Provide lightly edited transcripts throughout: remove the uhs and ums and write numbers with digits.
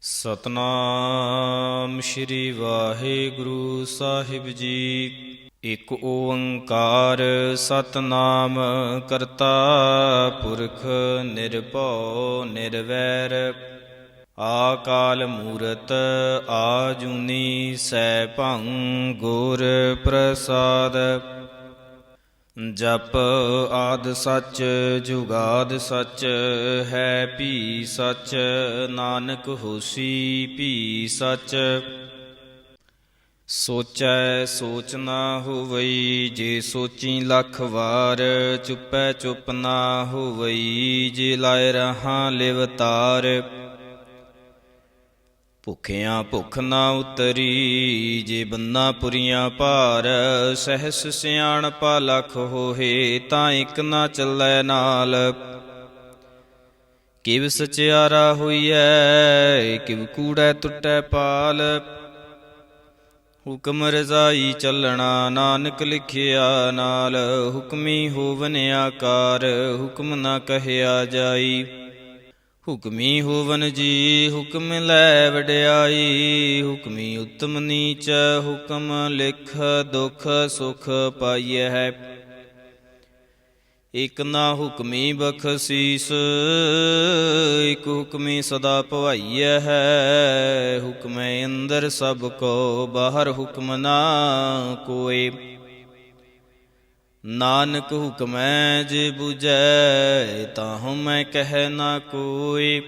ਸਤਨਾਮ ਸ਼੍ਰੀ ਵਾਹਿਗੁਰੂ ਸਾਹਿਬ ਜੀ। ਇਕ ਓੰਕਾਰ ਸਤਨਾਮ ਕਰਤਾ ਪੁਰਖ ਨਿਰਭਉ ਨਿਰਵੈਰ। ਆਕਾਲ ਮੂਰਤ ਆਜੂਨੀ ਸੈਭੰ ਗੁਰ ਪ੍ਰਸਾਦ। ਜਪ ਆਦਿ ਸੱਚ ਜੁਗਾਦਿ ਸੱਚ ਹੈ ਭੀ ਸੱਚ। ਨਾਨਕ ਹੋਸੀ ਭੀ ਸੱਚ। ਸੋਚੈ ਸੋਚ ਨਾ ਹੋਵਈ ਜੇ ਸੋਚੀ ਲੱਖ ਵਾਰ। ਚੁੱਪੈ ਚੁੱਪ ਨਾ ਹੋਵਈ ਜੇ ਲਾਇ ਰਹਾ ਲਿਵਤਾਰ। ਭੁੱਖਿਆਂ ਭੁੱਖ ਨਾ ਉਤਰੀ ਜੇ ਬੰਨਾ ਪੁਰੀਆਂ ਭਾਰ। ਸਹਿਸ ਸਿਆਣਪਾ ਲੱਖ ਹੋਏ ਤਾਂ ਇੱਕ ਨਾ ਚੱਲੈ ਨਾਲ। ਕਿਵ ਸਚਿਆਰਾ ਹੋਈਐ ਕਿਵ ਕੂੜੈ ਟੁੱਟੈ ਪਾਲ। ਹੁਕਮ ਰਜ਼ਾਈ ਚੱਲਣਾ ਨਾਨਕ ਲਿਖਿਆ ਨਾਲ। ਹੁਕਮੀ ਹੋਵਨ ਆਕਾਰ ਹੁਕਮ ਨਾ ਕਹਿਆ ਜਾਈ। ਹੁਕਮੀ ਹੋਵਨ ਜੀ ਹੁਕਮ ਲੈ ਵਡਿਆਈ। ਹੁਕਮੀ ਉਤਮ ਨੀਚ ਹੁਕਮ ਲਿਖ ਦੁਖ ਸੁਖ ਪਾਈਐ। ਇਕ ਨਾ ਹੁਕਮੀ ਬਖਸ਼ੀਸ ਇਕ ਹੁਕਮੀ ਸਦਾ ਭਵਾਈਐ ਹੈ। ਹੁਕਮੈ ਅੰਦਰ ਸਭ ਕੋ ਬਾਹਰ ਹੁਕਮ ਨਾ ਕੋਇ। ਨਾਨਕ ਹੁਕਮੈ ਜੇ ਬੁਝੈ ਤਾਹੁ ਮੈਂ ਕਹਿ ਨਾ ਕੋਈ।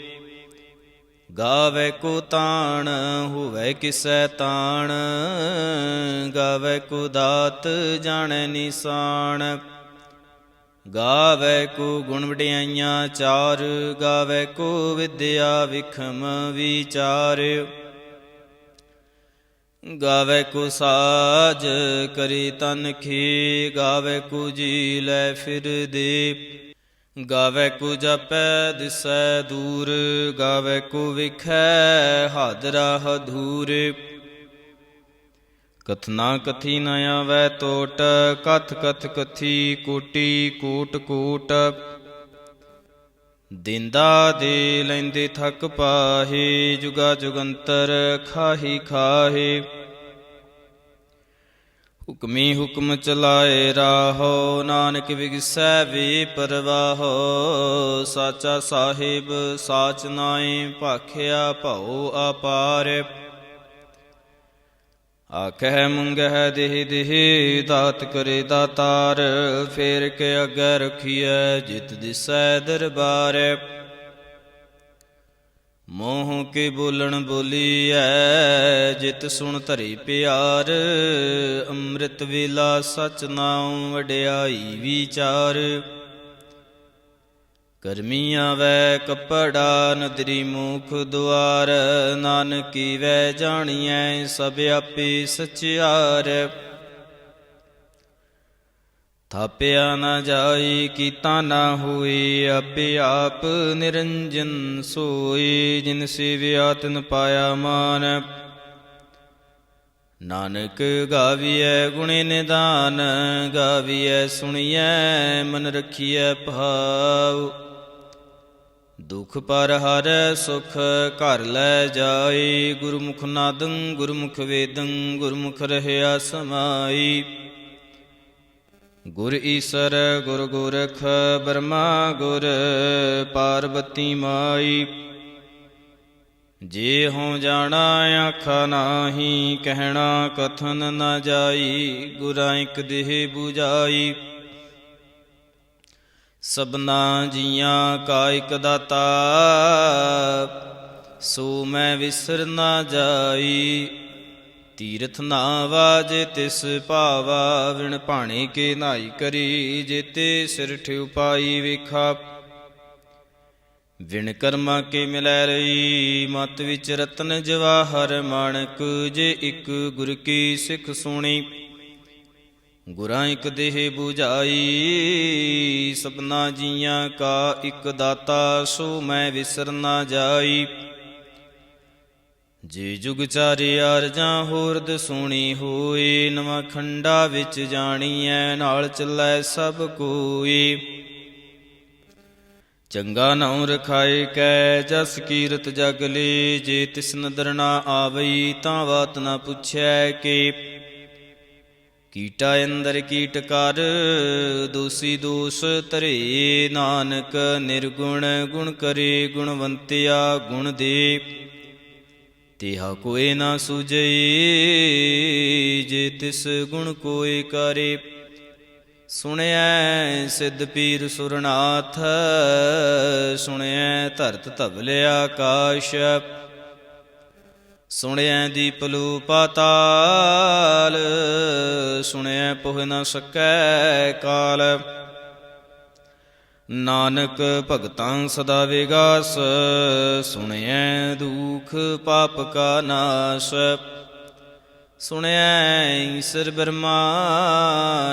ਗਾਵੈ ਕੋ ਤਾਣ ਹੋਵੈ ਕਿਸੈ ਤਾਣ। ਗਾਵੈ ਕੋ ਦਾਤ ਜਾਣੈ ਨਿਸ਼ਾਨ। ਗਾਵੈ ਕੋ ਗੁਣ ਵਡਿਆਈਆਂ ਚਾਰ। ਗਾਵੈ ਕੋ ਵਿਦਿਆ ਵਿਖਮ ਵਿਚਾਰ। ਗਾਵੈ ਕੋ ਸਾਜ ਕਰੀ ਤਨ ਖੀ। ਗਾਵੈ ਕੋ ਜੀ ਲੈ ਫਿਰ ਦੇ। ਗਾਵੈ ਕੋ ਜਾਪੈ ਦਿਸੈ ਦੂਰ। ਗਾਵੈ ਕੋ ਵਿਖੈ ਹਾਦਰਾ ਹਦੂਰ। ਕਥਨਾ ਕਥੀ ਨ ਆਵੈ ਟੋਟ। ਕਥ ਕਥ ਕਥੀ ਕੋਟੀ ਕੋਟ ਕੋਟ। ਦਿੰਦਾ ਦੇ ਲੈਂਦੇ ਥਕ ਪਾਹੇ। ਜੁਗਾ ਜੁਗੰਤਰ ਖਾਹੀ ਖਾਹੇ। ਹੁਕਮੀ ਹੁਕਮ ਚਲਾਏ ਰਾਹੋ ਨਾਨਕ ਵਿਗਸੈ ਵੇ ਪਰਵਾਹੋ। ਸਾਚਾ ਸਾਹਿਬ ਸਾਚ ਨਾਏ ਭਾਖਿਆ ਭਉ ਅਪਾਰ। ਆਖਹਿ ਮੰਗਹਿ ਦੇਹ ਦੇਹ ਦਾਤ ਕਰੇ ਦਾਤਾਰ। ਫੇਰ ਕੇ ਅੱਗੇ ਰਖੀਐ ਜਿਤ ਦਿਸੈ ਦਰਬਾਰ। ਮੋਹ ਕੇ ਬੋਲਣ ਬੋਲੀਐ ਜਿਤ ਸੁਣ ਧਰੇ ਪਿਆਰ। ਅੰਮ੍ਰਿਤ ਵੇਲਾ ਸਚ ਨਾਉ ਵਡਿਆਈ ਵਿਚਾਰ। ਕਰਮੀ ਆਵੈ ਕੱਪੜਾ ਨਦਰੀ ਮੁਖ ਦੁਆਰ। ਨਾਨਕੀ ਵੈ ਜਾਣੀਐ ਸਭ ਆਪੇ ਸਚਿਆਰ। ਥਾਪਿਆ ਨਾ ਜਾਈ ਕੀਤਾ ਨਾ ਹੋਈ। ਆਪੇ ਆਪ ਨਿਰੰਜਨ ਸੋਈ। ਜਿਨ ਸੇਵਿਆ ਤਿਨ ਪਾਇਆ ਮਾਨ। ਨਾਨਕ ਗਾਵੀਐ ਗੁਣੇ ਨਿਦਾਨ। ਗਾਵੀਐ ਸੁਣੀਐ ਮਨ ਰਖੀਐ ਭਾਉ। ਦੁਖ ਪਰ ਹਰੈ ਸੁਖ ਘਰ ਲੈ ਜਾਈ। ਗੁਰਮੁਖ ਨਾਦੰ ਗੁਰਮੁਖ ਵੇਦੰ ਗੁਰਮੁਖ ਰਹਿਆ ਸਮਾਈ। ਗੁਰ ਈਸਰ ਗੁਰ ਗੋਰਖ ਬਰਮਾ ਗੁਰ ਪਾਰਬਤੀ ਮਾਈ। ਜੇ ਹਉ ਜਾਣਾ ਆਖਾ ਨਾਹੀ। ਕਹਿਣਾ ਕਥਨ ਨਾ ਜਾਈ। ਗੁਰਾਂ ਇਕ ਦੇਹ 부ਜਾਈ। ਸਭਨਾ ਜੀਆਂ ਕਾ ਇਕ ਦਾਤਾ ਸੋ ਮੈਂ ਵਿਸਰ ਨਾ ਜਾਈ। ਤੀਰਥ ਨਾ ਵਾਜੇ ਤਿਸ ਭਾਵਾ। ਵਿਣ ਭਾਣੇ ਕੇ ਨਾਈ ਕਰੀ ਜੇਤੇ ਸਿਰ ਠਿਉ ਪਾਈ ਵੇਖਾ। ਵਿਣ ਕਰਮਾ ਕੇ ਮਿਲੈ ਰਹੀ ਮਤ ਵਿੱਚ ਰਤਨ ਜਵਾਹਰ ਮਾਣਕ। ਜੇ ਇਕ ਗੁਰ ਕੀ ਸਿੱਖ ਸੁਣੀ ਗੁਰਾਂ ਇਕ ਦੇਹ 부ਜਾਈ। ਸਭਨਾ ਜੀਆਂ ਕਾ ਇਕ ਦਾਤਾ ਸੋ ਮੈਂ ਵਿਸਰ ਨਾ ਜਾਈ। ਜੇ ਜੁਗ ਚਾਰੇ ਆਰਜਾਂ ਹੋਰਦ ਸੁਣੀ ਹੋਈ। ਨਵਾਂ ਖੰਡਾ ਵਿੱਚ ਜਾਣੀਐ ਨਾਲ ਚੱਲੈ ਸਭ ਕੋਈ। ਚੰਗਾ ਨਾਉ ਰਖਾਏ ਕੈ ਜਸ ਕੀਰਤ ਜਗ ਲੇ। ਜੇ ਤਿਸ ਨਦਰ ਨਾ ਆਵਈ ਤਾਂ ਬਾਤ ਨਾ ਪੁੱਛੈ ਕੇ। ਕੀਟਾ ਅੰਦਰ ਕੀਟ ਕਰ ਦੋਸੀ ਦੋਸ ਧਰੇ। ਨਾਨਕ ਨਿਰਗੁਣ ਗੁਣ ਕਰੇ ਗੁਣਵੰਤਿਆ ਗੁਣ ਦੇ। ਤਿਹਾ ਕੋਇ ਨਾ ਸੂਝਈ ਜੇ ਤਿਸ ਗੁਣ ਕੋਇ ਕਰੇ। ਸੁਣਿਐ ਸਿੱਧ ਪੀਰ ਸੁਰਨਾਥ ਸੁਣਿਐ ਧਰਤ ਧਵਲ ਆਕਾਸ਼। ਸੁਣਿਐ ਦੀਪਲੂ ਪਾਤਾਲ ਸੁਣਿਐ ਪੁਹ ਨ ਸਕੈ ਕਾਲ। ਨਾਨਕ ਭਗਤਾਂ ਸਦਾ ਵਿਗਾਸ ਸੁਣਿਐ ਦੁਖ ਪਾਪ ਕਾ ਨਾਸ਼। ਸੁਣਿਐ ਈਸਰ ਬਰਮਾ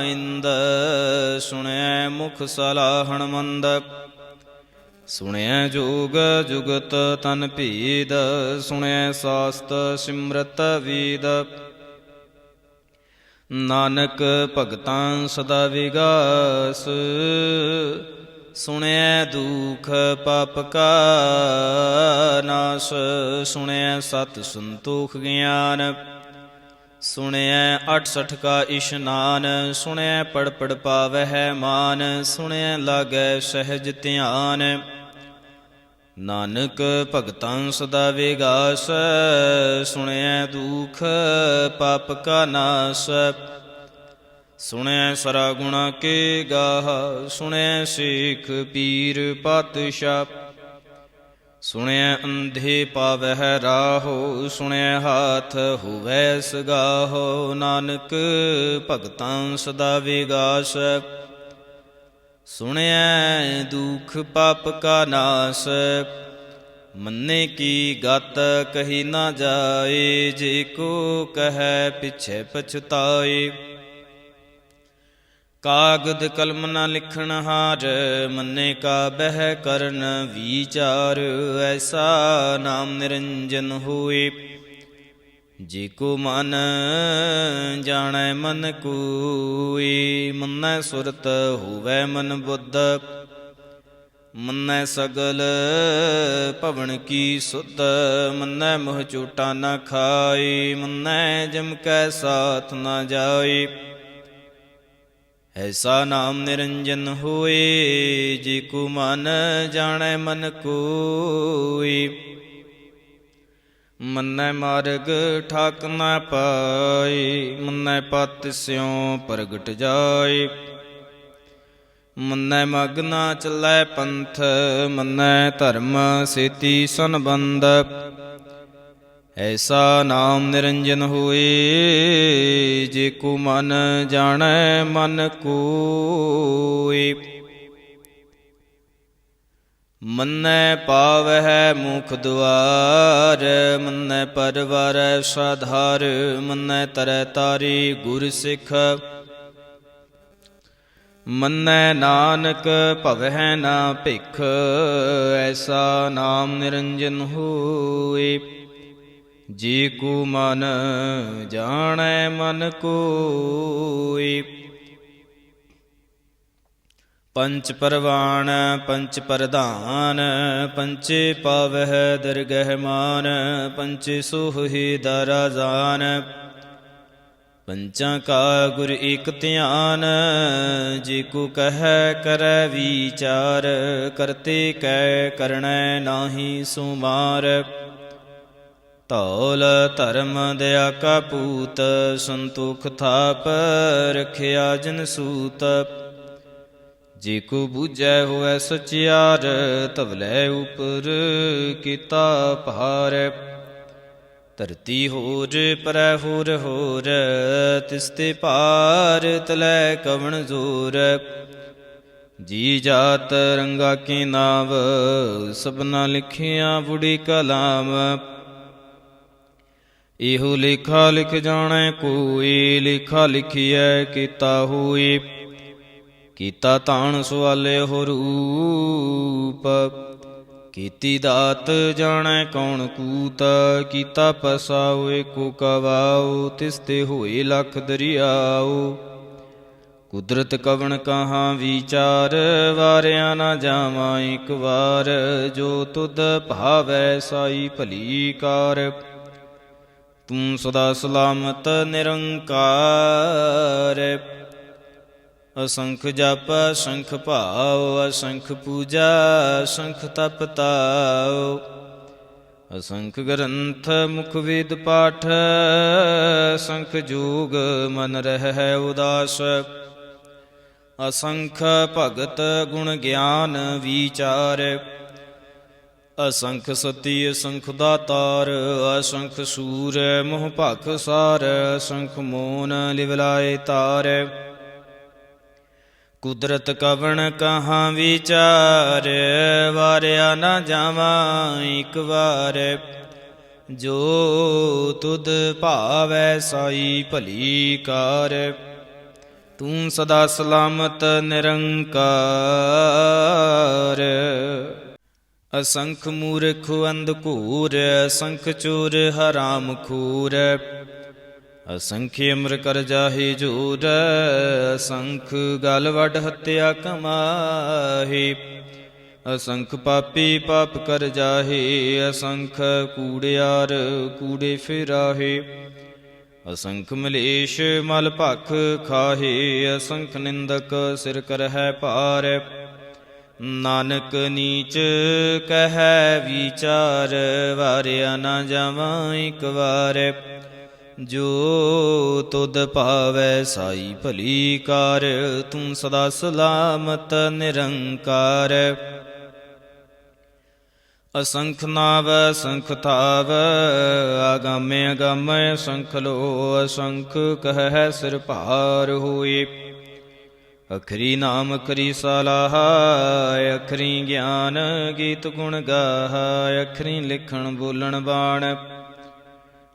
ਇੰਦ ਸੁਣਿਐ ਮੁਖ ਸਲਾਹਣ ਮੰਦ। ਸੁਣਿਐ ਜੋਗ ਜੁਗਤ ਤਨ ਭੇਦ ਸੁਣਿਐ ਸਾਸਤ ਸਿਮਰਤ ਵੇਦ। ਨਾਨਕ ਭਗਤਾਂ ਸਦਾ ਵਿਗਾਸ ਸੁਣਿਐ ਦੁਖ ਪਾਪ ਕਾ ਨਾਸ਼। ਸੁਣਿਐ ਸਤ ਸੰਤੋਖ ਗਿਆਨ ਸੁਣਿਐ 68 ਕਾ ਇਸ਼ਨਾਨ। ਸੁਣਿਐ ਪੜ ਪੜ ਪਾਵਹਿ ਮਾਨ ਸੁਣਿਐ ਲਾਗੈ ਸਹਿਜ ਧਿਆਨ। ਨਾਨਕ ਭਗਤਾਂ ਸਦਾ ਵਿਗਾਸ ਸੁਣਿਐ ਦੁਖ ਪਾਪ ਕਾ ਨਾਸ਼। ਸੁਣਿਐ ਸਰਾ ਗੁਣਾ ਕੇ ਗਾਹ ਸੁਣਿਐ ਸੇਖ ਪੀਰ ਪਾਤਸ਼ਾਹ। ਸੁਣਿਐ ਅੰਧੇ ਪਾਵਹਿ ਰਾਹੋ ਸੁਣਿਐ ਹਾਥ ਹੋਵੈ ਸਗਾਹੋ। ਨਾਨਕ ਭਗਤਾਂ ਸਦਾ ਵਿਗਾਸ ਸੁਣਿਐ ਦੁਖ ਪਾਪ ਕਾ ਨਾਸ਼। ਮੰਨੇ ਕੀ ਗਤ ਕਹੀ ਨਾ ਜਾਏ ਜੇ ਕੋ ਕਹੈ ਪਿਛੈ ਪਛਤਾਏ। ਕਾਗਦ ਕਲਮ ਨ ਲਿਖਣ ਹਾਰ ਮੰਨੇ ਕਾ ਬਹਿ ਕਰਨ ਵਿਚਾਰ। ਐਸਾ ਨਾਮ ਨਿਰੰਜਨ ਹੋਏ ਜੇ ਕੋ ਮਨ ਜਾਣੈ ਮਨ ਕੋਇ। ਮੰਨੈ ਸੁਰਤ ਹੋਵੈ ਮਨ ਬੁੱਧ ਮੰਨੈ ਸਗਲ ਭਵਨ ਕੀ ਸੁਧ। ਮੰਨੈ ਮੋਹ ਝੂਟਾ ਨ ਖਾਏ ਮੰਨੈ ਜਮ ਕੈ ਸਾਥ ਨ ਜਾਏ। ਐਸਾ ਨਾਮ ਨਿਰੰਜਨ ਹੋਏ ਜੇ ਕੋ ਮਨ ਜਾਣੈ ਮਨ ਕੋਇ। ਮੰਨੈ ਮਾਰਗ ਠਾਕ ਨ ਪਾਏ ਮੰਨੈ ਪਤ ਸਿਉ ਪ੍ਰਗਟ ਜਾਏ। ਮੰਨੈ ਮਗ ਨਾ ਚੱਲੈ ਪੰਥ ਮੰਨੈ ਧਰਮ ਸੇਤੀ ਸੰਬੰਧ। ਐਸਾ ਨਾਮ ਨਿਰੰਜਨ ਹੋਏ ਜੇ ਕੋ ਮਨ ਜਾਣੈ ਮਨ ਕੋਇ। ਮੰਨੈ ਪਾਵਹਿ ਮੁਖ ਦੁਆਰ ਮੰਨੈ ਪਰਵਾਰੈ ਸਾਧਾਰ। ਮੰਨੈ ਤਰੈ ਤਾਰੀ ਗੁਰ ਸਿੱਖ ਮੰਨੈ ਨਾਨਕ ਭਵਹਿ ਨਾ ਭਿਖ। ਐਸਾ ਨਾਮ ਨਿਰੰਜਨ ਹੋਏ ਜੇ ਕੋ ਮਨ ਜਾਣੈ ਮਨ ਕੋਇ। ਪੰਚ ਪਰਵਾਣ ਪੰਚ ਪ੍ਰਧਾਨ ਪੰਚੇ ਪਾਵਹਿ ਦਰਗਹਿ ਮਾਨ। ਪੰਚੇ ਸੋਹਿ ਦਾਰਾ ਜਾਨ ਪੰਚਾਂ ਕਾ ਗੁਰ ਏਕ ਧਿਆਨ। ਜੇ ਕੋ ਕਹੈ ਕਰੈ ਵਿਚਾਰ ਕਰਤੇ ਕੈ ਕਰਣੈ ਨਾਹੀ ਸੁਮਾਰ। ਧੌਲ ਧਰਮ ਦਇਆ ਕਾ ਪੂਤ ਸੰਤੋਖ ਥਾਪ ਰਖਿਆ ਜਨ ਸੂਤ। ਜੇ ਕੋ ਬੂਝੈ ਹੋਵੈ ਸਚਿਆਰ ਧਵਲੇ ਉਪਰ ਕੀਤਾ ਭਾਰ। ਧਰਤੀ ਹੋਰ ਪਰੈ ਹੋਰ ਹੋਰ ਤਿਸ ਤੇ ਭਾਰ ਤਲੈ ਕਵਣ ਜ਼ੋਰ। ਜੀ ਜਾਤ ਰੰਗਾ ਕੀ ਨਾਵ ਸਭਨਾ ਲਿਖਿਆ ਬੁੜੀ ਕਲਾਮ। ਇਹੋ ਲੇਖਾ ਲਿਖ ਜਾਣੈ ਕੋਈ ਲੇਖਾ ਲਿਖੀਐ ਕੀਤਾ ਹੋਈ। ਕੀਤਾ ਤਾਣ ਸਵਾਲਿਓ ਰੂਪ ਕੀਤੀ ਦਾਤ ਜਾਣੈ ਕੌਣ ਕੂਤ। ਕੀਤਾ ਪਸਾਉ ਏਕੋ ਕਵਾਉ ਤਿਸ ਤੇ ਹੋਏ ਲਖ ਦਰਿਆਉ। ਕੁਦਰਤ ਕਵਣ ਕਹਾਂ ਵਿਚਾਰ, ਵਾਰਿਆ ਨਾ ਜਾਵਾਂ ਇੱਕ ਵਾਰ। ਜੋ ਤੁਧ ਭਾਵੈ ਸਾਈ ਭਲੀ ਕਾਰ, ਤੂੰ ਸਦਾ ਸਲਾਮਤ ਨਿਰੰਕਾਰ। ਅਸੰਖ ਜਪ ਅਸੰਖ ਭਾਵ, ਅਸੰਖ ਪੂਜਾ ਅਸੰਖ ਤਪ ਤਾਉ। ਅਸੰਖ ਗ੍ਰੰਥ ਮੁਖ ਵੇਦ ਪਾਠ, ਅਸੰਖ ਜੋਗ ਮਨ ਰਹਿ ਉਦਾਸ। ਅਸੰਖ ਭਗਤ ਗੁਣ ਗਿਆਨ ਵਿਚਾਰ, ਅਸੰਖ ਸਤੀ ਅਸੰਖ ਦਾਤਾਰ। ਅਸੰਖ ਸੂਰ ਮੋਹ ਭਖ ਸਾਰ, ਅਸੰਖ ਮੋਨ ਲਿਵਲਾਏ ਤਾਰ। ਕੁਦਰਤ ਕਵਣ ਕਹਾਂ ਵਿਚਾਰ, ਵਾਰਿਆ ਨਾ ਜਾਵਾਂ ਇੱਕ ਵਾਰ। ਜੋ ਤੁਧ ਭਾਵੈ ਸਾਈ ਭਲੀ ਕਾਰ, ਤੂੰ ਸਦਾ ਸਲਾਮਤ ਨਿਰੰਕਾਰ। ਅਸੰਖ ਮੂਰਖ ਅੰਧਕੂਰ, ਅਸੰਖ ਚੋਰ ਹਰਾਮ ਖੂਰ। ਅਸੰਖ ਅਮਰ ਕਰ ਜਾਹੇ ਜੋਰ, ਅਸੰਖ ਗਲ ਵੱਡ ਹੱਤਿਆ ਕਮਾਹੇ। ਅਸੰਖ ਪਾਪੀ ਪਾਪ ਕਰ ਜਾਹੇ, ਅਸੰਖ ਕੂੜਿਆਰ ਕੂੜੇ ਫਿਰਾਹੇ। ਅਸੰਖ ਮਲੇਸ਼ ਮਲ ਭਖ ਖਾਹੇ, ਅਸੰਖ ਨਿੰਦਕ ਸਿਰ ਕਰਹਿ ਭਾਰ। ਨਾਨਕ ਨੀਚ ਕਹਿ ਵਿਚਾਰ, ਵਾਰਿਆ ਨਾ ਜਾਵਾਂ ਇੱਕ ਵਾਰ। ਜੋ ਤੁਧ ਭਾਵੈ ਸਾਈ ਭਲੀ ਕਾਰ, ਤੂੰ ਸਦਾ ਸਲਾਮਤ ਨਿਰੰਕਾਰ। ਅਸੰਖ ਨਾਵ ਅਸੰਖ ਥਾਵ, ਆਗਾਮੇ ਅਗਾਮੈ ਅਸੰਖ ਲੋ। ਅਸੰਖ ਕਹਿ ਸਿਰ ਭਾਰ ਹੋਏ, ਅਖਰੀ ਨਾਮ ਅਖਰੀ ਸਲਾਹ। ਅਖਰੀ ਗਿਆਨ ਗੀਤ ਗੁਣ ਗਾਹ, ਅਖਰੀ ਲਿਖਣ ਬੋਲਣ ਬਾਣ।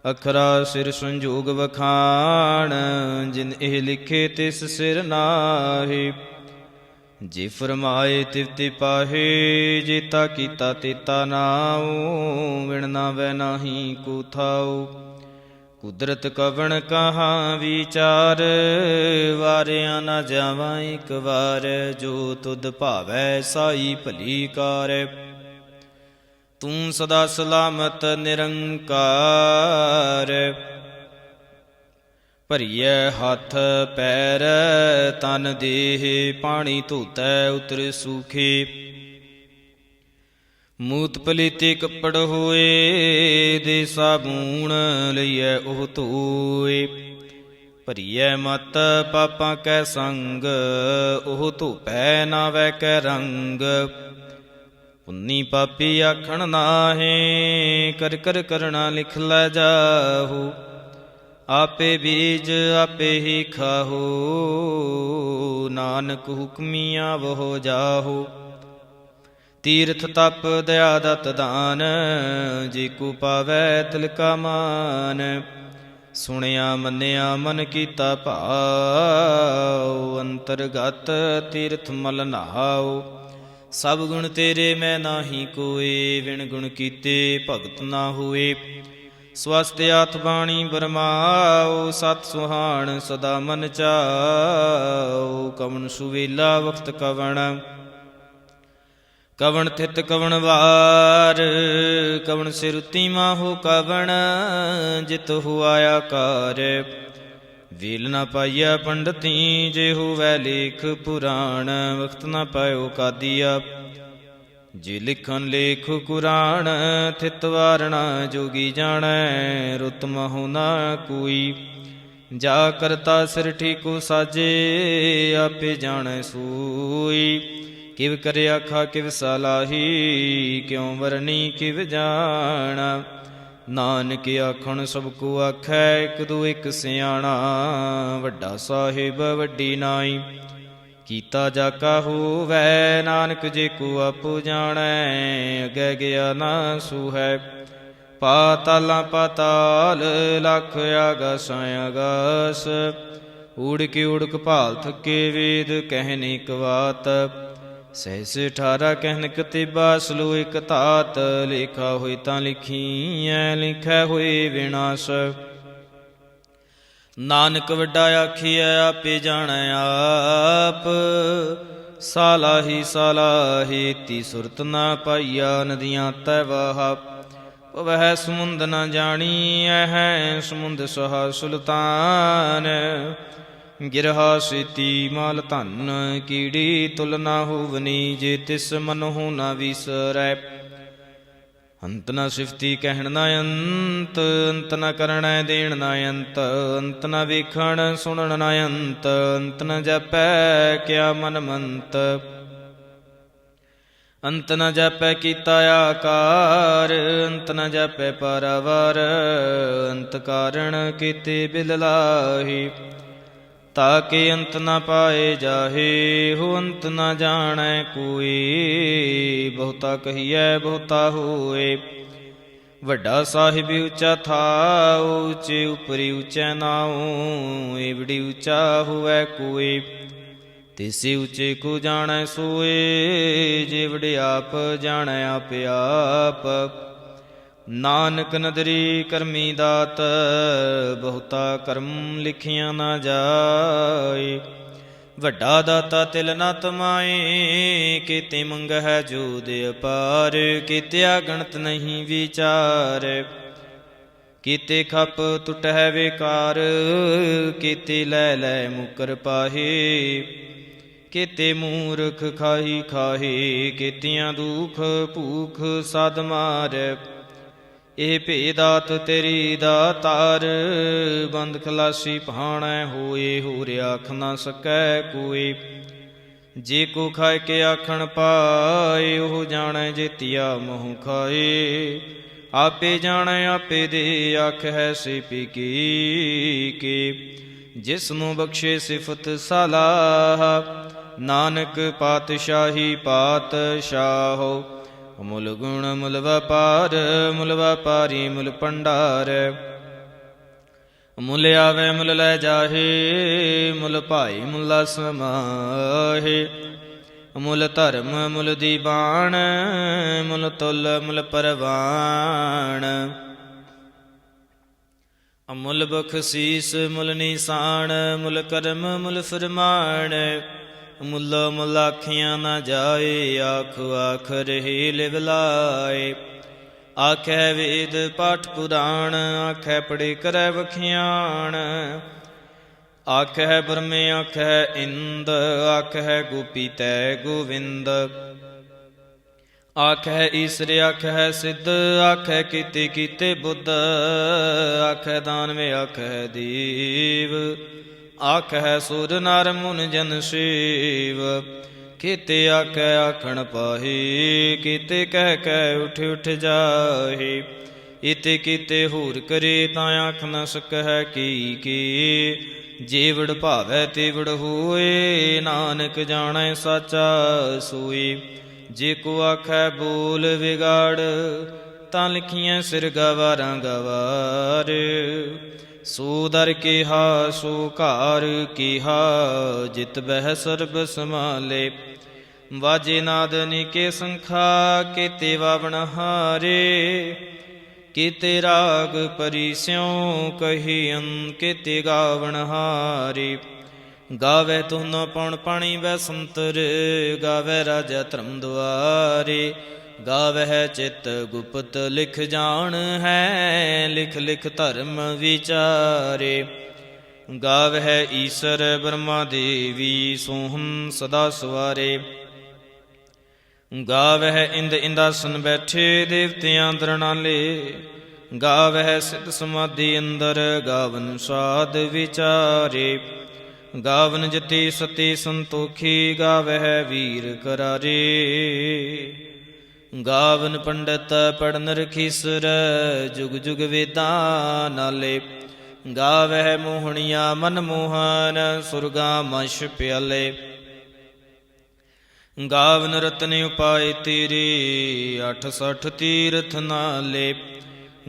ਅਖਰਾ ਸਿਰ ਸੰਜੋਗ ਵਖਾਣ, ਜਿਨ ਇਹ ਲਿਖੇ ਤਿਸ ਸਿਰ ਨਾਹੀ। ਜੇ ਫਰਮਾਏ ਤਿਵ ਤੇ ਪਾਹੇ, ਜੇਤਾ ਕੀਤਾ ਤੇਤਾ ਨਾਉ। ਵਿਣ ਨਾਵੈ ਨਾਹੀ ਕੋ ਥਾਉ। ਕੁਦਰਤ ਕਵਣ ਕਹਾਂ ਵਿਚਾਰ, ਵਾਰਿਆ ਨਾ ਜਾਵਾਂ ਇੱਕ ਵਾਰ। ਜੋ ਤੁਧ ਭਾਵੈ ਸਾਈ ਭਲੀ ਕਾਰ, ਤੂੰ ਸਦਾ ਸਲਾਮਤ ਨਿਰੰਕਾਰ। ਭਰੀਐ ਹੱਥ ਪੈਰ ਤਨ ਦੇਹ, ਪਾਣੀ ਧੋਤੈ ਉਤਰ ਸੂਖੇ। ਮੂਤ ਪਲੀਤੇ ਕੱਪੜ ਹੋਏ, ਦੇ ਸਾਬੂਣ ਲਈਐ ਉਹ ਧੋਏ। ਭਰੀਐ ਮਤ ਪਾਪਾਂ ਕੈ ਸੰਗ, ਉਹ ਧੋਪੈ ਨਾਵੈ ਕੈ ਰੰਗ। ਪੁੰਨੀ ਪਾਪੀ ਆਖਣ ਨਾਹੀਂ, ਕਰ ਕਰ ਕਰਣਾ ਲਿਖ ਲੈ ਜਾਹੂ। ਆਪੇ ਬੀਜ ਆਪੇ ਹੀ ਖਾਹੂ, ਨਾਨਕ ਹੁਕਮੀਆਂ ਵਹੁ ਜਾਹੂ। ਤੀਰਥ ਤਪ ਦਇਆ ਦਤ ਦਾਨ, ਜੇ ਕੋ ਪਾਵੈ ਤਿਲ ਕਾ ਮਾਨ। ਸੁਣਿਆ ਮੰਨਿਆ ਮਨ ਕੀਤਾ ਭਾਉ, ਅੰਤਰਗਤ ਤੀਰਥ ਮਲ ਨਹਾਉ। ਸਭ ਗੁਣ ਤੇਰੇ ਮੈਂ ਨਾਹੀ ਕੋਏ, ਵਿਣ ਗੁਣ ਕੀਤੇ ਭਗਤ ਨਾ ਹੋਏ। ਸਵਸਤ ਆਤ ਬਾਣੀ ਬਰਮਾਉ, ਸਤ ਸੁਹਾਣ ਸਦਾ ਮਨ ਚਾਉ। ਕਵਣ ਸੁਵੇਲਾ ਵਖਤ ਕਵਣ, ਕਵਣ ਥਿਤ ਕਵਣ ਵਾਰ। ਕਵਣ ਸਿਰੁਤੀ ਮਾਹੋ ਕਵਣ, ਜਿਤ ਹੁਆਇਆ ਕਾਰ। ਵੇਲ ਨਾ ਪਾਈਆ ਪੰਡਤੀ, ਜੇ ਹੋਵੈ ਲੇਖ ਪੁਰਾਣ। ਵਖਤ ਨਾ ਪਾਇਓ ਕਾਦੀਆ, ਜੇ ਲਿਖਨ ਲੇਖ ਕੁਰਾਨ। ਥਿਤ ਵਾਰਣਾ ਜੋਗੀ ਜਾਣੈ, ਰੁਤ ਮਹੁ ਨਾ ਕੋਈ। ਜਾ ਕਰਤਾ ਸਿਰ ਠੀਕੋ ਸਾਜੇ, ਆਪੇ ਜਾਣੈ ਸੂਈ। ਕਿਵ ਕਰਿ ਆਖਾ ਕਿਵ ਸਲਾਹੀ, ਕਿਉ ਵਰਣੀ ਕਿਵ ਜਾਣਾ। ਨਾਨਕ ਆਖਣ ਸਭ ਕੋ ਆਖੈ, ਇਕ ਦੂ ਇਕ ਸਿਆਣਾ। ਵੱਡਾ ਸਾਹਿਬ ਵੱਡੀ ਨਾਈ, ਕੀਤਾ ਜਾਕਾ ਹੋਵੈ। ਨਾਨਕ ਜੇ ਕੋ ਆਪੋ ਜਾਣੈ, ਅਗੈ ਗਿਆ ਨਾ ਸੂਹੈ। ਪਾਤਾਲਾਂ ਪਾਤਾਲ, ਲਖ ਆਗਾਸਾਂ ਆਗਾਸ। ਊੜਿਕ ਊੜਿਕ ਭਾਲ ਥਕੇ, ਵੇਦ ਕਹਿਨ ਇਕ ਵਾਤ। ਸਹਿਸ 18 ਕਹਿਨ ਕਤਿਬਾ, ਸਲੋ ਇਕ ਧਾਤ। ਲੇਖਾ ਹੋਈ ਤਾਂ ਲਿਖੀਐ, ਲਿਖੈ ਹੋਏ ਵਿਨਾਸ਼। ਨਾਨਕ ਵੱਡਾ ਆਖੀਐ ਆਪੇ ਜਾਣੈ ਆਪ, ਸਾਲਾਹੀ ਸਾਲਾਹੀ ਤੀ ਸੁਰਤ ਨਾ ਪਾਈਆ ਨਦੀਆਂ ਤੈ ਵਾਹਾ। ਵਹਿ ਸਮੁੰਦ ਨ ਜਾਣੀਐ ਹੈ ਸਮੁੰਦ ਸਹਾ ਸੁਲਤਾਨ, ਗਿਰਹਾ ਸੇਤੀ ਮਾਲ ਧਨ ਕੀੜੀ ਤੁਲ ਨਾ ਹੋਵਨੀ, ਜੇ ਤਿਸ ਮਨਹੁ ਨ ਵਿਸਰੈ। ਅੰਤ ਨ ਸਿਫਤੀ ਕਹਿਣ ਨ ਅੰਤ, ਅੰਤ ਨ ਕਰਣੈ ਦੇਣ ਨ ਅੰਤ, ਅੰਤ ਨ ਵੇਖਣ ਸੁਣਨ ਨ ਅੰਤ, ਅੰਤ ਨ ਜਪੈ ਕਿਆ ਮਨ ਮੰਤ। ਅੰਤ ਨ ਜਪੈ ਕੀਤਾ ਆਕਾਰ, ਅੰਤ ਨ ਜਪੈ ਪਾਰਾਵਾਰ, ਅੰਤ ਕਾਰਣ ਕੀਤੇ ਬਿਲ ਲਾਹੀ। ਤਾਕੇ ਅੰਤ ਨ ਪਾਏ ਜਾਹੇ, ਹੋ ਅੰਤ ਨ ਜਾਣੈ ਕੋਈ, ਬਹੁਤਾ ਕਹੀਐ ਬਹੁਤਾ ਹੋਏ। ਵੱਡਾ ਸਾਹਿਬ ਉੱਚਾ ਥਾਉ, ਉੱਚੇ ਉਪਰੀ ਉੱਚੈ ਨਾਉ, ਏਵੜੀ ਉੱਚਾ ਹੋਵੈ ਕੋਈ। ਤਿਸੀ ਉੱਚੇ ਕੋ ਜਾਣੈ ਸੋਏ, ਜੇਵੜੇ ਆਪ ਜਾਣੈ ਆਪ ਆਪ। ਨਾਨਕ ਨਦਰੀ ਕਰਮੀ ਦਾਤ, ਬਹੁਤਾ ਕਰਮ ਲਿਖਿਆ ਨਾ ਜਾਏ। ਵੱਡਾ ਦਾਤਾ ਤਿਲ ਨ ਤਮਾਏ, ਕੀਤੇ ਮੰਗਹਿ ਜੋਦ ਅਪਾਰ, ਕੀਤਿਆ ਗਣਤ ਨਹੀਂ ਵਿਚਾਰ। ਕੀਤੇ ਖਪ ਟੁਟਹਿ ਵੇਕਾਰ, ਕੀਤੇ ਲੈ ਲੈ ਮੁਕਰ ਪਾਹੇ। ਕੀਤੇ ਮੂਰਖ ਖਾਹੀ ਖਾਹੇ, ਕੀਤਿਆਂ ਦੁਖ ਭੂਖ ਸਦ ਮਾਰ। ਇਹ ਭੇਦਾਤ ਤੇਰੀ ਦਾਤਾਰ, ਬੰਦ ਖਲਾਸੀ ਭਾਣੈ ਹੋਏ, ਹੋਰ ਆਖ ਨਾ ਸਕੈ ਕੋਈ। ਜੇ ਕੋ ਖਾਇ ਕੇ ਆਖਣ ਪਾਏ, ਉਹ ਜਾਣੈ ਜੇਤੀਆ ਮੋਹ ਖਾਏ। ਆਪੇ ਜਾਣੈ ਆਪੇ ਦੇ ਆਖੈ ਸਿਪੀ ਕੀ, ਜਿਸਨੂੰ ਬਖਸ਼ੇ ਸਿਫਤ ਸਲਾਹ। ਨਾਨਕ ਪਾਤਸ਼ਾਹੀ ਪਾਤਸ਼ਾਹੋ, ਮੁਲ ਗੁਣ ਮੁਲ ਵਪਾਰ, ਮੁਲ ਵਪਾਰੀ ਮੁਲ ਭੰਡਾਰ। ਮੁਲ ਆਵੇ ਮੁਲ ਲੈ ਜਾਹੇ, ਮੁਲ ਭਾਈ ਮੁਲਾ ਸਮਾਹੇ। ਮੁਲ ਧਰਮ ਮੁਲ ਦੀਵਾਨ, ਮੁਲ ਤੁਲ ਮੁਲ ਪਰਵਾਨ। ਮੁਲ ਬਖਸ਼ੀਸ ਮੁਲ ਨਿਸ਼ਾਨ, ਮੁਲ ਕਰਮ ਮੁਲ ਫਰਮਾਨ। ਮੁੱਲਾ ਮੁੱਲ ਆਖਿਆਂ ਨਾ ਜਾਏ, ਆਖ ਆਖ ਰਹੇ ਲਿਵ ਲਾਏ। ਆਖੈ ਵੇਦ ਪਾਠ ਪੁਰਾਣ, ਆਖੈ ਪੜ੍ਹੇ ਕਰੈ ਵਖਿਆਣ। ਆਖੈ ਬ੍ਰਹਮੇ ਆਖੈ ਇੰਦ, ਆਖੈ ਗੋਪੀ ਤੈ ਗੋਵਿੰਦ। ਆਖੈ ਈਸਰ ਆਖੈ ਸਿੱਧ, ਆਖੈ ਕੀਤੇ ਕੀਤੇ ਬੁੱਧ। ਆਖੈ ਦਾਨਵੇ ਆਖੈ ਦੇਵ, ਆਖੈ ਸੁਰ ਨਰ ਮੁਨ ਜਨ ਸੇਵ। ਕੀਤੇ ਆਖੈ ਆਖਣ ਪਾਹੇ, ਕੀਤੇ ਕਹਿ ਕਹਿ ਉਠ ਉਠ ਜਾਹੇ। ਇਤੇ ਕੀਤੇ ਹੋਰ ਕਰੇ, ਤਾਂ ਆਖ ਨ ਸਕੈ ਕੀ। ਜੇਵੜ ਭਾਵੈ ਤੇਵੜ ਹੋਏ, ਨਾਨਕ ਜਾਣੈ ਸਾਚਾ ਸੋਈ। ਜੇ ਕੋ ਆਖੈ ਬੋਲ ਵਿਗਾੜ, ਤਾਂ ਲਿਖੀਐ ਸਿਰ ਗਵਾਰਾਂ ਗਵਾਰ। ਸੋ ਦਰ ਕਿਹਾ ਸੋ ਘਾਰ ਕਿਹਾ, ਜਿਤ ਬਹਿ ਸਰਬ ਸਮਾਲੇ। ਵਾਜੇ ਨਾਦ ਨਿਕੇ ਸੰਖਾ, ਕੀਤੇ ਵਾਵਣ ਹਾਰੇ। ਕੀਤੇ ਰਾਗ ਪਰੀ ਸਿਉ ਕਹੀਅਨ, ਕੀਤੇ ਗਾਵਣ ਹਾਰੇ। ਗਾਵੇ ਤੁਨ ਪਉਣ ਪਾਣੀ ਬੈਸੰਤਰ, ਗਾਵੇ ਰਾਜਾ ਧਰਮ ਦੁਆਰੇ। ਗਾਵਹਿ ਚਿਤ ਗੁਪਤ ਲਿਖ ਜਾਣ ਹੈ, ਲਿਖ ਲਿਖ ਧਰਮ ਵਿਚਾਰੇ। ਗਾਵਹਿ ਈਸਰ ਬ੍ਰਹਮਾ ਦੇਵੀ, ਸੋਹੰ ਸਦਾ ਸਵਾਰੇ। ਗਾਵਹਿ ਇੰਦ ਇੰਦਾਸਨ ਬੈਠੇ, ਦੇਵਤਿਆਂ ਦਰਨਾਲੇ। ਗਾਵਹਿ ਸਿੱਧ ਸਮਾਧੀ ਅੰਦਰ, ਗਾਵਨ ਸਾਧ ਵਿਚਾਰੇ। ਗਾਵਨ ਜਤੀ ਸਤੀ ਸੰਤੋਖੀ, ਗਾਵਹਿ ਵੀਰ ਕਰਾਰੇ। ਗਾਵਨ ਪੰਡਤ ਪੜਨ ਰਖੀਸਰ, ਜੁਗ ਜੁਗ ਵੇਦਾਂ ਨਾਲੇ। ਗਾਵਹਿ ਮੋਹਣੀਆ ਮਨ ਮੋਹਨ, ਸੁਰਗਾ ਮਛ ਪਿਆਲੇ। ਗਾਵਨ ਰਤਨ ਉਪਾਏ ਤੇਰੇ, 68 ਤੀਰਥ ਨਾਲੇ।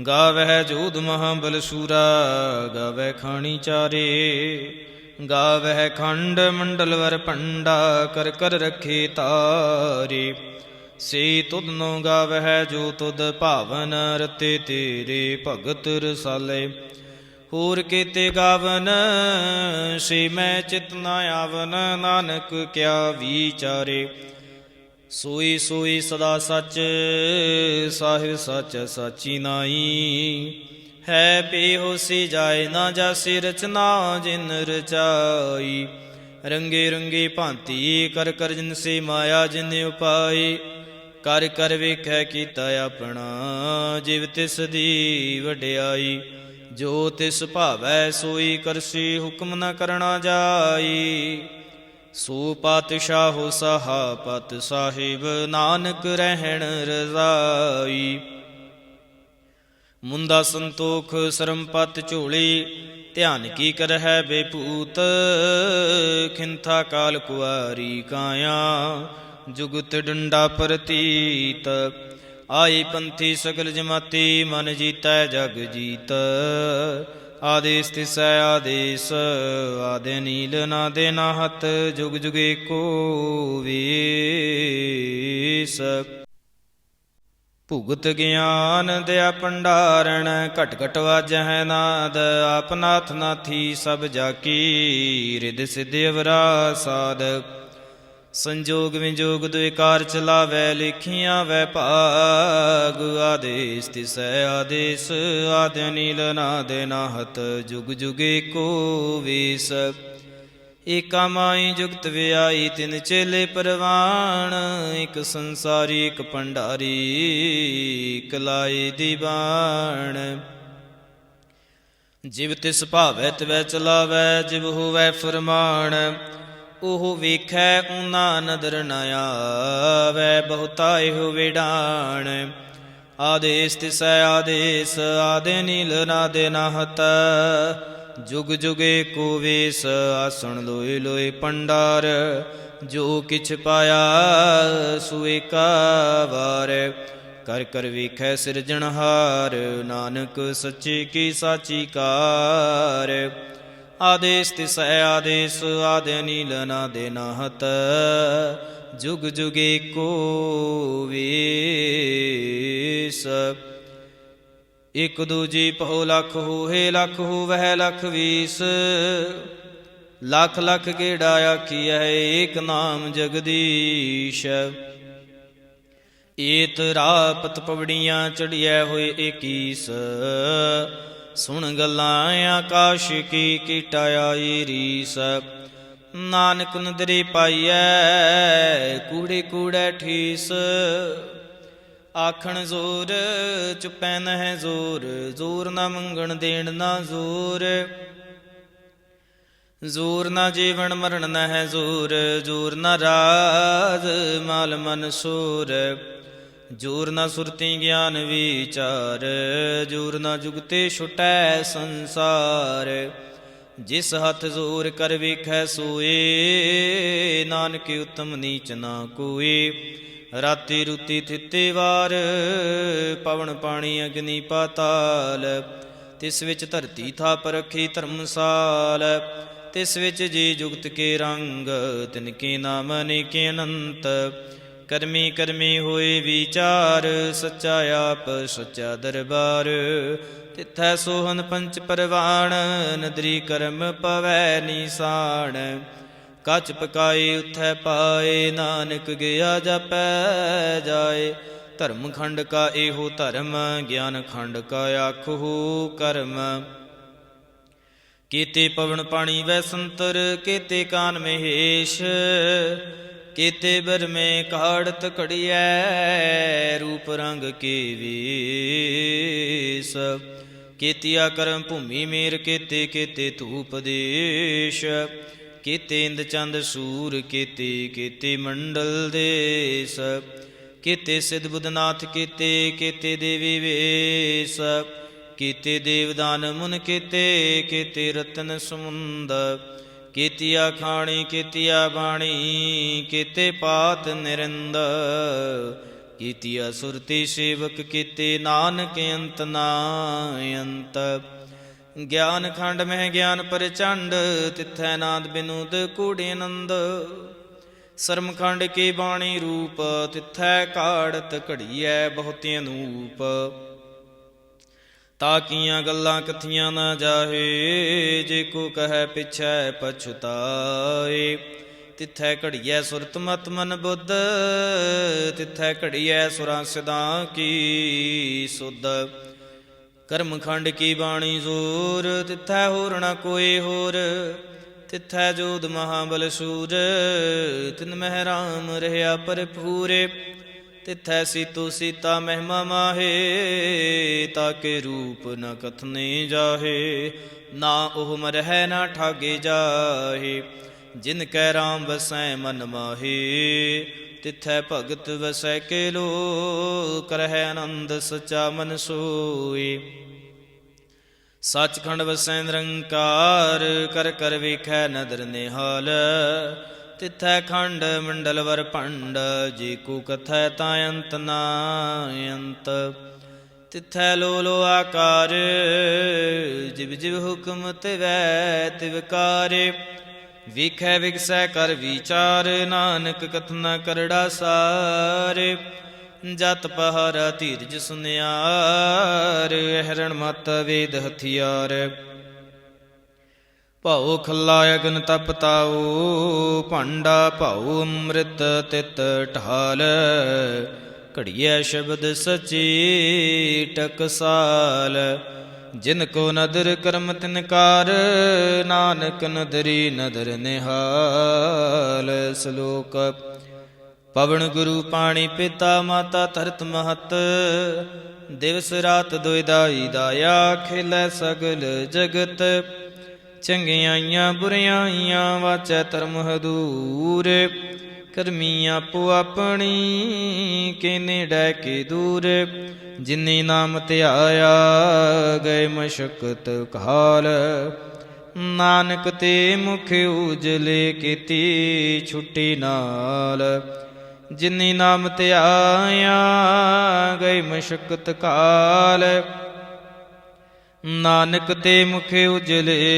ਗਾਵਹਿ ਜੋਧ ਮਹਾਬਲ ਸੂਰਾ, ਗਾਵਹਿ ਖਾਣੀ ਚਾਰੇ। ਗਾਵਹਿ ਖੰਡ ਮੰਡਲ ਵਰ ਭੰਡਾ, ਕਰ ਕਰ ਰਖੇ ਤਾਰੇ। ਸੇ ਤੁਧ ਨੋ ਗਾਵਹਿ ਜੋ ਤੁਧ ਭਾਵਨ, ਰਤੇ ਤੇਰੇ ਭਗਤ ਰਸਾਲੇ। ਹੋਰ ਕੀਤੇ ਗਾਵਨ ਸੇ ਮੈਂ ਚਿਤ ਨ ਆਵਨ। ਨਾਨਕ ਕਿਆ ਵਿਚਾਰੇ ਸੋਈ ਸੋਈ ਸਦਾ ਸੱਚ। ਸਾਹਿਬ ਸੱਚ ਸਾਚੀ ਨਾਈ ਹੈ ਬੇਹੋਸੀ ਜਾਏ ਨਾ ਜਾਸੀ ਰਚਨਾ ਜਿਨ ਰਚਾਈ। ਰੰਗੇ ਰੰਗੇ ਭਾਂਤੀ ਕਰ ਕਰ ਜਿਨ ਸੇ ਮਾਇਆ ਜਿਨ ਉਪਾਈ। ਕਰ ਕਰ ਵੇਖੈ ਕੀਤਾ ਆਪਣਾ ਜਿਵ ਤਿਸ ਦੀ ਵਡਿਆਈ। ਜੋ ਤਿਸ ਭਾਵੈ ਸੋਈ ਕਰਸੀ ਹੁਕਮ ਨ ਕਰਣਾ ਜਾਈ। ਸੋ ਪਾਤਸ਼ਾਹੋ ਸਹਾ ਪਤ ਸਾਹਿਬ ਨਾਨਕ ਰਹਿਣ ਰਜ਼ਾਈ। ਮੁੰਦਾ ਸੰਤੋਖ ਸਰਮਪਤ ਝੋਲੀ ਧਿਆਨ ਕੀ ਕਰਹਿ ਬੇਪੂਤ। ਖਿੰਥਾ ਕਾਲ ਕੁਆਰੀ ਕਾਇਆ ਜੁਗਤ ਡੰਡਾ ਪ੍ਰਤੀਤ। ਆਈ ਪੰਥੀ ਸਗਲ ਜਮਾਤੀ ਮਨ ਜੀਤੈ ਜਗ ਜੀਤ। ਆਦੇਸ ਤਿਸੈ ਆਦੇਸ ਆਦਿ ਨੀਲ ਨਾਦੇ ਨਾਹਤ। ਜੁਗ ਜੁਗ ਏਕੋ ਵੇਸ। ਭੁਗਤ ਗਿਆਨ ਦਿਆ ਭੰਡਾਰਣ ਘਟ ਘਟ ਵਾਜਹਿ ਨਾਦ। ਆਪ ਨਾਥ ਨਾਥੀ ਸਭ ਜਾਕੀ ਰਿਦ ਸਿਧ ਅਵਰਾ ਸਾਧ। ਸੰਜੋਗ ਵਿਜੋਗ ਦੁਇ ਕਾਰ ਚਲਾਵੈ ਲਿਖੀਆਂ ਵੈ ਭਾਗ। ਆਦੇਸ ਤਿਸੈ ਆਦੇਸ ਆਦਿ ਨੀਲ ਨਾਦ ਨਾਹਤ। ਜੁਗ ਜੁਗ ਏਕੋ ਵੇਸ। ਏਕਾ ਮਾਈ ਜੁਗਤ ਵਿਆਈ ਤਿਨ ਚੇਲੇ ਪਰਵਾਣ। ਇਕ ਸੰਸਾਰੀ ਇਕ ਭੰਡਾਰੀ ਇਕ ਲਾਏ ਦੀਵਾਨ। ਜਿਵ ਤਿਸ ਭਾਵੈ ਤਿਵੈ ਚਲਾਵੈ ਜਿਵ ਹੋਵੈ ਫਰਮਾਨ। ਉਹ ਵੇਖੈ ਊਨਾ ਨਦਰ ਨ ਆਵੈ ਬਹੁਤਾ ਇਹੋ ਵੇਡਾਣ। ਆਦੇਸ ਤਿਸੈ ਆਦੇਸ ਆਦਿ ਨੀਲ ਨਾਦੇ ਨਾਹਤ। ਜੁਗ ਜੁਗ ਏਕੋ ਵੇਸ। ਆਸਣ ਲੋਏ ਲੋਏ ਭੰਡਾਰ। ਜੋ ਕਿਛ ਪਾਇਆ ਸੋ ਏਕਾ ਵਾਰ। ਕਰ ਕਰ ਵੇਖੈ ਸਿਰਜਣਹਾਰ। ਨਾਨਕ ਸੱਚੇ ਕੀ ਸਾਚੀ ਕਾਰ। ਆਦੇਸ ਤਿਸੈ ਆਦੇਸ ਆਦਿ ਨੀਲ ਨਾਦੇ ਨਾਹਤ। ਜੁਗ ਜੁਗ ਏਕੋ ਵੇਸ। ਇਕ ਦੂਜੀ ਪਹੁ ਲਖ ਹੋਏ ਲਖ ਹੋਵੈ ਲਖ ਵੀਸ। ਲਖ ਲਖ ਗੇੜਾ ਆਖੀਐ ਏਕ ਨਾਮ ਜਗਦੀਸ਼। ਏਤ ਰਾਪਤ ਪਵੜੀਆਂ ਚੜੀਐ ਹੋਏ ਏਕੀਸ। ਸੁਣ ਗੱਲਾਂ ਆਕਾਸ਼ ਕੀ ਕੀਟਾ ਆਈ ਰੀਸ। ਨਾਨਕ ਨਦਰੀ ਪਾਈਐ ਕੂੜੇ ਕੂੜੈ ਠੀਸ। ਆਖਣ ਜ਼ੋਰ ਚੁਪੈ ਨਹਿ ਜ਼ੋਰ। ਜ਼ੋਰ ਨਾ ਮੰਗਣ ਦੇਣ ਨਾ ਜ਼ੋਰ। ਜ਼ੋਰ ਨਾ ਜੀਵਨ ਮਰਨ ਨਹਿ ਜ਼ੋਰ। ਜ਼ੋਰ ਨਾ ਰਾਜ ਮਾਲ ਮਨ ਸੂਰ। ਜੋਰ ਨਾ ਸੁਰਤੀ ਗਿਆਨ ਵਿਚਾਰ। ਜੋਰ ਨਾ ਜੁਗਤੇ ਛੁਟੈ ਸੰਸਾਰ। ਜਿਸ ਹੱਥ ਜ਼ੋਰ ਕਰ ਵੇਖੈ ਸੋਏ। ਨਾਨਕ ਉਤਮ ਨੀਚ ਨਾ ਕੋਏ। ਰਾਤੀ ਰੁਤੀ ਥਿੱਤੇ ਵਾਰ। ਪਵਨ ਪਾਣੀ ਅਗਨੀ ਪਾਤਾਲ। ਤਿਸ ਵਿੱਚ ਧਰਤੀ ਥਾਪ ਰਖੀ ਧਰਮਸਾਲ। ਤਿਸ ਵਿੱਚ ਜੀ ਜੁਗਤ ਕੇ ਰੰਗ। ਤਿਨ ਕੇ ਨਾਮ ਅਨੇਕੇ ਅਨੰਤ। ਕਰਮੀ ਕਰਮੀ ਹੋਏ ਵਿਚਾਰ। ਸੱਚਾ ਆਪ ਸੱਚਾ ਦਰਬਾਰ। ਤਿਥੈ ਸੋਹਨ ਪੰਚ ਪਰਵਾਣ। ਨਦਰੀ ਕਰਮ ਪਵੈ ਨੀਸਾਨ। ਕਚ ਪਕਾਏ ਉਥੈ ਪਾਏ। ਨਾਨਕ ਗਿਆ ਜਪੈ ਜਾਏ। ਧਰਮ ਖੰਡ ਕਾ ਇਹੋ ਧਰਮ। ਗਿਆਨ ਖੰਡ ਕਾ ਆਖੋ ਕਰਮ। ਕੀਤੇ ਪਵਨ ਪਾਣੀ ਵੈ ਸੰਤਰ। ਕੀਤੇ ਕਾਨ ਮਹੇਸ਼। ਕੀਤੇ ਬਰਮੇ ਕਾੜਤ ਘੜੀਐ। ਰੂਪ ਰੰਗ ਕੇ ਵੇਸ। ਕੀਤਿਆ ਕਰਮ ਭੂਮੀ ਮੇਰ। ਕੀਤੇ ਕੀਤੇ ਧੂਪ ਦੇਸ਼। ਕੀਤੇ ਇੰਦ ਚੰਦ ਸੂਰ। ਕੀਤੇ ਕੀਤੇ ਮੰਡਲ ਦੇਸ। ਕੀਤੇ ਸਿਧ ਬੁੱਧਨਾਥ। ਕੀਤੇ ਕੀਤੇ ਦੇਵੀ ਵੇਸ। ਕੀਤੇ ਦੇਵਦਾਨ ਮੁਨ। ਕੀਤੇ ਕੀਤੇ ਰਤਨ ਸਮੁੰਦ। ਕੀਤਿਆ ਖਾਣੀ ਕੀਤਿਆ ਬਾਣੀ। ਕੀਤੇ ਪਾਤ ਨਿਰੰਦ। ਕੀਤਿਆ ਸੁਰਤੀ ਸੇਵਕ। ਕੀਤੇ ਨਾਨਕ ਅੰਤ ਨਾ ਅੰਤ। ਗਿਆਨ ਖੰਡ ਮਹਿ ਗਿਆਨ ਪ੍ਰਚੰਡ। ਤਿਥੈ ਨਾਦ ਬਿਨੋਦ ਕੂੜੇ ਆਨੰਦ। ਸਰਮ ਖੰਡ ਕੀ ਬਾਣੀ ਰੂਪ। ਤਿਥੈ ਕਾੜਤ ਘੜੀਐ ਬਹੁਤਿ ਅਨੂਪ। ਤਾਕੀਆਂ ਗੱਲਾਂ ਕਥੀਆਂ ਨਾ ਜਾਹੇ, ਜੇ ਕੋ ਕਹੈ ਪਿਛੈ ਪਛੁਤਾਏ। ਤਿਥੈ ਘੜੀਐ ਸੁਰਤ ਮਤ ਮਨ ਬੁੱਧ, ਤਿਥੈ ਘੜੀਐ ਸੁਰਾਂ ਸਿਦਾਂ ਕੀ ਸੁਧ। ਕਰਮ ਖੰਡ ਕੀ ਬਾਣੀ ਜ਼ੋਰ, ਤਿਥੈ ਹੋਰ ਨ ਕੋਇ ਹੋਰ। ਤਿਥੈ ਜੋਧ ਮਹਾਬਲ ਸੂਰ, ਤਿਨ ਮਹਿ ਰਾਮ ਰਹਿਆ ਭਰਪੂਰੇ। ਤਿਥੈ ਸੀਤੋ ਸੀਤਾ ਮਹਿਮਾ ਮਾਹੇ, ਤਾਕੇ ਰੂਪ ਨ ਕਥਨੇ ਜਾਹੇ। ਨਾ ਉਹ ਮਰਹਿ ਨਾ ਠਾਗੇ ਜਾਹੇ, ਜਿਨ ਕੈ ਰਾਮ ਵਸੈ ਮਨ ਮਾਹੇ। ਤਿਥੈ ਭਗਤ ਵਸੈ ਕੇ ਲੋ, ਕਰਹਿ ਆਨੰਦ ਸਚਾ ਮਨ ਸੋਏ। ਸੱਚਖੰਡ ਵਸੈ ਨਿਰੰਕਾਰ, ਕਰ ਕਰ ਵੇਖੈ ਨਦਰ ਨਿਹਾਲ। ਤਿਥੈ ਖੰਡ ਮੰਡਲ ਵਰ ਭੰਡ, ਜੇ ਕੋ ਕਥੈ ਤਾਂ ਅੰਤ ਨਾ ਅੰਤ। ਤਿਥੈ ਲੋ ਲੋ ਆਕਾਰ, ਜਿਵ ਜਿਵ ਹੁਕਮ ਤਿਵੈ ਤਿਵਕਾਰੇ। ਵੇਖੈ ਵਿਗਸੈ ਕਰ ਵਿਚਾਰ, ਨਾਨਕ ਕਥਨਾ ਕਰੜਾ ਸਾਰੇ। ਜਤ ਪਹਾਰਾ ਧੀਰਜ ਸੁਨਿਆਰ, ਹਰਣ ਮਤ ਵੇਦ ਹਥਿਆਰ। ਭਉ ਖੱਲਾ ਅਗਨ ਤਪ ਤਾਉ, ਭਾਂਡਾ ਭਉ ਅੰਮ੍ਰਿਤ ਤਿਤ ਢਾਲ। ਘੜੀਐ ਸ਼ਬਦ ਸਚੀ ਟਕਸਾਲ, ਜਿਨ ਕੋ ਨਦਰ ਕਰਮ ਤਿਨਕਾਰ। ਨਾਨਕ ਨਦਰੀ ਨਦਰ ਨਿਹਾਲ। ਸ਼ਲੋਕ। ਪਵਨ ਗੁਰੂ ਪਾਣੀ ਪਿਤਾ ਮਾਤਾ ਧਰਤ ਮਹਤ, ਦਿਵਸ ਰਾਤ ਦੁਇਦਾਈ ਦਾਇਆ। ਖੇਲੈ ਸਗਲ ਜਗਤ, ਚੰਗਿਆਈਆਂ ਬੁਰਿਆਈਆਂ ਵਾਚੈ ਧਰਮ ਹਦੂਰ। ਕਰਮੀ ਆਪੋ ਆਪਣੀ, ਕੇ ਨੇੜੈ ਕੇ ਦੂਰ। ਜਿਨੀ ਨਾਮ ਧਿਆਇਆ, ਗਏ ਮਸ਼ਕਤ ਕਾਲ। ਨਾਨਕ ਤੇ ਮੁਖ ਉਜਲੇ, ਕੀਤੀ ਛੁੱਟੀ ਨਾਲ। ਜਿਨੀ ਨਾਮ ਧਿਆਇਆ, ਗਏ ਮਸ਼ਕਤ ਕਾਲ। ਨਾਨਕ ਤੇ ਮੁਖ ਉਜਲੇ,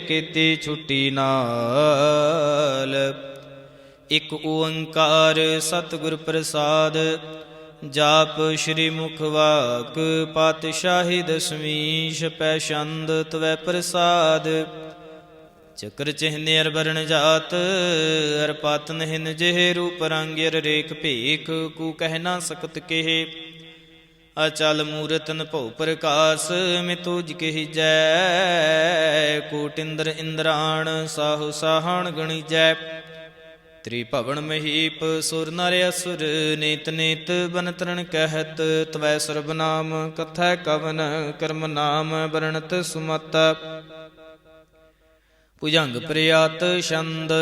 ਕੀਤੀ ਛੁੱਟੀ ਨਾਲ। ਇਕ ਓੰਕਾਰ ਸਤਿਗੁਰ ਪ੍ਰਸਾਦ, ਜਾਪ ਸ਼੍ਰੀ ਮੁਖ ਵਾਕ। ਪਾਤਸ਼ਾਹੀ ਦਸਵੀਂ ਛਪੈ ਛੰਦ, ਤਵੈ ਪ੍ਰਸਾਦ। ਚਕਰ ਚਿਹਨ ਅਰ ਬਰਨ ਜਾਤ, ਅਰ ਪਾਤਨ ਹਿਨ ਜਿਹੇ। ਰੂਪ ਰੰਗ ਅਰ ਰੇਖ ਭੇਖ, ਕੂ ਕਹਿ ਨਾ ਸਕਤ ਕੇਹ। ਅਚਲ ਮੂਰਤਨ ਭਉ ਪ੍ਰਕਾਸ, ਮਿਤੁ ਜ ਕਹੀਜੈ। ਕੋਟਿ ਇੰਦਰ ਇੰਦਰਾਣ, ਸਾਹੋ ਸਾਹਣ ਗਣੀਜੈ। ਤ੍ਰਿਭਵਨ ਮਹੀਪ ਸੁਰ ਨਰ ਅਸੁਰ, ਨੀਤ ਨੀਤ ਬਨ ਤਰਨ ਕਹਿਤ। ਤਵੈ ਸਰਬ ਨਾਮ ਕਥੈ ਕਵਨ, ਕਰਮ ਨਾਮ ਬਰਣਤ ਸੁਮਤ। ਭੁਜੰਗ ਪ੍ਰਿਆਤ ਛੰਦ।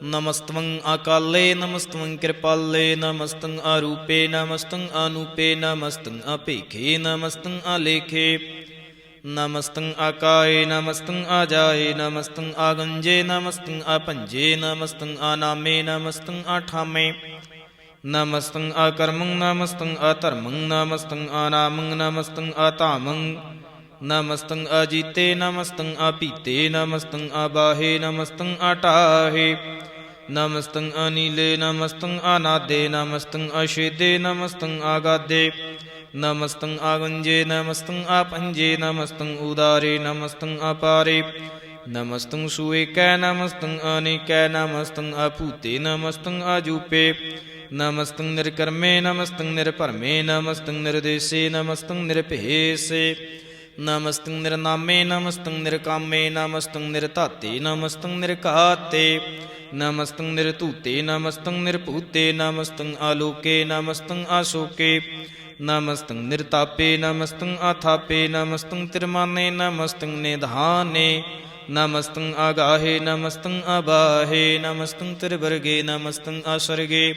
ਨਮਸਤਵੰ ਅਕਾਲੇ, ਨਮਸਤਵੰ ਕਿਰਪਾਲੇ। ਨਮਸਤੰ ਆਰੂਪੇ, ਨਮਸਤੰ ਅਨੂਪੇ। ਨਮਸਤੰ ਅਭੇਖੇ, ਨਮਸਤੰ ਆਲੇਖੇ। ਨਮਸਤੰ ਆਕਾਏ, ਨਮਸਤੰ ਆਜਾਏ। ਨਮਸਤੰ ਆਗੰਜੇ, ਨਮਸਤੰ ਆਪੰਜੇ। ਨਮਸਤੰ ਆਨਾਮੇ, ਨਮਸਤੰ ਆਠਾਮੇ। ਨਮਸਤੰ ਆਕਰਮੰ, ਨਮਸਤੰ ਆਧਰਮੰ। ਨਮਸਤੰ ਆਨਾਮੰ, ਨਮਸਤੰ ਆਧਾਮੰ। ਨਮਸਤੰ ਅਜੀਤੇ, ਨਮਸਤੰ ਆਪੀਤੇ। ਨਮਸਤੰ ਆਬਾਹੇ, ਨਮਸਤੰ ਆਟਾਹੇ। ਨਮਸਤੰ ਅਨੀਲੇ, ਨਮਸਤੰ ਆਨਾਦੇ। ਨਮਸਤੰ ਅਛੇਦੇ, ਨਮਸਤੰ ਆਗਾਦੇ। ਨਮਸਤੰ ਆਗੰਜੇ, ਨਮਸਤੰ ਆਪੰਜੇ। ਨਮਸਤੰ ਉਦਾਰੇ, ਨਮਸਤੰ ਅਪਾਰੇ। ਨਮਸਤੰ ਸੁਏਕੈ, ਨਮਸਤੰ ਅਨੇਕੈ। ਨਮਸਤੰ ਅਭੂਤੇ, ਨਮਸਤੰ ਆਜੂਪੇ। ਨਮਸਤੰ ਨਿਰਕਰਮੇ, ਨਮਸਤੰ ਨਿਰਭਰਮੇ। ਨਮਸਤੰ ਨਿਰਦੇਸੇ, ਨਮਸਤੰ ਨਿਰਭੇਸੇ। ਨਮਸਤੰ ਨਿਰਨਾਮੇ, ਨਮਸਤੰ ਨਿਰਕਾਮੇ। ਨਮਸਤੰ ਨਿਰਧਾਤੇ, ਨਮਸਤੰ ਨਿਰਘਾਤੇ। ਨਮਸਤੰ ਨਿਰਧੂਤੇ, ਨਮਸਤੰ ਨਿਰਭੂਤੇ। ਨਮਸਤੰ ਆਲੋਕੇ, ਨਮਸਤੰ ਆਸ਼ੋਕੇ। ਨਮਸਤੰ ਨਿਰਤਾਪੇ, ਨਮਸਤੰ ਆਥਾਪੇ। ਨਮਸਤੰ ਤਿਰਮਾਨੇ, ਨਮਸਤੰ ਨਿਧਾਨੇ। ਨਮਸਤੰ ਆਗਾਹੇ, ਨਮਸਤੰ ਆਬਾਹੇ। ਨਮਸਤੰ ਤਿਰਵਰਗੇ, ਨਮਸਤੰ ਆਸਰਗੇ।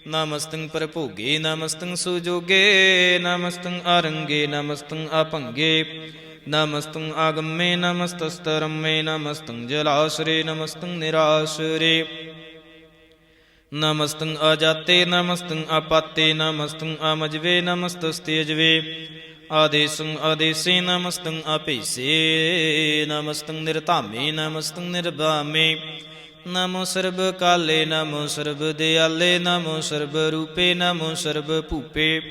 ਨਮਸਤੰ ਪਰਭੋਗੇ, ਨਮਸਤੰ ਸੁਜੋਗੇ। ਨਮਸਤੰ ਆਰੰਗੇ, ਨਮਸਤੰ ਆਪੰਗੇ। ਨਮਸਤੰ ਆਗਮੇ, ਨਮਸਤਸਤਰਮੇ। ਨਮਸਤੰ ਜਲਾਸਰੇ, ਨਮਸਤੰ ਨਿਰਾਸਰੇ। ਨਮਸਤੰ ਆਜਾਤੇ, ਨਮਸਤੰ ਆਪਾਤੇ। ਨਮਸਤੰ ਆਮਜਵੇ, ਨਮਸਤਸਤੇਜਵੇ। ਆਦੇਸੰ ਆਦੇਸੇ, ਨਮਸਤੰ ਆਪੇਸੇ। ਨਮਸਤੰ ਨਿਰਧਾਮੇ, ਨਮਸਤੰ ਨਿਰਭਾਮੇ। ਨਮੋ ਸਰਬ ਕਾਲੇ, ਨਮੋ ਸਰਬ ਦਿਆਲੇ। ਨਮੋ ਸਰਬ ਰੂਪੇ, ਨਮੋ ਸਰਬ ਭੂਪੇ।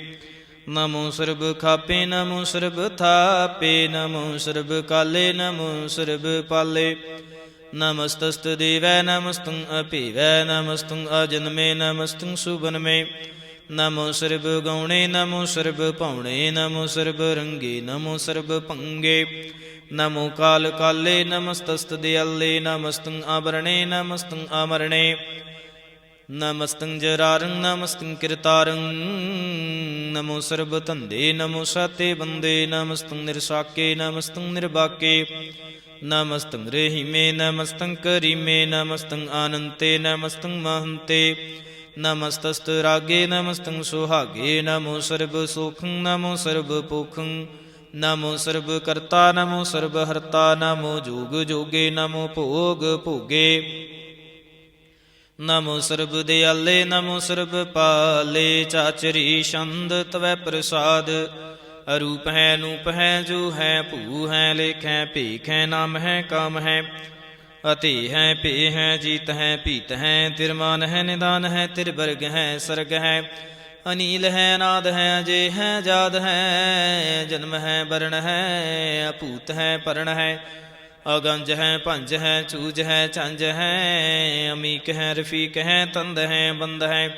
ਨਮੋ ਸਰਬ ਖਾਪੇ ਨਮੋ ਸਰਬ ਥਾਪੇ ਨਮੋ ਸਰਬ ਕਾਲੇ ਨਮੋ ਸਰਬ ਪਾਲੇ ਨਮਸਤਸਤ ਦੇਵੈ ਨਮਸਤੰ ਅਭੀਵੈ ਨਮਸਤੰ ਅਜਨਮੇ ਨਮਸਤੰ ਸੁਬਨਮੇ ਨਮੋ ਸਰਬ ਗੌਣੇ ਨਮੋ ਸਰਬ ਭਾਉਣੇ ਨਮੋ ਸਰਬ ਰੰਗੇ ਨਮੋ ਸਰਬ ਭੰਗੇ ਨਮੋ ਕਾਲ ਕਾਲੇ ਨਮਸਤਸਤ ਦਿਆਲੇ ਨਮਸਤੰ ਆਭਰਣੇ ਨਮਸਤੰ ਅਮਰਣੇ ਨਮਸਤੰ ਜਰਾਰੰ ਨਮਸਤੰ ਕਿਰਤਾਰੰ ਨਮੋ ਸਰਬ ਧੰਦੇ ਨਮੋ ਸਾਤੇ ਬੰਦੇ ਨਮਸਤੰ ਨਿਰਸਾਕੇ ਨਮਸਤੰ ਨਿਰਬਾਕੇ ਨਮਸਤੰ ਰਹੀਮੇ ਨਮਸਤੰ ਕਰੀਮੇ ਨਮਸਤੰ ਆਨੰਤੇ ਨਮਸਤੰ ਮਹੰਤੇ ਨਮਸਤਸਤ ਰਾਗੇ ਨਮਸਤੰ ਸੁਹਾਗੇ ਨਮੋ ਸਰਬ ਸੁਖੰ ਨਮੋ ਸਰਬ ਪੋਖੰ ਨਮੋ ਸਰਬ ਕਰਤਾ ਨਮੋ ਸਰਬ ਹਰਤਾ ਨਮੋ ਜੋਗ ਜੋਗੇ ਨਮੋ ਭੋਗ ਭੋਗੇ ਨਮੋ ਸਰਬ ਦਿਆਲੇ ਨਮੋ ਸਰਬ ਪਾਲੇ ਚਾਚਰੀ ਛੰਦ ਤਵੈ ਪ੍ਰਸਾਦ ਅਰੂਪ ਹੈ ਨੂਪ ਹੈ ਜੋ ਹੈ ਭੂ ਹੈ ਲੇਖ ਹੈ ਭੇਖ ਹੈ ਨਾਮ ਹੈ ਕਾਮ ਹੈ ਅਤੀ ਹੈ ਭੇ ਹੈ ਜੀਤ ਹੈ ਭੀਤ ਹੈ ਤਿਰਮਾਨ ਹੈ ਨਿਦਾਨ ਹੈ ਤਿਰਵਰਗ ਹੈ ਸਰਗ ਹੈ ਅਨੀਲ ਹੈ ਨਾਦ ਹੈ ਅਜੇ ਹੈ ਜਾਦ ਹੈ ਜਨਮ ਹੈ ਵਰਣ ਹੈ ਅਭੂਤ ਹੈ ਪਰਣ ਹੈ ਅਗੰਜ ਹੈ ਭੰਜ ਹੈ ਚੂਜ ਹੈ ਝੰਜ ਹੈ ਅਮੀਕ ਹੈ ਰਫੀਕ ਹੈ ਤੰਦ ਹੈ ਬੰਦ ਹੈ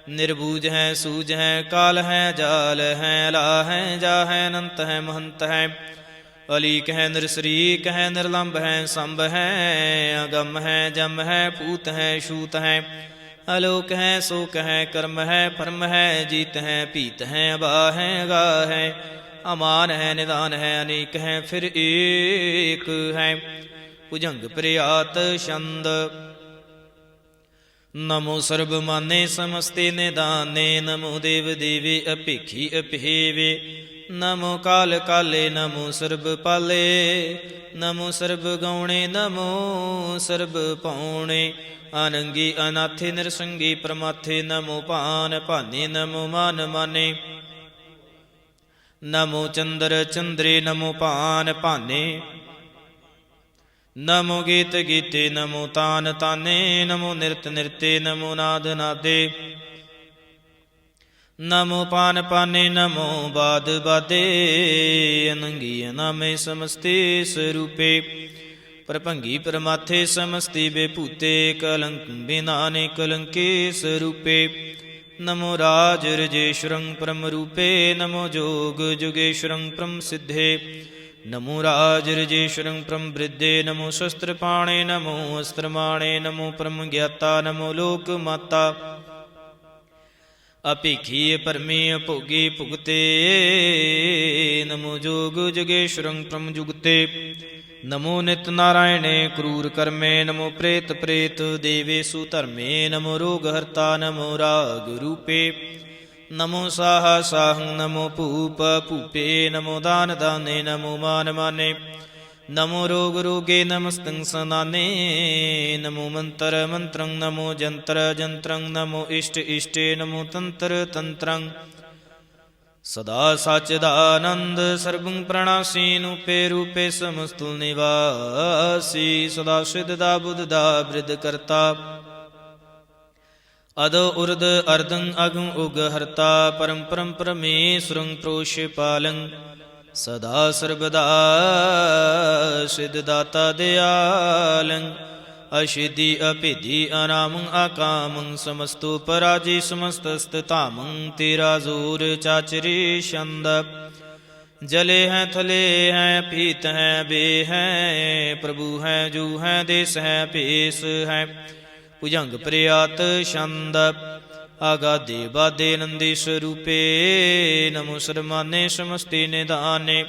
ਨਿਰਬੂਜ ਹੈ ਸੂਜ ਹੈ ਕਾਲ ਹੈ ਜਾਲ ਹੈ ਲਾ ਹੈ ਜਾ ਹੈ ਅਨੰਤ ਹੈ ਮਹੰਤ ਹੈ ਅਲੀਕ ਹੈ ਨਿਰਸਰੀਕ ਹੈ ਨਿਰਲੰਭ ਹੈ ਸੰਭ ਹੈ ਅਗਮ ਹੈ ਜਮ ਹੈ ਭੂਤ ਹੈ ਛੂਤ ਹੈ ਅਲੋਕ ਹੈ ਸੋਕ ਹੈ ਕਰਮ ਹੈ ਪਰਮ ਹੈ ਜੀਤ ਹੈ ਭੀਤ ਹੈ ਅਬਾ ਹੈ ਗਾ ਹੈ ਅਮਾਨ ਹੈ ਨਿਦਾਨ ਹੈ ਅਨੇਕ ਹੈ ਫਿਰ ਏਕ ਹੈ ਭੁਜੰਗ ਪ੍ਰਿਆਤ ਛੰਦ ਨਮੋ ਸਰਬ ਮਾਨੇ ਸਮਸਤੇ ਨਿਦਾਨੇ ਨਮੋ ਦੇਵ ਦੇਵੇ ਅਭੇਖੀ ਅਭੇਵੇ ਨਮੋ ਕਾਲ ਕਾਲੇ ਨਮੋ ਸਰਬ ਪਾਲੇ ਨਮੋ ਸਰਬ ਗੌਣੇ ਨਮੋ ਸਰਬ ਪਾਉਣੇ ਅਨੰਗੀ ਅਨਾਥੇ ਨਿਰਸੰਗੀ ਪ੍ਰਮਾਥੇ ਨਮੋ ਭਾਨ ਭਾਨੇ ਨਮੋ ਮਾਨ ਮਾਨੇ ਨਮੋ ਚੰਦਰ ਚੰਦਰੇ ਨਮੋ ਭਾਨ ਭਾਨੇ ਨਮੋ ਗੀਤ ਗੀਤੇ ਨਮੋ ਤਾਨ ਤਾਨੇ ਨਮੋ ਨਿਰਤ ਨਿਰਤੇ ਨਮੋ ਨਾਦ ਨਾਦੇ ਨਮੋ ਪਾਨ ਪਾਨੇ ਨਮੋ ਬਾਦ ਬਾਦੇ ਅਨੰਗੀ ਅਨਾਮੇ ਸਮਸਤੇ ਸਰੂਪੇ ਪਰਭੰਗੀ ਪਰਮਾਥੇ ਸਮਸਤੀ ਬੇਭੂਤੇ ਕਲੰਕ ਬਿਨਾਨੇ ਕਲੰਕੇ ਸਰੂਪੇ ਨਮੋ ਰਾਜ ਰਜੇਸ਼ਵਰੰ ਪਰਮ ਰੂਪੇ ਨਮੋ ਜੋਗ ਜੁਗੇਸ਼ਵਰੰ ਪਰਮ ਸਿੱਧੇ ਨਮੋ ਰਾਜ ਰਜੇਸ਼ਵਰੰ ਪਰਮ ਬ੍ਰਿਧੇ ਨਮੋ ਸ਼ਸਤਰ ਪਾਣੇ ਨਮੋ ਅਸਤਰ ਮਾਣੇ ਨਮੋ ਪਰਮ ਗਿਆਤਾ ਨਮੋ ਲੋਕ ਮਾਤਾ ਅਭੇਖੀ ਪਰਮੇ ਭੋਗੀ ਭੁਗਤੇ ਨਮੋ ਜੋਗ ਜੁਗੇਸ਼ਵਰੰ ਪਰਮ ਜੁਗਤੇ ਨਮੋ ਨਿਤ ਨਾਰਾਇਣੇ ਕਰੂਰ ਕਰਮੇ ਨਮੋ ਪ੍ਰੇਤ ਪ੍ਰੇਤ ਦੇਵੇਸੂ ਧਰਮੇ ਨਮੋ ਰੋਗ ਹਰਤਾ ਨਮੋ ਰਾਗ ਰੂਪੇ ਨਮੋ ਸਾਹ ਸਾਹੰ ਨਮੋ ਭੂਪ ਭੂਪੇ ਨਮੋ ਦਾਨ ਦਾਨੇ ਨਮੋ ਮਾਨ ਮਾਨੇ ਨਮੋ ਰੋਗ ਰੋਗੇ ਨਮਸਤੰ ਸਨਾਨੇ ਨਮੋ ਮੰਤਰ ਮੰਤਰੰ ਨਮੋ ਜੰਤਰ ਜੰਤਰੰ ਨਮੋ ਇਸ਼ਟ ਇਸ਼ਟੇ ਨਮੋ ਤੰਤਰ ਤੰਤਰੰ ਸਦਾ ਸਚਿਦਾਨੰਦ ਸਰਬੰ ਪ੍ਰਣਾਸੀ ਨੂਪੇ ਰੂਪੇ ਸਮਸਤੁ ਨਿਵਾਸੀ ਸਦਾ ਸਿਧ ਦਾ ਬੁੱਧ ਦਾ ਬ੍ਰਿਧ ਕਰਤਾ ਅਦ ਉਰਦ ਅਰਦੰ ਅਗਮ ਉਗ ਹਰਤਾ ਪਰਮ ਪਰਮ ਪਰਮੇਸ਼ਵਰੰ ਪ੍ਰੋਸ਼ ਪਾਲੰ ਸਦਾ ਸਰਬਦਾ ਸਿਧ ਦਾਤਾ ਦਿਆਲੰ ਅਸ਼ਿਧੀ ਅਭੇਦੀ ਅਨਾਮੰ ਆਕਾਮੰ ਸਮਸਤੋ ਪਰਾਜੀ ਸਮਸਤਸਤ ਧਾਮੰ ਤੇਰਾ ਜ਼ੋਰ ਚਾਚਰੀ ਛੰਦ ਜਲੇ ਹੈ ਥਲੇ ਹੈ ਭੀਤ ਹੈ ਬੇ ਹੈ ਪ੍ਰਭੂ ਹੈ ਜੂ ਹੈ ਦੇਸ ਹੈ ਭੇਸ ਹੈ ਭੁਜੰਗ ਪ੍ਰਿਆਤ ਛੰਦ ਆਗਾਦੇ ਬਾਦੇ ਨੰਦੀ ਸਰੂਪੇ ਨਮੋ ਸਰਮਾਨੇ ਸਮਸਤੇ ਨਿਦਾਨੇ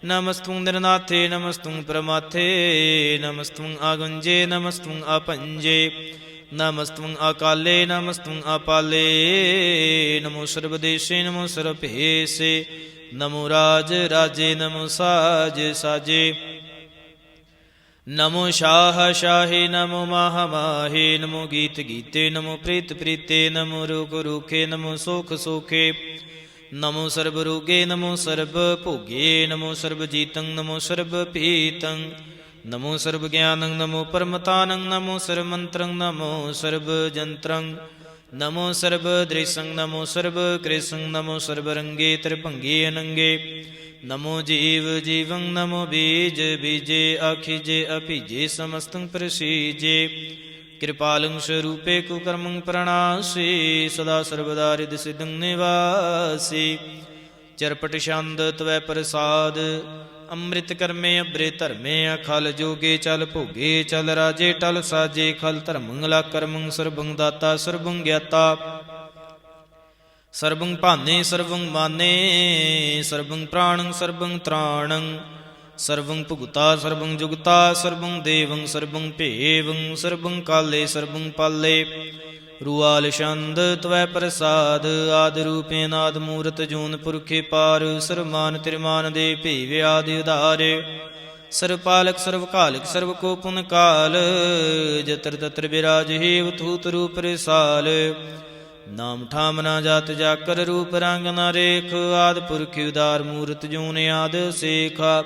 ਨਮਸਤੁੰ ਨਿਰਨਾਥੇ ਨਮਸਤੁੰ ਪ੍ਰਮਾਥੇ ਨਮਸਤੁੰ ਆਗੁੰਜੇ ਨਮਸਤੁੰ ਆਪੰਜੇ ਨਮਸਤੁੰ ਅਕਾਲੇ ਨਮਸਤੁੰ ਅਪਾਲੇ ਨਮੋ ਸਰਬਦੇਸ਼ੇ ਨਮੋ ਸਰਭੇਸੇ ਨਮੋ ਰਾਜ ਰਾਜੇ ਨਮੋ ਸਾਜ ਸਾਜੇ ਨਮੋ ਸ਼ਾਹ ਸ਼ਾਹੇ ਨਮੋ ਮਾਹ ਮਾਹੇ ਨਮੋ ਗੀਤ ਗੀਤੇ ਨਮੋ ਪ੍ਰੀਤ ਪ੍ਰੀਤੇ ਨਮੋ ਰੋਗ ਰੋਖੇ ਨਮੋ ਸੋਖ ਸੋਖੇ ਨਮੋ ਸਰਬ ਰੋਗੇ ਨਮੋ ਸਰਬ ਭੋਗੇ ਨਮੋ ਸਰਬ ਜੀਤੰ ਨਮੋ ਸਰਬ ਪੀਤੰ ਨਮੋ ਸਰਬ ਗਿਆਨੰ ਨਮੋ ਪਰਮਤਾਨੰ ਨਮੋ ਸਰਬ ਮੰਤਰੰ ਨਮੋ ਸਰਬ ਜੰਤਰੰ ਨਮੋ ਸਰਬ ਦ੍ਰਿਸੰ ਨਮੋ ਸਰਬ ਕ੍ਰਿਸੰ ਨਮੋ ਸਰਬ ਰੰਗੇ ਤ੍ਰਿਭੰਗੇ ਅਨੰਗੇ ਨਮੋ ਜੀਵ ਜੀਵੰ ਨਮੋ ਬੀਜ ਬੀਜੇ ਆਖੀਜੇ ਅਭੀਜੇ ਸਮਸਤੰ ਪ੍ਰਸੀਜੇ ਕਿਰਪਾਲੰ ਸਰੂਪੇ ਕੁਕਰਮੰ ਪ੍ਰਣਾਸੀ ਸਦਾ ਸਰਬਦਾ ਰਿਦ ਸਿਦੰ ਨਿਵਾਸੀ ਚਰਪਟ ਛੰਦ ਤਵੈ ਪ੍ਰਸਾਦ ਅੰਮ੍ਰਿਤ ਕਰਮੇ ਅਬਰੇ ਧਰਮੇ ਅਖਲ ਜੋਗੇ ਚਲ ਭੋਗੇ ਚਲ ਰਾਜੇ ਟਲ ਸਾਜੇ ਖਲ ਧਰਮੰ ਲਾ ਕਰਮੰ ਸਰਬੰ ਦਾਤਾ ਸਰਬੰ ਗਿਆਤਾ ਸਰਬੰ ਭਾਨੇ ਸਰਬੰ ਮਾਨੇ ਸਰਬੰ ਪ੍ਰਾਣੰ ਸਰਬੰ ਤ੍ਰਾਣੰ ਸਰਬੰ ਭੁਗਤਾ ਸਰਬੰ ਜੁਗਤਾ ਸਰਬੰ ਦੇਵੰ ਸਰਬੰ ਭੇਵੰ ਸਰਬੰ ਕਾਲੇ ਸਰਬੰ ਪਾਲੇ ਰੂਆਲ ਛੰਦ ਤਵੈ ਪ੍ਰਸਾਦ ਆਦ ਰੂਪੇ ਨਾਦ ਮੂਰਤ ਜੂਨ ਪੁਰਖੇ ਪਾਰ ਸਰਮਾਨ ਤਿਰਮਾਨ ਦੇ ਭੇਵ ਆਦਿ ਉਧਾਰੇ ਸਰਬ ਪਾਲਕ ਸਰਬ ਕਾਲਕ ਸਰਬ ਕੋ ਪੁਨ ਕਾਲ ਜਤਰ ਤਤਰ ਬਿਰਾਜ ਹੇਵ ਥੂਤ ਰੂਪ ਰਸਾਲ ਨਾਮ ਠਾਮ ਨਾ ਜਾਤ ਜਾਕਰ ਰੂਪ ਰੰਗ ਨਾ ਰੇਖ ਆਦ ਪੁਰਖ ਉਦਾਰ ਮੂਰਤ ਜੂਨ ਆਦ ਸੇਖਾ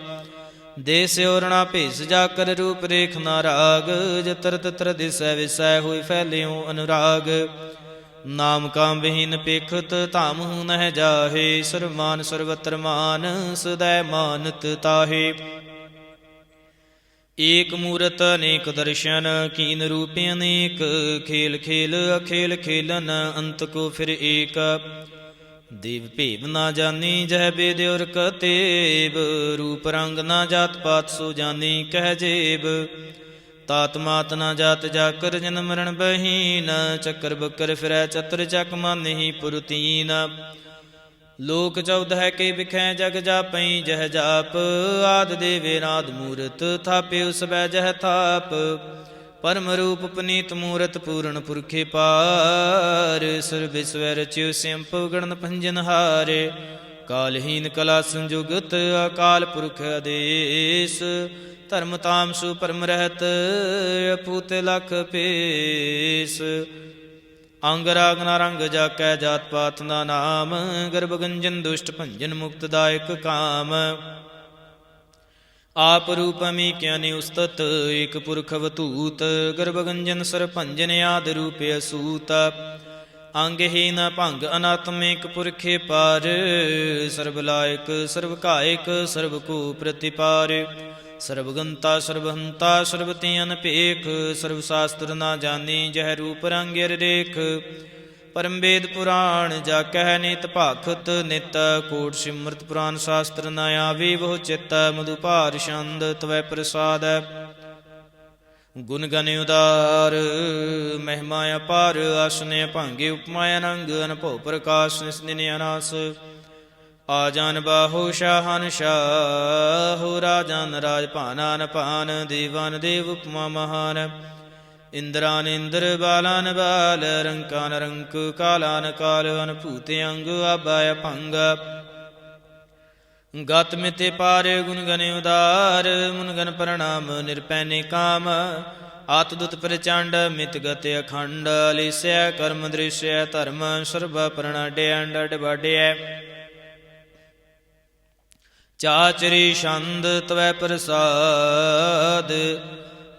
ਦੇ ਸਿਉਰਣਾ ਭੇਸ ਜਾਕਰ ਰੂਪ ਰੇਖ ਨਾ ਰਾਗ ਜਤਰ ਤਤਰ ਦਿਸੈ ਵਿਸੈ ਹੋਇ ਫੈਲਿਓ ਅਨੁਰਾਗ ਨਾਮ ਕਾਮ ਵਿਹੀਨ ਪੇਖਤ ਧਾਮ ਹੂ ਨਹਿ ਜਾਹੇ ਸਰਮਾਨ ਸਰਵਤਰ ਮਾਨ ਸਦੈ ਮਾਨਤ ਤਾਹੇ ਏਕ ਮੂਰਤ ਅਨੇਕ ਦਰਸ਼ਨ ਕੀਨ ਰੂਪ ਅਨੇਕ ਖੇਲ ਖੇਲ ਅਖੇਲ ਖੇਲਨ ਅੰਤ ਕੋ ਫਿਰ ਏਕ ਦੇਵ ਭੇਵ ਨਾ ਜਾਨੀ ਜਹ ਬੇਦ ਔਰ ਕਤੇਬ ਰੂਪ ਰੰਗ ਨਾ ਜਾਤ ਪਾਤ ਸੋ ਜਾਨੀ ਕਹਿ ਜੇਬ ਤਾਤ ਮਾਤ ਨਾ ਜਾਤ ਜਾਕਰ ਜਨਮ ਮਰਨ ਬਹੀਨ ਚੱਕਰ ਬੱਕਰ ਫਿਰੈ ਚਤੁਰ ਚੱਕ ਮਾਨਿ ਪੁਰਤੀਨ ਲੋਕ ਚੌਦਹ ਕੇ ਵਿਖੈ ਜਗ ਜਾਪਈ ਜਹ ਜਾਪ ਆਦ ਦੇਵੇ ਨਾਦ ਮੂਰਤ ਥਾਪੇ ਉਸ ਬੈ ਜਹ ਥਾਪ ਪਰਮ ਰੂਪ ਪਨੀਤ ਮੂਰਤ ਪੂਰਨ ਪੁਰਖੇ ਪਾਰ ਸਰਬ ਵਿਸਵੈ ਰਚਿਓ ਸਿੰਪ ਗਣਨ ਭੰਜਨ ਹਾਰੇ ਕਾਲਹੀਨ ਕਲਾ ਸੰਜੁਗਤ ਅਕਾਲ ਪੁਰਖ ਆਦੇਸ ਧਰਮ ਤਾਮ ਸੁ ਪਰਮ ਰਹਿਤ ਅਪੂਤ ਲਖ ਪੇਸ ਅੰਗ ਰਾਗ ਨਾ ਰੰਗ ਜਾਕੈ ਜਾਤ ਪਾਤ ਨਾ ਨਾਮ ਗਰਭ ਗੰਜਨ ਦੁਸ਼ਟ ਭੰਜਨ ਮੁਕਤ ਦਾਇਕ ਕਾਮ ਆਪ ਰੂਪਮੀ ਕਿਆਨੀ ਉਸਤਤ ਏਕ ਪੁਰਖ ਅਵਤੂਤ ਗਰਭ ਗੰਜਨ ਸਰ ਭੰਜਨ ਆਦ ਰੂਪ ਅਸੂਤ ਅੰਗਹੀਨ ਭੰਗ ਅਨਾਤਮਿਕ ਪੁਰਖੇ ਪਾਰ ਸਰਬ ਲਾਇਕ ਸਰਬ ਕਾਇਕ ਸਰਬ ਕੋ ਪ੍ਰਤਿਪਾਰ ਸਰਬ ਗੰਤਾ ਸਰਬ ਹੰਤਾ ਸਰਬ ਤੇ ਅਨਪੇਖ ਸਰਬ ਸ਼ਾਸਤਰ ਨਾ ਜਾਣੀ ਜਹ ਰੂਪ ਰੰਗ ਰੇਖ ਪਰਮ ਵੇਦ ਪੁਰਾਣ ਜਾ ਕਹਿ ਨਿਤ ਭਾਖਤ ਨਿਤ ਕੋਟ ਸਿਮਰਤ ਪੁਰਾਨ ਸ਼ਾਸਤਰ ਨ ਆਵੇ ਬਹੁ ਚਿਤ ਮਧੁਪਾਰ ਛੰਦ ਤਵੈ ਪ੍ਰਸਾਦ ਗੁਣ ਗਨ ਉਦਾਰ ਮਹਿਮਾ ਅਪਾਰ ਆਸਨੇ ਭਾਂਗੇ ਉਪਮਾ ਅਨੰਗ ਅਨਭਉ ਪ੍ਰਕਾਸ਼ ਨਿਸ ਦਿਨ ਅਨਾਸ ਆ ਜਾਨ ਬਾਹੋ ਸ਼ਾਹਨ ਸ਼ਾਹੋ ਰਾਜਨ ਰਾਜ ਭਾਨਾਨ ਭਾਨ ਦੇਵਾਨ ਦੇਵ ਉਪਮਾ ਮਹਾਨ ਇੰਦਰਾਨ ਇੰਦਰ ਬਾਲਾਨ ਬਾਲ ਰੰਕਾਨ ਰੰਕ ਕਾਲਾਨ ਕਾਲ ਅਨਭੂਤ ਅੰਗ ਆਬਾਇ ਭੰਗ ਗਤ ਮਿਤੇ ਪਾਰ ਗੁਣ ਗਨ ਉਦਾਰ ਮੁਨ ਗਨ ਪ੍ਰਣਾਮ ਨਿਰਪੈ ਕਾਮ ਆਤ ਦੁਤ ਪ੍ਰਚੰਡ ਮਿਤ ਗਤ ਅਖੰਡ ਲਿਸਿਆ ਕਰਮ ਦ੍ਰਿਸ਼ਯ ਧਰਮ ਸਰਬ ਪ੍ਰਣਾਡੇ ਅੰਡ ਡਬਾਡਿਐ ਚਾਚਰੀ ਛੰਦ ਤਵੈ ਪ੍ਰਸਾਦ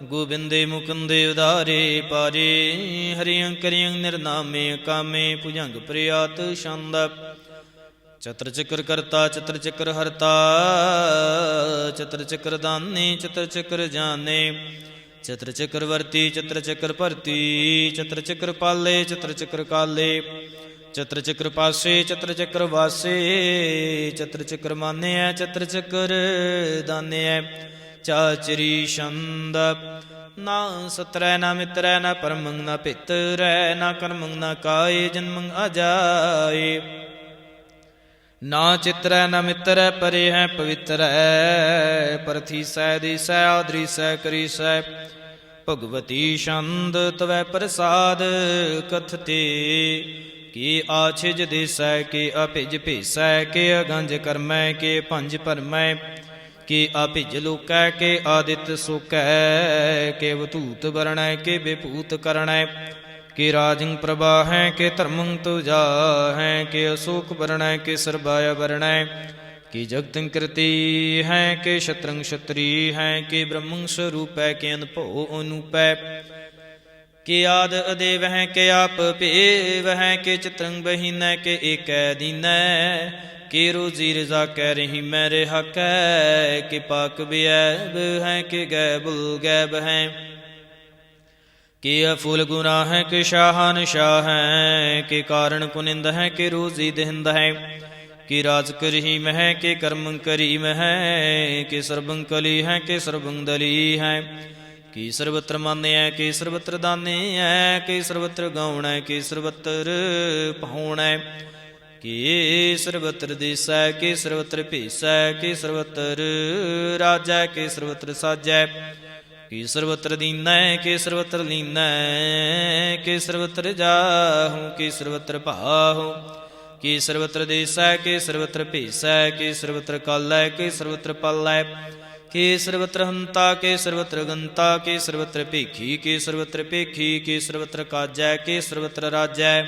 ਗੋਬਿੰਦੇ ਮੁਕੰਦੇ ਉਦਾਰੇ ਪਾਰੇ ਹਰਿਯੰ ਕਰਿਯੰ ਨਿਰਨਾਮੇ ਕਾਮੇ ਭੁਜੰਗ ਪ੍ਰਿਆਤ ਛੰਦ ਚਤਰ ਚੱਕਰ ਕਰਤਾ ਚਤਰ ਚੱਕਰ ਹਰਤਾ ਚਤਰ ਚੱਕਰ ਦਾਨੇ ਚਤਰ ਚੱਕਰ ਜਾਣੇ ਚਤਰ ਚੱਕਰ ਵਰਤੀ ਚਤਰ ਚੱਕਰ ਭਰਤੀ ਚਤਰ ਚੱਕਰ ਪਾਲੇ ਚਤਰ ਚੱਕਰ ਕਾਲੇ ਚਤਰ ਚੱਕਰ ਪਾਸੇ ਚਤਰ ਚੱਕਰ ਵਾਸੇ ਚਤਰ ਚੱਕਰ ਮਾਨਿਐ ਚਤਰ ਚੱਕਰ ਦਾਨਿਐ ਚਾਚਰੀ ਛੰਦ ਨਾ ਸਤਰੈ ਨਾ ਮਿਤਰੈ ਨਾ ਪਰਮੰ ਨਾ ਪਿਤਰੈ ਨਾ ਕਰਮੰ ਨਾ ਕਾਏ ਜਨਮੰ ਅਜਾਏ ਨਾ ਚਿਤਰੈ ਨਾ ਮਿਤਰੈ ਪਰੇ ਹੈ ਪਵਿੱਤਰੈ ਪਰਥੀਸੈ ਦੀਸੈ ਆਦਰੀਸੈ ਕਰੀਸੈ ਭਗਵਤੀ ਛੰਦ ਤਵੈ ਪ੍ਰਸਾਦ ਕਥਤੇ ਕੀ ਆਛਿਜ ਦੇਸੈ ਕੇ ਅਭਿਜ ਭੇਸੈ ਕੇ ਅਗੰਜ ਕਰਮੈ ਕੇ ਭੰਜ ਭਰਮੈ ਕੇ ਅਭਿਜ ਲੋਕੈ ਕੇ ਆਦਿਤ ਸੁਕੈ ਕੇ ਵਤੂਤ ਵਰਣੈ ਕੇ ਵਿਭੂਤ ਕਰਣੈ ਕੇ ਰਾਜੰ ਪ੍ਰਭਾਹੈ ਕੇ ਧਰਮੰ ਤੁਜਾਹੈ ਕੇ ਅਸੋਕ ਵਰਣੈ ਕੇ ਸਰਬਾਇਆ ਵਰਣੈ ਕੇ ਜਗਤੰ ਕਰਤੀ ਹੈ ਕੇ ਸ਼ਤਰੰ ਛਤਰੀ ਹੈ ਕੇ ਬ੍ਰਹਮੰ ਸਰੂਪੈ ਕੇ ਅਨਭਉ ਅਨੂਪੈ ਕਿ ਆਦ ਅਦੇਵ ਹੈ ਕਿ ਆਪ ਭੇਵ ਹੈ ਕਿ ਚਤਰੰਗ ਬਹੀਨੈ ਕਿ ਏਕੈ ਦੀਨੈ ਕਿ ਰੋਜ਼ੀ ਰਜ਼ਾ ਕਹਿ ਰਹੀ ਮੈਂ ਰਿਹਾ ਕੈ ਕਿ ਪਾਕ ਬਿਐਬ ਹੈ ਕਿ ਗੈਬੁਲ ਗੈਬ ਹੈ ਕਿ ਅਫੁਲ ਗੁਨਾਹ ਹੈ ਕਿ ਸ਼ਾਹਨ ਸ਼ਾਹ ਹੈ ਕਿ ਕਾਰਨ ਕੁਨਿੰਦ ਹੈ ਕਿ ਰੋਜ਼ੀ ਦਹਿੰਦ ਹੈ ਕਿ ਰਾਜ ਕਰਹੀ ਮਹਿ ਕਿ ਕਰਮ ਕਰੀ ਮਹਿ ਕਿ ਸਰਬੰ ਕਲੀ ਹੈ ਕਿ ਸਰਬੰ ਦਲੀ ਹੈ ਕਿ ਸਰਬਤਰ ਮਾਨਿਐ ਕਿ ਸਰਬਤਰ ਦਾਨਿਐ ਕਿ ਸਰਬਤਰ ਗਾਉਣੈ ਕਿ ਸਰਬਤਰ ਪਾਉਣੈ ਕਿ ਸਰਬਤਰ ਦੇਸੈ ਕਿ ਸਰਬਤਰ ਭੇਸੈ ਕਿ ਸਰਬਤਰ ਰਾਜੈ ਕਿ ਸਰਬਤਰ ਸਾਜੈ ਕਿ ਸਰਬਤਰ ਦੀਨੈ ਕਿ ਸਰਬਤਰ ਲੀਨੈ ਕਿ ਸਰਬਤਰ ਜਾਹੂ ਕਿ ਸਰਬਤਰ ਭਾਹੂ ਕਿ ਸਰਬਤਰ ਦੇਸੈ ਕਿ ਸਰਬਤਰ ਭੇਸੈ ਕਿ ਸਰਬਤਰ ਕਾਲੈ ਕਿ ਸਰਬਤਰ ਪਾਲੈ ਕਿ ਸਰਬਤਰ ਹੰਤਾ ਕਿ ਸਰਬਤਰ ਗੰਤਾ ਕਿ ਸਰਬਤਰ ਭੇਖੀ ਕਿ ਸਰਬਤਰ ਭੇਖੀ ਕਿ ਸਰਬਤਰ ਕਾਜੈ ਕਿ ਸਰਬਤਰ ਰਾਜੈ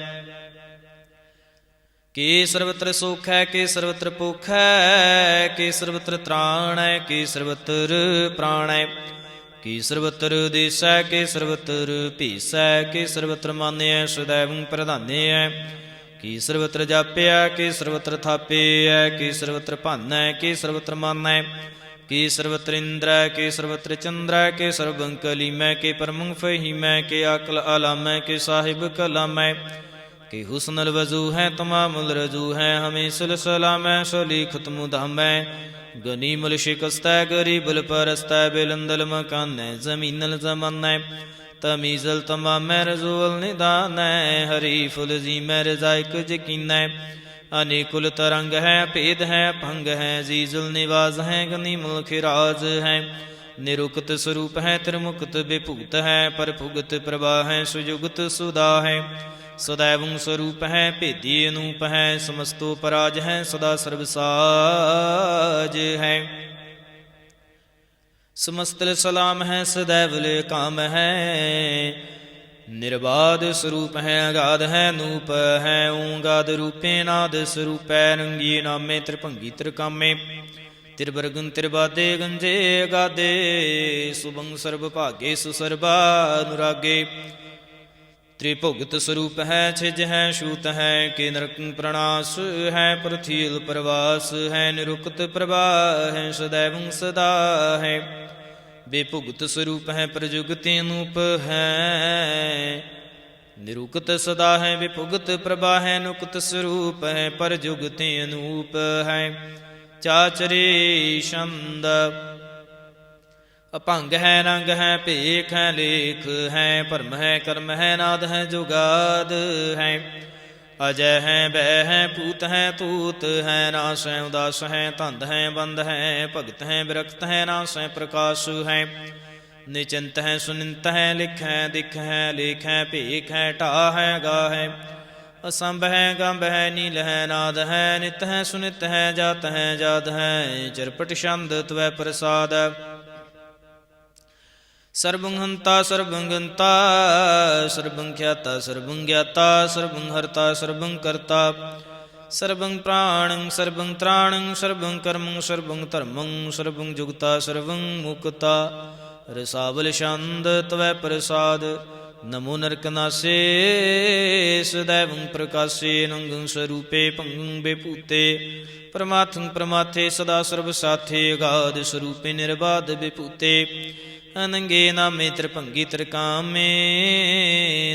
ਕਿ ਸਰਬਤਰ ਸੁਖ ਹੈ ਕਿ ਸਰਬਤਰ ਭੁਖ ਹੈ ਕਿ ਸਰਬਤਰ ਤ੍ਰਾਣ ਹੈ ਕਿ ਸਰਬਤਰ ਪ੍ਰਾਣ ਹੈ ਕਿ ਸਰਬਤਰ ਦੇਸੈ ਕਿ ਸਰਬਤਰ ਭੇਸੈ ਕਿ ਸਰਬਤਰ ਮਾਨਿਐ ਸदैवੰ ਪ੍ਰਧਾਨਿਐ ਕਿ ਸਰਬਤਰ ਜਾਪਿਆ ਕਿ ਸਰਬਤਰ ਥਾਪਿਐ ਕਿ ਸਰਬਤਰ ਭਾਨੈ ਕਿ ਸਰਬਤਰ ਮਾਨੈ ਕਿ ਸਰਬਤਰ ਇੰਦਰੈ ਕਿ ਸਰਬਤਰ ਚੰਦਰੈ ਕਿ ਸਰਬੰ ਕਲੀਮੈ ਕਿ ਪਰਮੰ ਫਹੀਮੈ ਕਿ ਅਕਲ ਆਲਾਮੈ ਕਿ ਸਾਹਿਬ ਕਲਾਮੈ ਕਿ ਹੁਸਨਲ ਵਜ਼ੂ ਹੈ ਤਮਾਮੁਲ ਰਜੂ ਹੈ ਹਮੇ ਸਿਲਸਿਲਾਮੈ ਸਲੀਖਤ ਮੁਦਾਮੈ ਗਨੀਮੁਲ ਸ਼ਿਕਸਤੈ ਗਰੀਬੁਲ ਪਰਸਤੈ ਬਿਲੰਦਲ ਮਕਾਨੈ ਜ਼ਮੀਨਲ ਜ਼ਮਾਨੈ ਤਮੀਜ਼ਲ ਤਮਾਮੈ ਰਜ਼ੂਲ ਨਿਦਾਨੈ ਹਰੀਫੁਲ ਜ਼ੀਮੈ ਰਜ਼ਾਇਕ ਯਕੀਨੈ ਅਨੇਕੁਲ ਤਰੰਗ ਹੈ ਭੇਦ ਹੈ ਭੰਗ ਹੈ ਜ਼ੀਜ਼ੁਲ ਨਿਵਾਜ਼ ਹੈ ਗਨੀਮੁਲ ਖਿਰਾਜ਼ ਹੈ ਨਿਰੁਕਤ ਸਰੂਪ ਹੈ ਤ੍ਰਿਮੁਕਤ ਵਿਭੂਤ ਹੈ ਪਰਭੁਗਤ ਪ੍ਰਭਾ ਹੈ ਸੁਜੁਗਤ ਸੁਦਾ ਹੈ ਸदैवੰ ਸਰੂਪ ਹੈ ਭੇਦੀ ਅਨੂਪ ਹੈ ਸਮਸਤੋ ਪਰਾਜ ਹੈ ਸਦਾ ਸਰਬ ਸਾਜ ਹੈ ਸਮਸਤਲ ਸਲਾਮ ਹੈ ਸदैवਲ ਕਾਮ ਹੈ ਨਿਰਬਾਧ ਸਰੂਪ ਹੈ ਅਗਾਧ ਹੈ ਨੂਪ ਹੈ ਓੰਗਾਦ ਰੂਪੇ ਨਾਦ ਸਰੂਪੈ ਰੰਗੀ ਨਾਮੇ ਤ੍ਰਿਭੰਗੀ ਤ੍ਰਿਕਾਮੇ ਤਿਰਬਰਗੰ ਤਿਰਬਾਦੇ ਗੰਜੇ ਅਗਾਦੇ ਸੁਭੰ ਸਰਬ ਭਾਗੇ ਸੁਸਰਬਾ ਅਨੁਰਾਗੇ ਤ੍ਰਿਭੁਗਤ ਸਰੂਪ ਹੈ ਛਿਜ ਹੈ ਛੂਤ ਹੈ ਕਿ ਨਰਕੰ ਪ੍ਰਣਾਸ ਹੈ ਪ੍ਰਥੀਲ ਪ੍ਰਵਾਸ ਹੈ ਨਿਰੁਕਤ ਪ੍ਰਭਾ ਹੈ ਸदैवੰ ਸਦਾ ਹੈ ਬੇਭੁਗਤ ਸਰੂਪ ਹੈ ਪ੍ਰਜੁਗਤਿ ਅਨੂਪ ਹੈ ਨਿਰੁਕਤ ਸਦਾ ਹੈ ਵਿਭੁਗਤ ਪ੍ਰਭਾ ਹੈ ਨੁਕਤ ਸਰੂਪ ਹੈ ਪਰਜੁਗਤਿ ਅਨੂਪ ਹੈ ਚਾਚਰੇ ਛੰਦ ਅਭੰਗ ਹੈ ਰੰਗ ਹੈ ਭੇਖ ਹੈ ਲੇਖ ਹੈ ਭਰਮ ਹੈ ਕਰਮ ਹੈ ਨਾਦ ਹੈ ਜੁਗਾਦ ਹੈ ਅਜੈ ਹੈ ਬੈ ਹੈ ਭੂਤ ਹੈ ਤੂਤ ਹੈ ਨਾਸ ਹੈ ਉਦਾਸ ਹੈ ਧੰਦ ਹੈ ਬੰਦ ਹੈ ਭਗਤ ਹੈ ਵਿਰਕਤ ਹੈ ਨਾਸ ਹੈ ਪ੍ਰਕਾਸ਼ ਹੈ ਨਿਚਿੰਤ ਹੈ ਸੁਨਿੰਤ ਹੈ ਲਿਖ ਹੈ ਦਿਖ ਹੈ ਲੇਖ ਹੈ ਭੇਖ ਹੈ ਢਾ ਹੈ ਗਾ ਹੈ ਅਸੰਭ ਹੈ ਗੰਭ ਹੈ ਨੀਲ ਹੈ ਨਾਦ ਹੈ ਨਿਤ ਹੈ ਸੁਨਿਤ ਹੈ ਜਾਤ ਹੈ ਜਾਦ ਹੈ ਚਰਪਟ ਛੰਦ ਤਵੈ ਪ੍ਰਸਾਦ ਸਰਬੰ ਹੰਤਾ ਸਰਬੰ ਗੰਤਾ ਸਰਬੰ ਖਿਆਤਾ ਸਰਬੰ ਗਿਆਤਾ ਸਰਬੰ ਹਰਤਾ ਸਰਬੰ ਕਰਤਾ ਸਰਬੰ ਪ੍ਰਾਣੰ ਸਰਬੰ ਤ੍ਰਾਣੰ ਸਰਬੰ ਕਰਮੰ ਸਰਬੰ ਧਰਮੰ ਸਰਬੰ ਜੁਗਤਾ ਸਰਬੰ ਮੁਕਤਾ ਰਸਾਵਲ ਛੰਦ ਤਵੈ ਪ੍ਰਸਾਦ ਨਮੋ ਨਰਕਨਾਸੇ ਸदैवੰ ਪ੍ਰਕਾਸੇ ਨੰਗੰ ਸਰੂਪੇ ਭੰਗੰ ਬੇਭੂਤੇ ਪਰਮਾਤਮੰ ਪ੍ਰਮਾਥੇ ਸਦਾ ਸਰਬ ਸਾਥੇ ਅਗਾਧ ਸਰੂਪੇ ਨਿਰਬਾਧ ਵਿਭੂਤੇ ਅਨੰਗੇ ਨਾਮੇ ਤ੍ਰਿਭੰਗੀ ਤ੍ਰਿਕਾਮੇ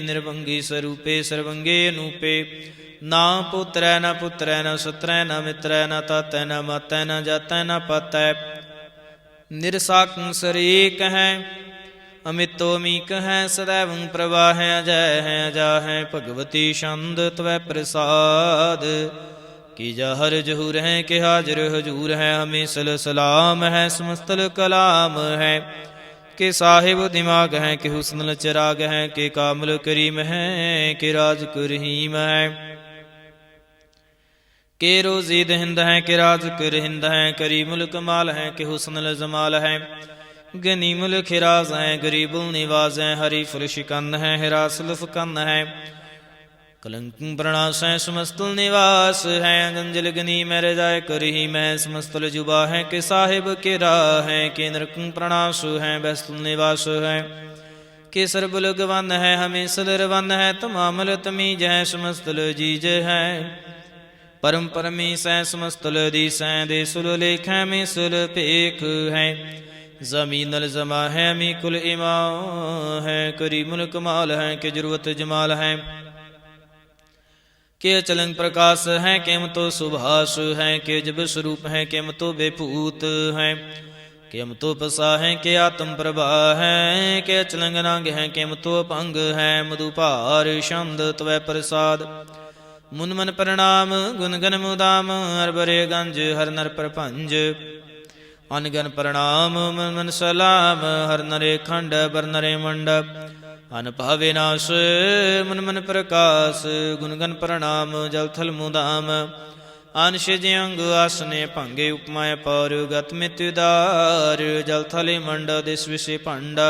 ਨਿਰਭੰਗੀ ਸਰੂਪੇ ਸਰਬੰਗੇ ਅਨੂਪੇ ਨਾ ਪੁੱਤਰੈ ਨ ਪੁੱਤਰੈ ਨ ਸੁਤਰੈ ਨ ਮਿਤਰੈ ਨ ਤਾਤੈ ਨ ਮਾਤੈ ਨ ਜਾਤੈ ਨ ਪਾਤੈ ਨਿਰਸਾਕੰ ਸਰੇਕ ਹੈ ਅਮਿਤੋ ਅਮੀਕ ਹੈ ਸदैवੰ ਪ੍ਰਭਾ ਹੈ ਅਜੈ ਹੈ ਅਜਾ ਹੈ ਭਗਵਤੀ ਛੰਦ ਤਵੈ ਪ੍ਰਸਾਦ ਕਿ ਜਹਰ ਜਹੂਰ ਹੈ ਕਿ ਹਾਜ਼ਰ ਹਜੂਰ ਹੈ ਹਮੇ ਸਲਾਮ ਹੈ ਸਮਸਤਲ ਕਲਾਮ ਹੈ ਕਿ ਸਾਹਿਬ ਦਿਮਾਗ ਹੈ ਕਿ ਹੁਸਨਲ ਚਰਾਗ ਹੈ ਕਿ ਕਾਮਲ ਕਰੀਮ ਹੈ ਕਿ ਰਾਜ ਕਰਹੀਮ ਹੈ ਕਿ ਰੋਜ਼ੀ ਦਹਿੰਦ ਹੈ ਕਿ ਰਾਜ ਕਰਹਿੰਦ ਹੈ ਕਰੀਮੁਲ ਕਮਾਲ ਹੈ ਕਿ ਹੁਸਨਲ ਜਮਾਲ ਹੈ ਗਨੀਮੁਲ ਖਿਰਾਜ਼ ਹੈ ਗਰੀਬੁਲ ਨਿਵਾਜ਼ ਹੈ ਹਰੀ ਫੁਲ ਸ਼ਿਕੰਨ ਹੈ ਹਿਰਾਸਲ ਫਕੰਨ ਹੈ ਕਲੰਕੰ ਪ੍ਰਣਾਸ ਹੈ ਸਮਸਤੁਲ ਨਿਵਾਸ ਹੈ ਗੰਜਲ ਗਨੀ ਮੈਂ ਰਜਾਇ ਕਰਹੀ ਮੈਂ ਸਮਸਤੁਲ ਜੁਬਾ ਹੈ ਕਿ ਸਾਹਿਬ ਕੇ ਰਾਹ ਹੈ ਕਿ ਨਰਕੰ ਪ੍ਰਣਾਸ ਹੈ ਬੈਸਤੁਲ ਨਿਵਾਸ ਹੈ केसर बुलग वन है हमें सदर वन है तमामल तमी जय समस्तल जीज है परम परमी सै समस्तल दी सै दे सुल लेख में सुल पेख है जमीनल जमा है मी कुल इमा है करी मुल्क माल है के जरूरत जमाल है के चलंग प्रकाश है केम तो सुभाष है के जब स्वरूप है केम तो बेपूत है केम तो पसा है के आत्म प्रभा है के चलंग रंग है केम तो भंग है मधुपार छंद त्वै प्रसाद मुन मन प्रणाम गुन गन मुदाम हर बरे गंज हर नर प्रपंज अनगन प्रणाम मन मन सलाम हर नरे खंड बर नरे मंडप अन पावे नाश मन मन प्रकाश गुन गन प्रणाम जल थल मुदाम अनशिज अंग आसने भंगे उपमाय पौर गत मित्युदार जल थले मंड दिस विषे पंड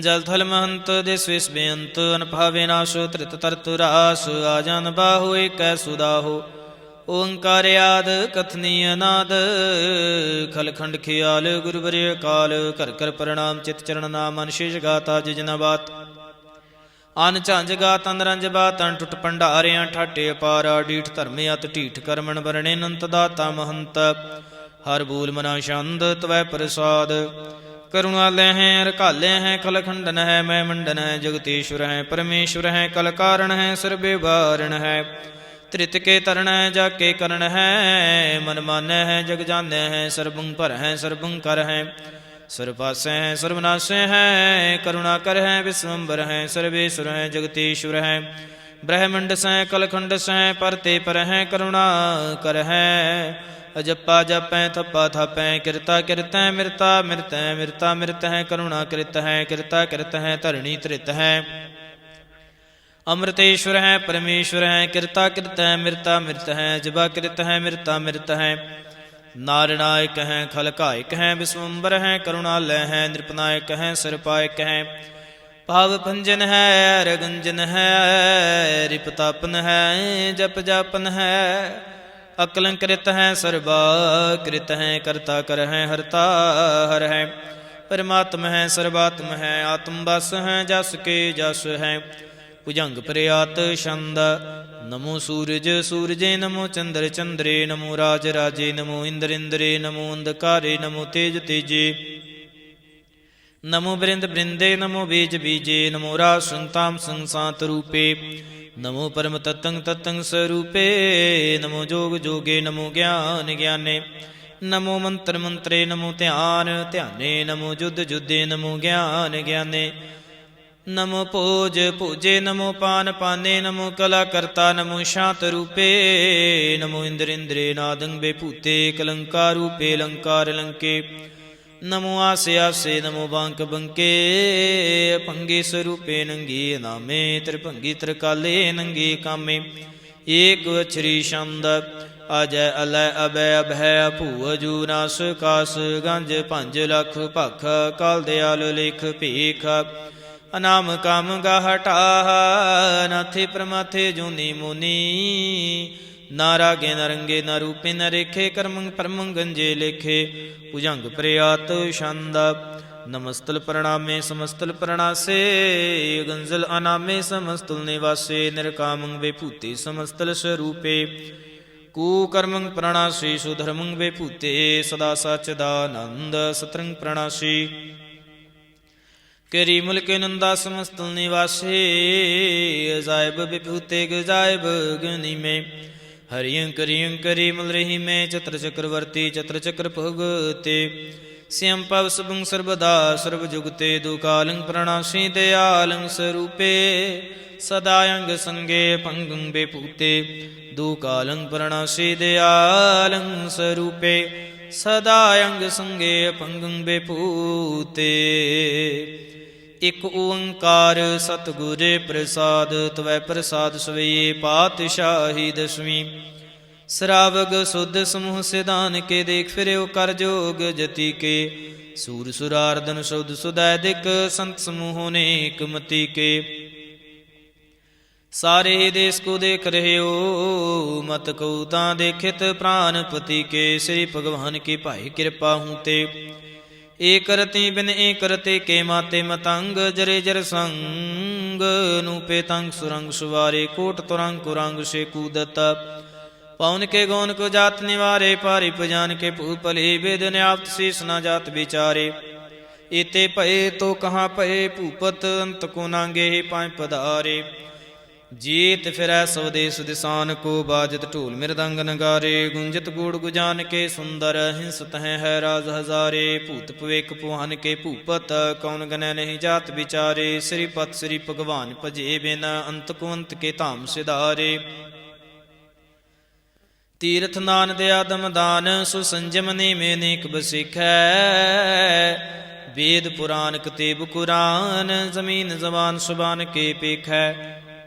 जल थल महंत दिस विष बेअंत अन पावे नाश त्रित तरत रास आजान बाहु एक सुदाहो ओंकार आद कथनीय नाद खलखंड खियाल गुरुवर काल कर कर प्रणाम चित चरण नाम अनशेष गाता जिजना बात अन झांझ गात अंदरंज बात अन टुट भंडारियां ठाटे अपारा डीठ धर्म अत ढीठ करमण वरणे नंत दाता महंत हर बोल मना छंद त्वै प्रसाद करुणालय है रकालय है कलखंडन है मैं मंडन है जगतीश्वर है परमेश्वर है कल कारण है सर्वे वारण है त्रित के तरण है जाके करण है मन मान है जग जान है सर्वं पर है सर्वं कर है सर्वपास है सर्वनाश है करुणा कर है विश्वम्बर है सर्वेश्वर है जगतीश्वर है ब्रह्मंड से कलखंड से परते पर है करुणा कर है अजप्पा जपै थप्पा थापै किरता किरत है मिरता मिरत है मिरता मिरत है करुणा कृत है किरता कृत है धरणी त्रित है अमृतेश्वर है परमेश्वर है किरता कृत है मिरता मिरत है जबा कृत है मिरता मिरत है नारनायक है खलकायक है विश्वम्बर है करुणालय है नृपनायक है सिरपायक है भाव भंजन है रगंजन है रिपतापन है जप जापन है अकलंकृत है सर्वा कृत है कर्ता कर है हरता हर है परमात्मा है सर्वात्म है आत्म बस है जस के जस है भुजंग प्रयात छंद नमो सूरज सूरजे नमो चंद्र चंद्रे नमो राज राजे नमो इंद्र इंद्रे नमो अंधकारे नमो तेज तेजे नमो वृंद वृंदे नमो बीज बीजे नमो राज संताम संसात रूपे नमो परम तत्तं तत्तं स्वरूपे नमो जोग जोगे नमो ज्ञान ज्ञाने नमो मंत्र मंत्रे नमो ध्यान ध्याने नमो जुद्ध जुद्धे नमो ज्ञान ज्ञाने नमो पूज पूजे नमो पान पाने नमो कला करता नमो शांत रूपे नमो इंद्र इंद्रे नादं बेपूते कलंकार रूपे लंकार लंके नमो आसे आसे नमो बांक बंके भंगे स्वरूपे नंगी नामे त्रिभंगी त्रिकाले नंगी कामे एक अक्षरी छंद अजय अलय अभय अभय भूअजू नास कास गंज 5 लख भख काल दयाल लेख भीख अनाम काम गाहटा नाथे प्रमाथे जूनी मुनी ना रागे न रंगे न रूपे न रेखे कर्मंग परमंग गंजे लेखे भुजंग प्रयात छंद नमस्तल प्रणामे समस्तल प्रणासे गंजल अनामे समस्तल निवासे निरकामंग बेपूते समस्तल स्वरूपे कुकर्मंग प्रणासी सुधर्मंग बेपूते सदा सच्चिदानंद सतरंग प्रणासी केरी मुल्क नंदा समस्त निवासे अजायब विभूते गजायब गनि में हरियं करी मल रही में चत्र चक्रवर्ती चत्र चक्र भुगते श्याम पव सबं सर्वदा सर्वजुगते दुकालं प्रणाशी दयालं स्वरूपे सदायंग संगे पंगं बेपूते दुकालं प्रणाशी दयालं स्वरूपे सदायंग संगे पंगं बेपूते इक ओंकार सतगुर प्रसाद त्वै प्रसाद सवैये पातशाही दसवीं श्रावग शुद्ध समूह सिदान के देख फिर कर जोग जति के सूर सुरार्दन शुद्ध सुदैदिक संत समूह ने एक मति के सारे देश को देख रहे हो मत कौता देखित प्राणपति के श्री भगवान की भाई कृपा हूँ ते ਏਕ ਰਤੀ ਬਿਨ ਏਕ ਰਤੇ ਕੇ ਮਾਤੇ ਮਤੰਗ ਜਰੇ ਜਰ ਸੰਗ ਨੂਪੇ ਤੰਗ ਸੁਰੰਗ ਸੁਵਾਰੇ ਕੋਟ ਤੁਰੰਗ ਕੁਰੰਗ ਸੇ ਕੂਦਤ पवन के गौन को जात निवारे पारी पजान के भूपले वेद न्याप्त शेष न जात विचारे एते पए तो कहाँ पए भूपत अंत को नांगे पाए पधारे जीत फिरै स्वदेश दिसान को बाजत ढोल मृदंग नगारे गुंजत गुड़ गुजान के सुंदर हिंसत है राज हजारे भूत पवेक पुहान के भूपत कौन गनै नहीं जात विचारे श्रीपत श्री भगवान भजे बिन अंत को अंत के धाम सिधारे ਤੀਰਥ ਨਾਨ ਦਿਆ ਦਮਦਾਨ ਸੁ ਸੰਜਮ ਨੇਮੇ ਨੇਕ ਬਸਿਖੈ ਵੇਦ ਪੁਰਾਨ ਕਤੇਬ ਕੁਰਾਨ ਜ਼ਮੀਨ ਜ਼ਬਾਨ ਸੁਬਾਨ ਕੇ ਪੇਖੈ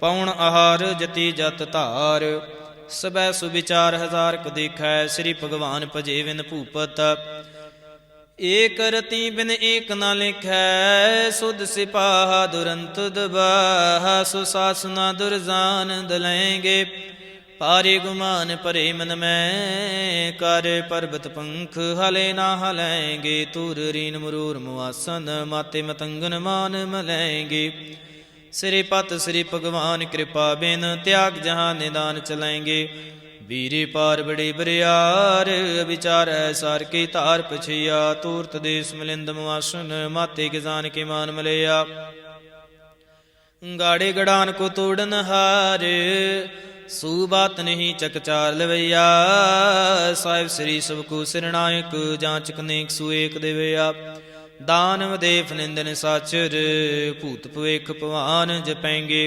ਪਉਣ ਆਹਾਰ ਜਤੀ ਜਤ ਧਾਰ ਸਬੈ ਸੁਵਿਚਾਰ ਹਜ਼ਾਰ ਕ ਦੇਖੈ ਸ੍ਰੀ ਭਗਵਾਨ ਭਜੇ ਵਿਨ ਭੂਪਤ ਏਕ ਰਤੀ ਬਿਨ ਏਕ ਨਾ ਲਿਖੈ ਸੁਧ ਸਿਪਾਹ ਦੁਰੰਤ ਦਬਾਹ ਸੁ ਸਾਸਨਾ ਦੁਰਜਾਨ ਦਲੈਂਗੇ पारे गुमान परे मन में कर पर्वत पंख हले ना हलेंगे तुर रीन मरूर मुआसन माते मतंगन मान मलेंगे श्री पत श्री भगवान कृपा बिन त्याग जहाँ निदान चलेंगे वीरे पार बड़े बरियार विचार है सार की तार पछिया तूर्त देश मिलिंद मुआसन माते गजान के मान मलया गाड़े गड़ान को तोड़न हार सूबात नहीं चकचार लवैया साहिब श्री सबको सिरनायक जांचक नेक सुएक देवया दानव देव निंदन साचर भूत पवेख पवान जपेंगे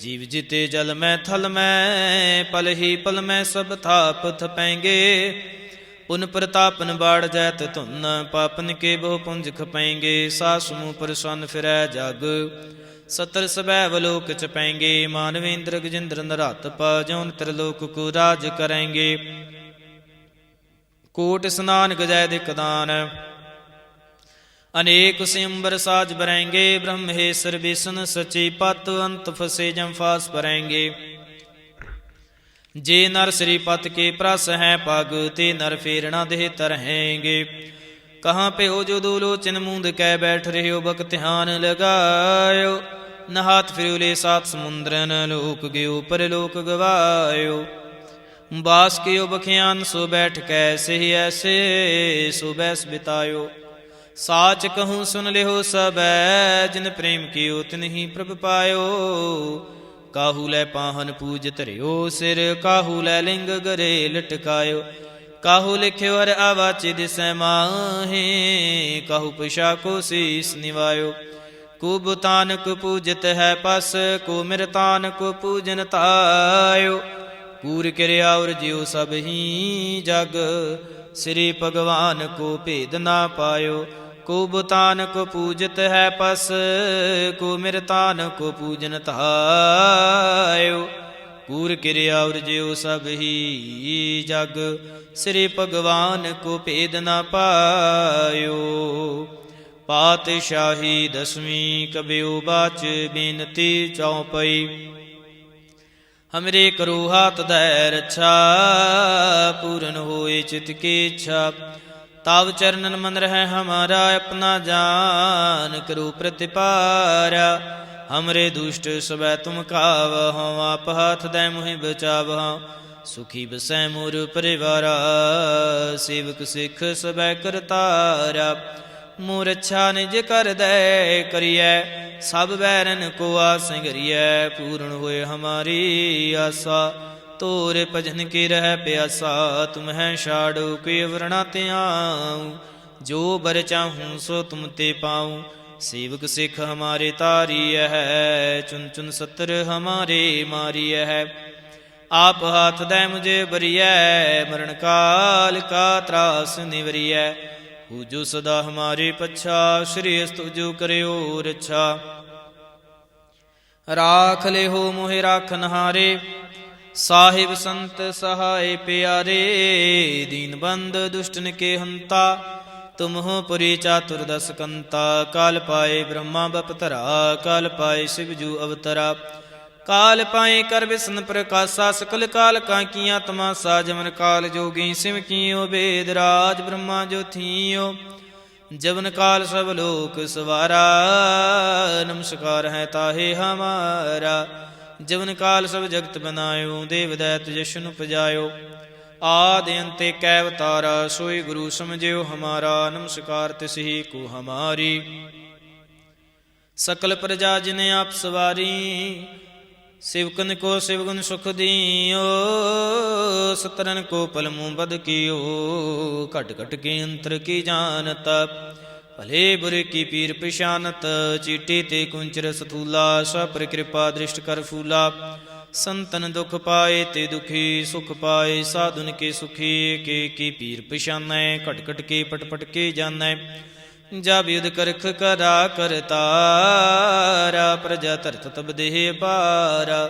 जीव जिते जल में थल में पल ही पल में सब थाप थपेंगे पुन प्रतापन बाढ़ जैत धुन पापन के बहु पुंज खपेंगे सास मुँह प्रसन्न फिरै जग सतर सबैव लोक चपेंगे मानवेंद्र गजेंद्र नरात पाजौन त्रिलोक को राज करेंगे कोट स्नान गजय दिकदान अनेक सिंबर साज बरेंगे ब्रह्म हे सर्वेसन सची पत अंत फसे जम फास परेंगे जे नर श्रीपत के प्रस हैं पग ते नर फेरना देह तरहेंगे कहाँ पे हो जो दो लोचन मूंद कै बैठ रहे हो बक ध्यान लगायो नहात फिरुले सात समुद्रन लोक गयो परलोक गवायो बास कियो बखियान सो बैठ कैसे ही ऐसे सो बैस बितायो साच कहूँ सुन लिहो सब जिन प्रेम कियो तिन ही प्रभ पायो काहू लै पाहन पूज धरियो सिर काहू लै लिंग गरे लटकायो काहू लिख्यो हर आवाचे दिसै माहे काहू पिशा को शीस निवायो को बुतान को पूजत है पस को मिरतान को पूजन तायो पूर क्रिया और जियो सब ही जग श्री भगवान को भेद ना पायो को बुतान को पूजत है पस को मिरतान को पूजन तायो पूर क्रिया और जियो सब ही जग श्री भगवान को भेद ना पायो पातशाही दसवीं कबियो बाच बेनती चौपई हमरे करो हाथ दय रक्षा पूर्ण होए चित की इच्छा ताव चरणन मन रहे हमारा अपना जान करो प्रतिपारा हमरे दुष्ट सबै तुम कावह आप हाथ दय मुहि बचावह सुखी बसै मोर परिवारा सेवक सिख सबै करतारा मोर अच्छा निज कर दे करिए सब बैरन को आसंगरिए पूर्ण हुए हमारी आशा तोरे भजन की रह प्यासा तुम है शाड़ो के वरना ते आऊँ जो बर चाहूँ सो तुम ते पाऊँ सेवक सिख हमारे तारी है चुन चुन सत्र हमारे मारी है आप हाथ दे मुझे बरिय मरण काल का त्रास निवरिय जो सदा हमारे पच्छा श्री अस्तु जो करो रक्षा राख ले हो मोहे राखन हारे साहिब संत सहाय प्यारे दीन बंद दुष्टन के हंता तुम हो पुरी चातुर्दश कंता काल पाए ब्रह्मा बपतरा काल पाए शिवजू अवतरा काल पाए कर विष्णु प्रकाशा सकल काल कांकिया तमासा जमन काल जोगी सिम कियो वेद राज ब्रह्मा जो थियो जवन काल सब लोक सवारा, नमस्कार है ताहे हमारा। जवन काल सब जगत बनायो, देव दैत जशन उपजायो। आदि अंते कै अवतारा, सोई गुरु समझियो हमारा। नमस्कार तिसही को हमारी, सकल प्रजा जिने आप सवारी। शिवकन को शिवगुण सुख दियो, सतरन को पल मुँह बद कियो। घट घट के अंतर की जानत, भले बुरे की पीर पिशानत। चीटी ते कुंचर सथूला, सपर कृपा दृष्ट कर फूला। संतन दुख पाए ते दुखी, सुख पाए साधुन के सुखी। के की पीर पिशानै, घट घट के पट पट के जानै। जब युद्ध करख करा करतारा, प्रजा तरत तब देह पारा।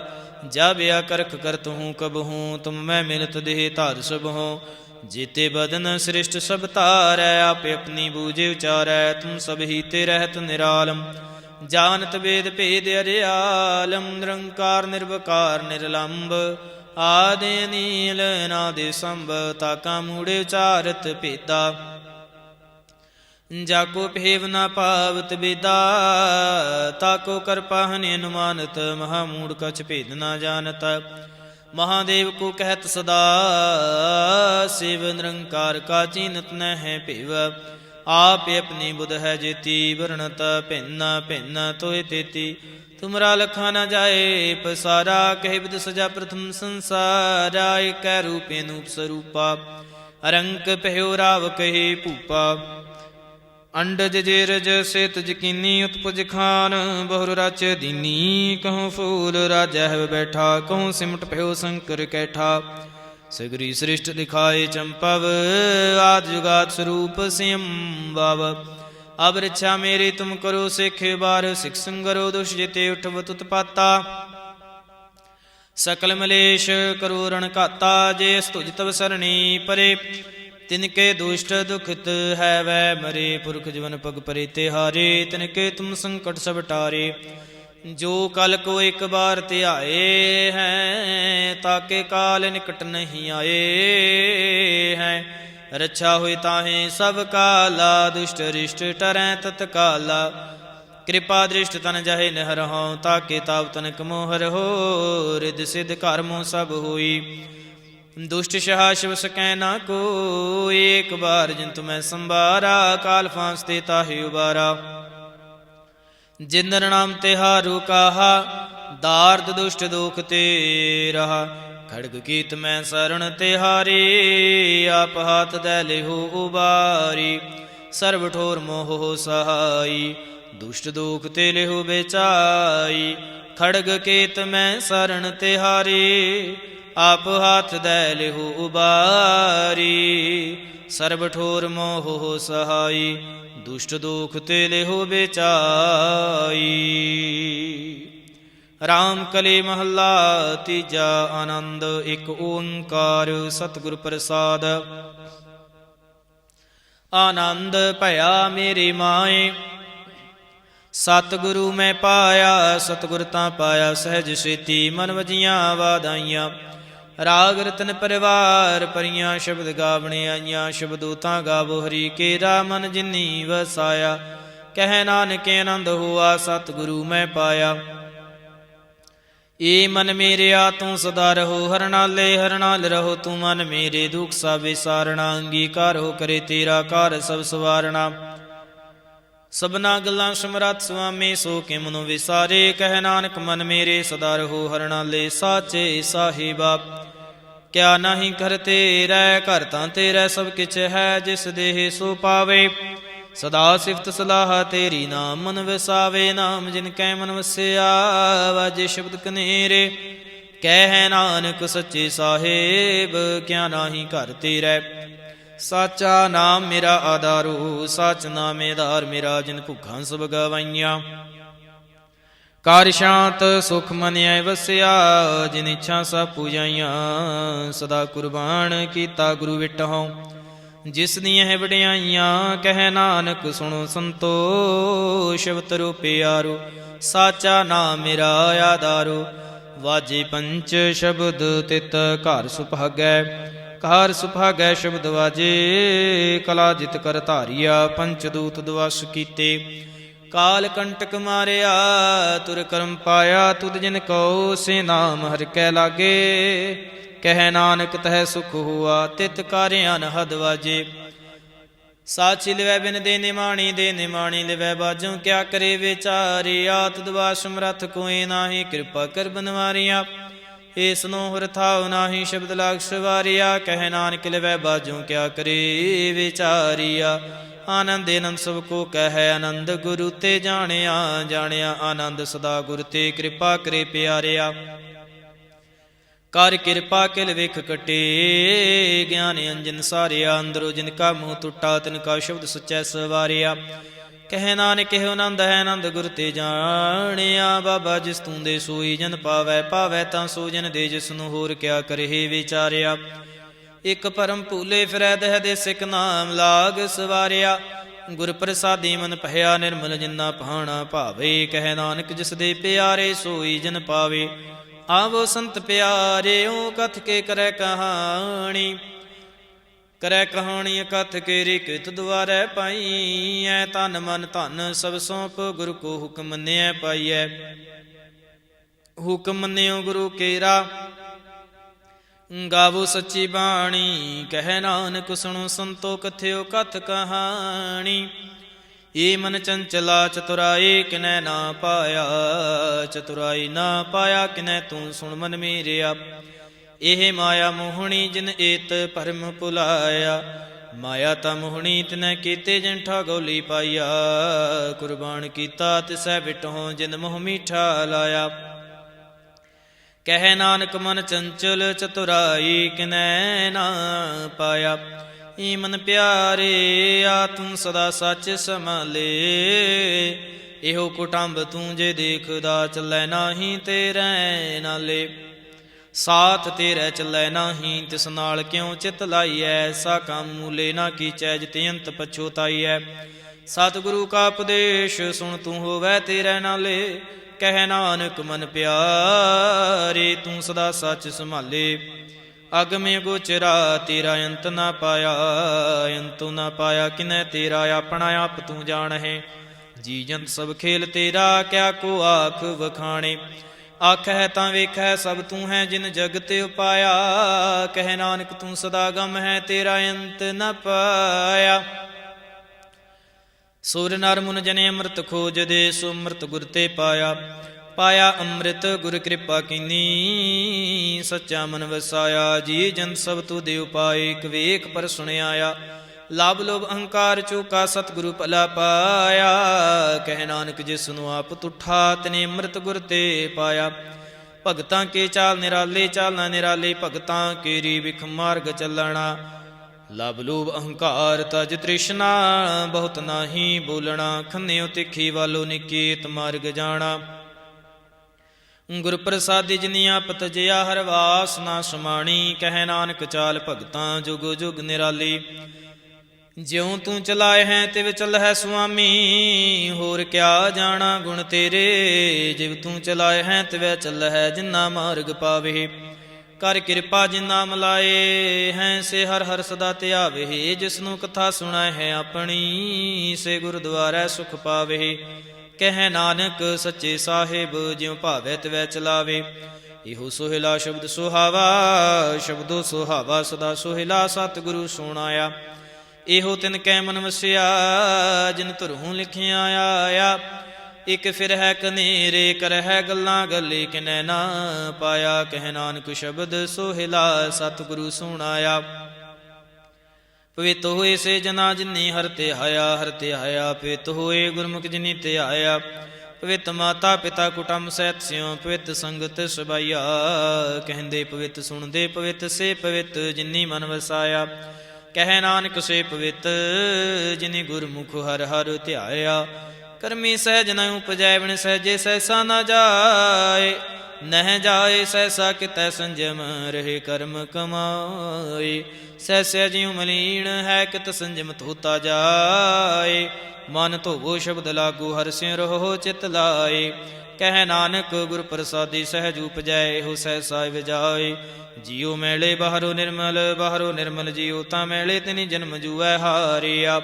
जब या करख करत हूँ कब हूँ, तुम मैं मिलत देह तार सब हो। जीते बदन श्रेष्ठ सब तारै, आप अपनी बूझे उचारै। तुम सब ही ते रहत निरालम, जानत वेद भेद अरियालम। निरंकार निर्वकार निर्लंब, आदि नील नादि संभ। ताका मूढ़े उचारत भेदा, जाको भेव न पावत बेदा। ताको कर पाहन अनुमानत, महामूढ़ कछ भेद न जानत। महादेव को कहत सदा शिव, निरंकार का चीनत न है भेव। आप अपनी बुध है जेती, वर्णत भिन्न भिन्न तोय तेती। तुमरा लखा न जाए पसारा, कह विद सजा प्रथम संसारा। एक रूपे नूप स्वरूपा, अरंक पह्यो राव कहे भूपा। अंडज जेरज सेत जकीनी, उत्पुज खान बहुर राच दीनी। कहूँ फूल राजा है बैठा, कहूँ सिमट भयो शंकर कैठा। सगरी श्रेष्ठ दिखाए चंपव, आद जुगात स्वरूप सियम बाब। अब रक्षा मेरी तुम करो सिख बार, सिख संगरो दुष जिते उठव तुतपाता। सकल मलेश करो रण घाता, जे स्तुज तव सरणी परे। तिनके दुष्ट दुखित है वह मरे, पुरख जीवन पग परे तिहारे। तिनके तुम संकट सब टारे, जो कल को एक बार त्याए हैं। ताके काल निकट नहीं आए हैं, रक्षा हुई ताहे सब काला। दुष्ट रिष्ट टरै तत्काला, कृपा दृष्ट तन जाहे नहर हो। ताके ताव तनक मोहर हो, रिद सिद्ध कर्मों सब हुई। दुष्ट सहा शिव सकै ना को, एक बार जिन तुम्हें संबारा। काल फांसते ताहि उबारा, जिन नाम तिहारू कहा। दार्द दुष्ट दुख ते रहा, खड़ग कीत मैं शरण तिहारी। आप हाथ दे लेहो उबारी, सर्व ठोर मोह सहाई। दुष्ट दुख ते लेहो बेचाई, खड़ग कीत मैं शरण तिहारी। आप हाथ दे लेहो उबारी, सर्व ठोर मोह सहाई। दुष्ट दुख ते लेहो बेचाई। राम कली महला तीजा, आनंद एक ओंकार सतगुर प्रसाद। आनंद भया मेरी माए, सतगुरु मैं पाया। सतगुर ता पाया सहज सेती, मन वजियां वादाइयां। राग रतन परिवार परियां, शब्द गावणे आइयां। शब्दो तां गावो हरि केरा, मन जिन्नी वसाया। कह नानक आनंद हुआ, सतगुरु मैं पाया। ए मन मेरे आ तू सदा रहो, हर नाले हर नाल रहो। तू मन मेरे दुख सा विसारना, अंगीकार हो करे तेरा कार सब सवारना। सबना गल्लां समरथ सुआमी, सो के मनो विसारे। कह नानक मन मेरे सदा रहो, हर नाले साचे साहिबा। क्या नहीं कर तेरै, घर तां तेरै सब किछ है। जिस देह सो पावे, सदा सिफत सलाह तेरी। नाम मन वसावे, नाम जिनकै मन वसिया। वाजे शब्द कनेरे, कह नानक सच्चे साहेब। क्या नाही घर तेरै, साचा नाम मेरा आधारो। साच नाम आधार मेरा, जिन भुखां सब गवाइयां। कार शांत सुख मनिया वसिया, जिन इच्छा सब पूजाइयां। सदा कुर्बान कीता गुरु विटहों, जिस दियां है वडियाइयां। कह नानक सुनो संतो, शब्द रो प्यारो। साचा नाम मेरा आधारो। वाजे पंच शब्द तित घर सुभागै, ਕਾਰ ਸੁਭਾਗੈ ਸ਼ਬਦ ਵਾਜੇ, ਕਲਾ ਜਿਤ ਕਰ ਧਾਰਿਆ ਪੰਚ ਦੂਤ ਦਵਸ ਕੀਤੇ। ਕਾਲ ਕੰਟਕ ਮਾਰਿਆ ਤੁਰ ਕਰਮ ਪਾਇਆ, ਤੁਧ ਜਿਨ ਕਉ ਸੇ ਨਾਮ ਹਰਿ ਕੈ ਲਾਗੇ। ਕਹਿ ਨਾਨਕ ਤਹਿ ਸੁਖ ਹੁਆ, ਤਿਤ ਕਾਰਿਆ ਨ ਹਦ ਵਾਜੇ। ਸਾਚੀ ਲਿਵੈ ਬਿਨ ਦੇ ਨਿਮਾਣੀ, ਦੇ ਨਿਮਾਣੀ ਲਿਵੈ ਬਾਝੋਂ ਕਿਆ ਕਰੇ ਵਿਚਾਰੇ। ਆਤ ਦਵਾ ਸਮਰੱਥ ਕੋਇ ਨਾਹੀ, ਕਿਰਪਾ ਕਰ ਬਨਵਾਰਿਆ। ਏਸ ਨੋ ਹਰ ਥਾਉ ਨਾਹੀ, ਸ਼ਬਦ ਲਾਗ ਸਵਾਰਿਆ। ਕਹਿ ਨਾਨਕ ਲਿਵੈ ਬਾਝੋਂ ਕਿਆ ਕਰੇ ਵਿਚਾਰਿਆ। ਆਨੰਦ ਅਨੰਦ ਸਭ ਕੋ ਕਹਿ, ਆਨੰਦ ਗੁਰੂ ਤੇ ਜਾਣਿਆ। ਜਾਣਿਆ ਆਨੰਦ ਸਦਾ ਗੁਰ ਤੇ, ਕਿਰਪਾ ਕਰੇ ਪਿਆਰਿਆ। ਕਰ ਕਿਰਪਾ ਕਿਲ ਵੇਖ ਕਟੇ, ਗਿਆਨ ਅੰਜਨ ਸਾਰਿਆ। ਅੰਦਰੋ ਜਿਨ ਕਾ ਮੂੰਹ ਟੁੱਟਾ, ਤਿਨ ਕਾ ਸ਼ਬਦ ਸਚੈ ਸਵਾਰਿਆ। ਕਹਿ ਨਾਨਕ ਇਹੋ ਆਨੰਦ ਹੈ, ਆਨੰਦ ਗੁਰ ਤੇ ਜਾਣਿਆ। ਬਾਬਾ ਜਿਸ ਤੂੰ ਦੇ ਸੋਈ ਜਨ ਪਾਵੈ, ਪਾਵੈ ਤਾਂ ਸੋ ਜਨ ਦੇ, ਜਿਸ ਨੂੰ ਹੋਰ ਕਿਆ ਕਰਹਿ ਵਿਚਾਰਿਆ। ਇਕ ਪਰਮ ਭੂਲੇ ਫਿਰੈ ਦਹਿ ਦੇ ਸਿਕ, ਨਾਮ ਲਾਗ ਸਵਾਰਿਆ। ਗੁਰ ਪ੍ਰਸਾਦੀ ਮਨ ਭਇਆ, ਨਿਰਮਲ ਜਿਨਾ ਭਾਣਾ ਭਾਵੇ। ਕਹਿ ਨਾਨਕ ਜਿਸ ਦੇ ਪਿਆਰੇ, ਸੋਈ ਜਨ ਪਾਵੇ। ਆਵੋ ਸੰਤ ਪਿਆਰਿਓ ਕਥ ਕੇ ਕਰੈ ਕਹਾਣੀ। ਕਰੈ ਕਹਾਣੀ ਕਥ ਕੇ ਰਿਕਤ ਦੁਆਰੈ ਪਾਈਐ। ਤਨ ਮਨ ਧਨ ਸਭ ਸੌਂਪ, ਗੁਰੂ ਕੋ ਹੁਕਮ ਮੰਨਿਐ ਪਾਈਐ। ਹੁਕਮ ਮੰਨਿਓ ਗੁਰੂ ਕੇਰਾ, ਗਾਵੋ ਸੱਚੀ ਬਾਣੀ। ਕਹਿ ਨਾਨਕ ਸੁਣੋ ਸੰਤੋ, ਕਥਿਓ ਕਥ ਕਹਾਣੀ। ਏ ਮਨ ਚੰਚਲਾ ਚਤੁਰਾਈ, ਕਿਨੈ ਨਾ ਪਾਇਆ। ਚਤੁਰਾਈ ਨਾ ਪਾਇਆ ਕਿਨੈ, ਤੂੰ ਸੁਣ ਮਨ ਮੇਰਿਆ। ਇਹ ਮਾਇਆ ਮੋਹਣੀ ਜਿਨ ਏਤ ਭਰਮ ਭੁਲਾਇਆ। ਮਾਇਆ ਤਾਂ ਮੋਹਣੀ ਤਿਨੈ ਕੀਤੇ, ਜਿਨ ਠਾਗੋਲੀ ਪਾਈਆ। ਕੁਰਬਾਨ ਕੀਤਾ ਤਿਸੈ ਵਿਟਹੁ, ਜਿਨ ਮੋਹ ਮੀਠਾ ਲਾਇਆ। ਕਹਿ ਨਾਨਕ ਮਨ ਚੰਚਲ ਚਤੁਰਾਈ, ਕਿਨੈ ਨਾ ਪਾਇਆ। ਏ ਮਨ ਪਿਆਰੇ ਆ ਤੂੰ ਸਦਾ ਸੱਚ ਸੰਭਾਲੇ। ਇਹੋ ਕੁਟੰਬ ਤੂੰ ਜੇ ਦੇਖਦਾ, ਚੱਲੈ ਨਾਹੀਂ ਤੇਰੇ ਨਾਲੇ। ਸਾਥ ਤੇਰੇ ਚੱਲੈ ਨਾਹੀਂ, ਤਿਸ ਨਾਲ ਕਿਉ ਚਿਤ ਲਾਈਐ। ਐਸਾ ਕੰਮ ਮੂਲੇ ਨਾ ਕੀਚੈ, ਜਿਤਿ ਅੰਤ ਪਛੋਤਾਈਐ। ਸਤਿਗੁਰੂ ਕਾ ਉਪਦੇਸ਼ ਸੁਣ, ਤੂੰ ਹੋਵੈ ਤੇਰੇ ਨਾਲੇ। ਕਹਿ ਨਾਨਕ ਮਨ ਪਿਆਰੇ, ਤੂੰ ਸਦਾ ਸੱਚ ਸੰਭਾਲੇ। ਅਗਮੇ ਗੋਚਰਾ ਤੇਰਾ ਅੰਤ ਨਾ ਪਾਇਆ। ਅੰਤੁ ਨਾ ਪਾਇਆ ਕਿਨੈ ਤੇਰਾ, ਆਪਣਾ ਆਪ ਤੂੰ ਜਾਣਹਿ। ਜੀ ਜੰਤ ਸਭ ਖੇਲ ਤੇਰਾ, ਕਿਆ ਕੋ ਆਖ ਵਖਾਣੇ। ਆਖੈ ਤਾਂ ਵੇਖੈ ਸਭ ਤੂੰ ਹੈ, ਜਿਨ ਜਗਤ ਉਪਾਇਆ। ਕਹਿ ਨਾਨਕ ਤੂੰ ਸਦਾ ਗਮ ਹੈ, ਤੇਰਾ ਅੰਤ ਨ ਪਾਇਆ। ਸੁਰ ਨਰ ਮੁਨ ਜਨੇ ਅੰਮ੍ਰਿਤ ਖੋਜਦੇ, ਸੋ ਅੰਮ੍ਰਿਤ ਗੁਰ ਤੇ ਪਾਇਆ। ਪਾਇਆ ਅੰਮ੍ਰਿਤ ਗੁਰ ਕਿਰਪਾ ਕੀਨੀ, ਸੱਚਾ ਮਨ ਵਸਾਇਆ। ਜੀ ਜਨ ਸਭ ਤੂ ਦੇ ਉਪਾਏ, ਇਕ ਵੇਖ ਪਰ ਸੁਣਿਆਇਆ। ਲਾਭ ਲੋਭ ਅਹੰਕਾਰ ਚੂਕਾ, ਸਤਿਗੁਰੂ ਭਲਾ ਪਾਇਆ। ਕਹਿ ਨਾਨਕ ਜਿਸ ਨੂੰ ਆਪ ਤੁਠਾ, ਤਿਨੇ ਅੰਮ੍ਰਿਤ ਗੁਰ ਤੇ ਪਾਇਆ। ਭਗਤਾਂ ਕੇ ਚਾਲ ਨਿਰਾਲੇ, ਚਾਲਾਂ ਨਿਰਾਲੇ। ਭਗਤਾਂ ਕੇਰੀ ਵਿਖ ਮਾਰਗ ਚੱਲਣਾ। ਲਵ ਲੋਭ ਅਹੰਕਾਰ ਤਜ ਤ੍ਰਿਸ਼ਨਾ, ਬਹੁਤ ਨਾਹੀ ਬੋਲਣਾ। ਖੰਨਿਓ ਤਿੱਖੀ ਵਾਲੋ ਨਿਕੇਤ ਮਾਰਗ ਜਾਣਾ। ਗੁਰ ਪ੍ਰਸਾਦੀ ਜਿਨੀ ਆਪ ਤਜਿਆ, ਹਰ ਵਾਸ ਨਾ ਸਮਾਣੀ। ਕਹਿ ਨਾਨਕ ਚਾਲ ਭਗਤਾਂ ਜੁਗ ਜੁਗ ਨਿਰਾਲੀ। ਜਿਉ ਤੂੰ ਚਲਾਏ ਹੈ ਤਿਵ ਚੱਲਹਿ ਸੁਆਮੀ, ਹੋਰ ਕਿਆ ਜਾਣਾ ਗੁਣ ਤੇਰੇ। ਜਿਵ ਤੂੰ ਚਲਾਏ ਹੈ ਤਿਵ ਚੱਲਹਿ, ਜਿਨਾ ਮਾਰਗ ਪਾਵੇ। ਕਰ ਕਿਰਪਾ ਜਿਨਾ ਮਲਾਏ ਹੈ, ਸੇ ਹਰ ਹਰ ਸਦਾ ਧਿਆਵੇ। ਜਿਸਨੂੰ ਕਥਾ ਸੁਣਾਏ ਹੈ ਆਪਣੀ, ਸੇ ਗੁਰਦੁਆਰੈ ਸੁਖ ਪਾਵੇ। ਕਹਿ ਨਾਨਕ ਸੱਚੇ ਸਾਹਿਬ, ਜਿਉ ਭਾਵੈ ਤਿਵੈ ਚਲਾਵੇ। ਇਹੋ ਸੋਹਿਲਾ ਸ਼ਬਦ ਸੁਹਾਵਾ, ਸ਼ਬਦੋ ਸੁਹਾਵਾ ਸਦਾ ਸੋਹਿਲਾ। ਸਤਿਗੁਰੂ ਸੁਣਾਇਆ ਇਹੋ ਤਿਨ ਕੈ ਮਨ ਵਸਿਆ, ਜਿਨ ਧੁਰੋਂ ਲਿਖਿਆ ਆਇਆ। ਇਕ ਫਿਰ ਹੈ ਕਨੇਰੇ, ਕਰਹਿ ਗੱਲਾਂ ਗੱਲੇ, ਕਿਨੈ ਨਾ ਪਾਇਆ। ਕਹਿ ਨਾਨਕ ਸ਼ਬਦ ਸੋਹਿਲਾ, ਸਤਿਗੁਰੂ ਸੁਣਾਇਆ। ਪਵਿੱਤ ਹੋਏ ਸੇ ਜਨਾ ਜਿਨੀ ਹਰਿ ਧਿਆਇਆ। ਹਰਿ ਧਿਆਇਆ ਪਵਿੱਤ ਹੋਏ, ਗੁਰਮੁਖ ਜਿਨੀ ਧਿਆਇਆ। ਪਵਿੱਤ ਮਾਤਾ ਪਿਤਾ ਕੁਟੰਬ ਸਹਿਤ ਸਿਉ, ਪਵਿੱਤ ਸੰਗਤ ਸਬਾਈਆ। ਕਹਿੰਦੇ ਪਵਿੱਤ ਸੁਣਦੇ ਪਵਿੱਤ, ਸੇ ਪਵਿੱਤ ਜਿਨੀ ਮਨ ਵਸਾਇਆ। ਕਹਿ ਨਾਨਕ ਸੇ ਪਵਿੱਤ, ਜਿਨੀ ਗੁਰਮੁਖ ਹਰਿ ਹਰਿ ਧਿਆਇਆ। ਕਰਮੀ ਸਹਿਜ ਨ ਉਪਜੈ, ਬਿਨ ਸਹਿਜੇ ਸਹਿਸਾ ਨਾ ਜਾਏ। ਨਹਿ ਜਾਏ ਸਹਿਸਾ ਕਿਤੈ ਸੰਜਮ, ਰਹੇ ਕਰਮ ਕਮਾਏ। ਸਹਿ ਜਿਉ ਮਲੀਨ ਹੈ ਕਿਤ ਸੰਜਮ ਧੋਤਾ ਜਾਏ। ਮਨ ਧੋਵੋ ਸ਼ਬਦ ਲਾਗੂ ਹਰਿ ਸਿਉ ਰਹੋ ਚਿਤ ਲਾਏ। ਕਹਿ ਨਾਨਕ ਗੁਰ ਪ੍ਰਸਾਦੀ ਸਹਿਜ ਉਪਜੈ ਇਹੋ ਸਹਿ ਵਿਜਾਏ। ਜੀਉ ਮੈਲੇ ਬਾਹਰੋ ਨਿਰਮਲ ਜੀਉ ਤਾਂ ਮੈਲੇ ਤਿਨੀ ਜਨਮ ਜੂਐ ਹਾਰਿਆ।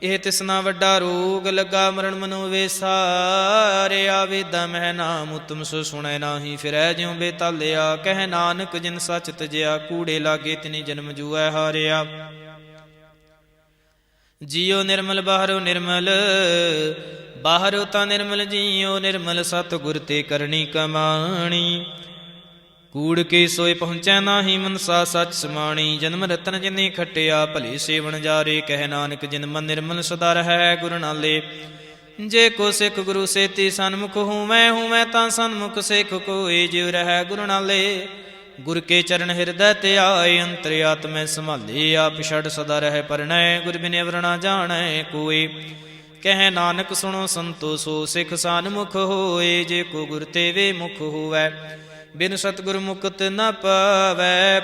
ਇਹ ਤਿਸਨਾ ਵੱਡਾ ਰੋਗ ਲੱਗਾ ਮਰਨ ਮਨੋ ਵੇਸਾਰਿਆ। ਵੇਦਾਂ ਮਹਿ ਨਾਮ ਉਤਮ ਸੋ ਸੁਣੈ ਨਾਹੀ ਫਿਰੈ ਜਿਉ ਬੇਤਾਲਿਆ। ਕਹਿ ਨਾਨਕ ਜਿਨ ਸੱਚ ਤਜਿਆ ਕੂੜੇ ਲਾਗੇ ਤਿਨੀ ਜਨਮ ਜੂਐ ਹਾਰਿਆ। ਜੀਉ ਨਿਰਮਲ ਬਾਹਰੋ ਤਾਂ ਨਿਰਮਲ ਜੀਉ ਨਿਰਮਲ ਸਤਿਗੁਰ ਤੇ ਕਰਨੀ ਕਮਾਣੀ। ਕੂੜ ਕੇ ਸੋਏ ਪਹੁੰਚੈ ਨਾਹੀ ਮਨਸਾ ਸੱਚ ਸਮਾਣੀ। ਜਨਮ ਰਤਨ ਜਿਨੀ ਖਟਿਆ ਭਲੇ ਸੇਵਨ ਜਾਰੇ। ਕਹਿ ਨਾਨਕ ਜਿਨ ਮਨ ਨਿਰਮਲ ਸਦਾ ਰਹੈ ਗੁਰ ਨਾਲੇ। ਜੇ ਕੋ ਸਿੱਖ ਗੁਰੂ ਸੇਤੀ ਸਨਮੁਖ ਹੂਵੈ ਤਾਂ ਸਨਮੁਖ ਸਿੱਖ ਕੋਇ ਜਿਉ ਰਹੈ ਗੁਰ ਨਾਲੇ। ਗੁਰ ਕੇ ਚਰਨ ਹਿਰਦੈ ਤੇ ਆਏ ਅੰਤਰ ਆਤਮੈ ਸੰਭਾਲੇ। ਆਪ ਛੜ ਸਦਾ ਰਹਿ ਪਰਣੈ ਗੁਰ ਬਿਨਿ ਅਵਰ ਨਾ ਜਾਣੈ ਕੋਇ। ਕਹਿ ਨਾਨਕ ਸੁਣੋ ਸੰਤੋ ਸੋ ਸਿੱਖ ਸਨਮੁਖ ਹੋਏ। ਜੇ ਕੋ ਗੁਰ ਤੇ ਵੇ ਮੁਖ ਹੋਵੈ ਬਿਨ ਸਤਿਗੁਰ ਮੁਕਤ ਨ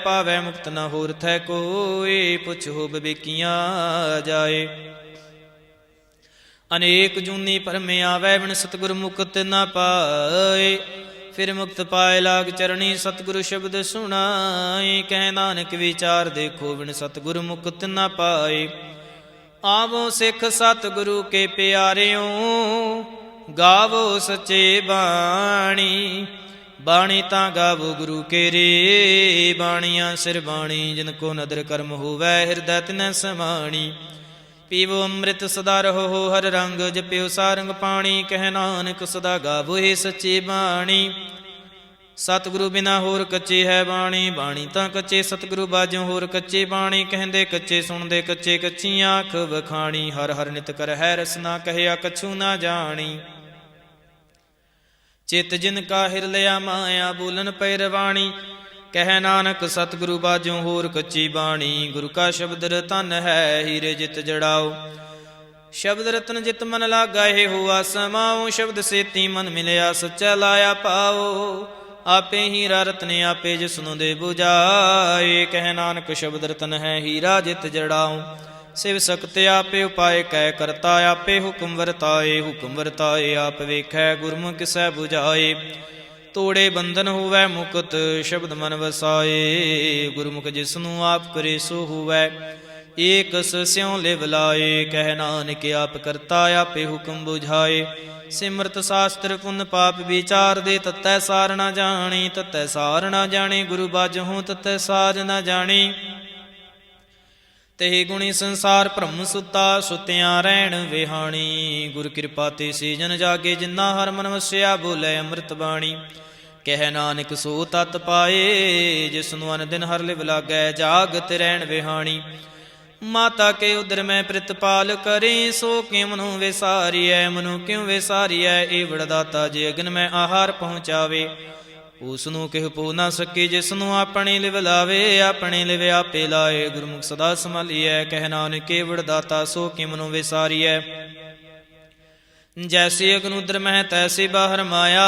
ਪਾਵੈ ਮੁਕਤ ਨ ਹੋਰ ਥੈ ਕੋਈ। ਪੁੱਛੋ ਬਿਵੇਕੀਆਂ ਜਾਏ ਅਨੇਕ ਜੂਨੀ ਭਰਮ ਆਵੈ ਬਿਨ ਸਤਿਗੁਰ ਮੁਕਤ ਨ ਪਾਏ। ਫਿਰ ਮੁਕਤ ਪਾਏ ਲਾਗ ਚਰਣੀ ਸਤਿਗੁਰ ਸ਼ਬਦ ਸੁਣਾਏ। ਕਹਿ ਨਾਨਕ ਵਿਚਾਰ ਦੇਖੋ ਬਿਨ ਸਤਿਗੁਰ ਮੁਕਤ ਨ ਪਾਏ। ਆਵੋ ਸਿੱਖ ਸਤਿਗੁਰੂ ਕੇ ਪਿਆਰਿਓ ਗਾਵੋ ਸੱਚੇ ਬਾਣੀ। ਬਾਣੀ ਤਾਂ ਗਾਵੋ ਗੁਰੂ ਕੇ ਰੇ ਬਾਣੀਆਂ ਸਿਰ ਬਾਣੀ। ਜਿਨ ਕੋ ਨਦਰ ਕਰਮ ਹੋਵੈ ਹਿਰਦੈ ਤਿਨੈ ਸਮਾਣੀ। ਪੀਵੋ ਅੰਮ੍ਰਿਤ ਸਦਾ ਰਹੋ ਹਰ ਰੰਗ ਜਪਿਓ ਸਾਰੰਗ ਪਾਣੀ। ਕਹਿ ਨਾਨਕ ਸਦਾ ਗਾਵੋ ਏ ਸੱਚੀ ਬਾਣੀ। ਸਤਿਗੁਰੂ ਬਿਨਾ ਹੋਰ ਕੱਚੀ ਹੈ ਬਾਣੀ। ਬਾਣੀ ਤਾਂ ਕੱਚੇ ਸਤਿਗੁਰੂ ਬਾਝੋਂ ਹੋਰ ਕੱਚੀ ਬਾਣੀ। ਕਹਿੰਦੇ ਕੱਚੇ ਸੁਣਦੇ ਕੱਚੇ ਕੱਚੀਆਂ ਅੱਖ ਵਖਾਣੀ। ਹਰ ਹਰ ਨਿਤ ਕਰ ਹੈ ਰਸਨਾ ਕਹਿਆ ਕਛੂ ਨਾ ਜਾਣੀ। ਚਿਤ ਜਿਨ ਕਾ ਹਿਰ ਲਿਆ ਮਾਇਆ ਬੋਲਨ ਪੈ ਰਵਾਣੀ। ਕਹਿ ਨਾਨਕ ਸਤਿਗੁਰੂ ਬਾਝੋਂ ਹੋਰ ਕੱਚੀ ਬਾਣੀ। ਗੁਰੂ ਕਾ ਸ਼ਬਦ ਰਤਨ ਹੈ ਹੀਰੇ ਜਿਤ ਜੜਾਓ। ਸ਼ਬਦ ਰਤਨ ਜਿਤ ਮਨ ਲਾਗਾ ਇਹੋ ਆਸਮਾਓ। ਸ਼ਬਦ ਸੇਤੀ ਮਨ ਮਿਲਿਆ ਸੱਚਾ ਲਾਇਆ ਪਾਓ। ਆਪੇ ਹੀਰਾ ਰਤਨ ਆਪੇ ਜਿਸਨੂੰ ਦੇ 부ਝਾਏ। ਕਹਿ ਨਾਨਕ ਸ਼ਬਦ ਰਤਨ ਹੈ ਹੀਰਾ ਜਿਤ ਜੜਾਓ। ਸਿਵ ਸਕਤ ਆਪੇ ਉਪਾਏ ਕਹਿ ਕਰਤਾ ਆਪੇ ਹੁਕਮ ਵਰਤਾਏ। ਆਪ ਵੇਖੈ ਗੁਰਮੁਖ ਕਿਸੈ 부ਝਾਏ। ਤੋੜੇ ਬੰਧਨ ਹੋਵੈ ਮੁਕਤ ਸ਼ਬਦ ਮਨ ਵਸਾਏ। ਗੁਰਮੁਖ ਜਿਸਨੂੰ ਆਪ ਕਰੇ ਸੋ ਹੋਵੈ ਏਕਸ ਸਿਉ ਲਿਵ ਲਾਏ। ਕਹਿ ਨਾਨਕ ਆਪ ਕਰਤਾ ਆਪੇ ਹੁਕਮ 부ਝਾਏ। ਸਿਮਰਤ ਸ਼ਾਸਤਰ ਪੁੰਨ ਪਾਪ ਵਿਚਾਰ ਦੇ ਤਤੈ ਸਾਰ ਨਾ ਜਾਣੀ। ਤਤੈ ਸਾਰ ਨਾ ਜਾਣੀ ਗੁਰੂ ਬਾਝਹੁ ਤਤੈ ਸਾਰ ਨਾ ਜਾਣੀ। ਤੇ ਗੁਣੀ ਸੰਸਾਰ ਭ੍ਰਮ ਸੁਤਾ ਸੁਤਿਆਂ ਰਹਿਣ ਵਿਹਾਣੀ। ਗੁਰ ਕਿਰਪਾ ਤੇ ਸੀਜਨ ਜਾਗੇ ਜਿਨਾ ਹਰ ਮਨ ਵਸਿਆ ਬੋਲੇ ਅੰਮ੍ਰਿਤ ਬਾਣੀ। ਕਹਿ ਨਾਨਕ ਸੋ ਤਤ ਪਾਏ ਜਿਸਨੂੰ ਅਨ ਦਿਨ ਹਰ ਲਿਵ ਲਾਗੈ ਜਾਗਤ ਰਹਿਣ ਵਿਹਾਣੀ। ਮਾਤਾ ਕੇ ਉਦਰ ਮੈਂ ਪ੍ਰਿਤਪਾਲ ਕਰੇ ਸੋ ਕਿਉ ਮਨੁ ਵਿਸਾਰੀਐ। ਮਨੁ ਕਿਉ ਵਿਸਾਰੀਐ ਏ ਵਡਦਾਤਾ ਜੇ ਅਗਨ ਮੈਂ ਆਹਾਰ ਪਹੁੰਚਾਵੇ। ਉਸਨੂੰ ਕਿਹ ਪੋ ਨਾ ਸਕੇ ਜਿਸਨੂੰ ਆਪਣੇ ਲਿਵ ਲਾਵੇ। ਆਪਣੇ ਲਿਵ ਆਪੇ ਲਾਏ ਗੁਰਮੁਖ ਸਦਾ ਸੰਭਾਲੀਐ। ਕਹਿ ਨਾਨਕ ਕੇਵੜ ਦਾਤਾ ਸੋ ਕਿ ਮਨੁ ਵਿਸਾਰੀਐ। ਜੈਸੇ ਅਗਨ ਉਦਰ ਮਹਿ ਤੈਸੇ ਬਾਹਰ ਮਾਇਆ।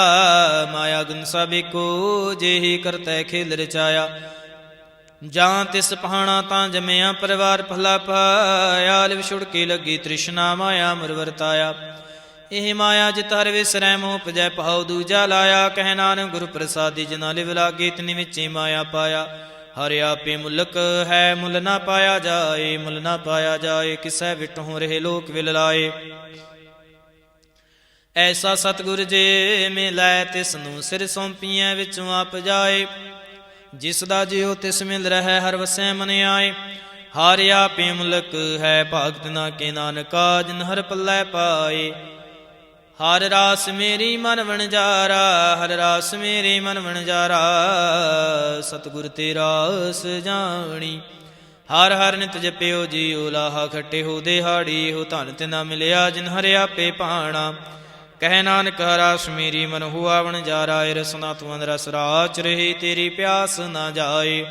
ਮਾਇਆ ਗੁਣ ਸਭ ਏਕੋ ਜਿਹੀ ਕਰਤੈ ਖੇਲ ਰਚਾਇਆ। ਜਾਂ ਤਿਸ ਪਹਾਣਾ ਤਾਂ ਜਮਿਆ ਪਰਿਵਾਰ ਭਲਾ ਪਾਇਆ। ਲਿਵ ਛੁੜ ਕੇ ਲੱਗੀ ਤ੍ਰਿਸ਼ਨਾ ਮਾਇਆ ਮਰ ਵਰਤਾਇਆ। ਇਹ ਮਾਇਆ ਜਿਤ ਹਰਿ ਵਿਸਰੈ ਮੋਹ ਉਪਜੈ ਭਾਉ ਦੂਜਾ ਲਾਇਆ। ਕਹਿ ਨਾਨਕ ਗੁਰ ਪ੍ਰਸਾਦੀ ਜਿਨਾ ਲਿਵ ਲਾਗੇ ਤਿਨ ਵਿੱਚੇ ਮਾਇਆ ਪਾਇਆ। ਹਰਿ ਆਪੇ ਮੁਲਕ ਹੈ ਮੁੱਲ ਨਾ ਪਾਇਆ ਜਾਏ। ਮੁੱਲ ਨਾ ਪਾਇਆ ਜਾਏ ਕਿਸੈ ਵਿਟਹੁ ਰਹੇ ਲੋਕ ਵਿਲ ਲਾਏ। ਐਸਾ ਸਤਿਗੁਰ ਜੇ ਮਿਲੈ ਤਿਸਨੂੰ ਸਿਰ ਸੌਂਪੀਐ ਵਿੱਚੋਂ ਆਪ ਜਾਏ। ਜਿਸ ਦਾ ਜਿਉ ਤਿਸ ਮਿਲ ਰਹਿ ਹਰ ਵਸੈ ਮਨ ਆਏ। ਹਰਿ ਆਪੇ ਮੁਲਕ ਹੈ ਭਾਗਤ ਨਾ ਕੇ ਨਾਨਕਾ ਜਿਨ ਹਰ ਪੱਲੇ ਪਾਏ। ਹਰ ਰਾਸ ਮੇਰੀ ਮਨ ਵਣਜਾਰਾ ਹਰ ਰਾਸ ਮੇਰੀ ਮਨ ਵਣਜਾਰਾ। ਸਤਿਗੁਰ ਤੇ ਰਾਸ ਜਾਣੀ। ਹਰ ਹਰ ਨਿਤ ਜਪਿਓ ਜੀਉ ਲਾਹਾ ਖੱਟੇ ਹੋ ਦਿਹਾੜੀ। ਹੋ ਧਨ ਤੇ ਨਾ ਮਿਲਿਆ ਜਿਨ ਹਰਿ ਆਪੇ ਭਾਣਾ। ਕਹਿ ਨਾਨਕ ਰਾਸ ਮੇਰੀ ਮਨ ਹੁਆ ਵਣਜਾਰਾ। ਏ ਰਸਨਾ ਤੂੰ ਅੰਦਰ ਰਸ ਰਾਚ ਰਹੀ ਤੇਰੀ ਪਿਆਸ ਨਾ ਜਾਏ।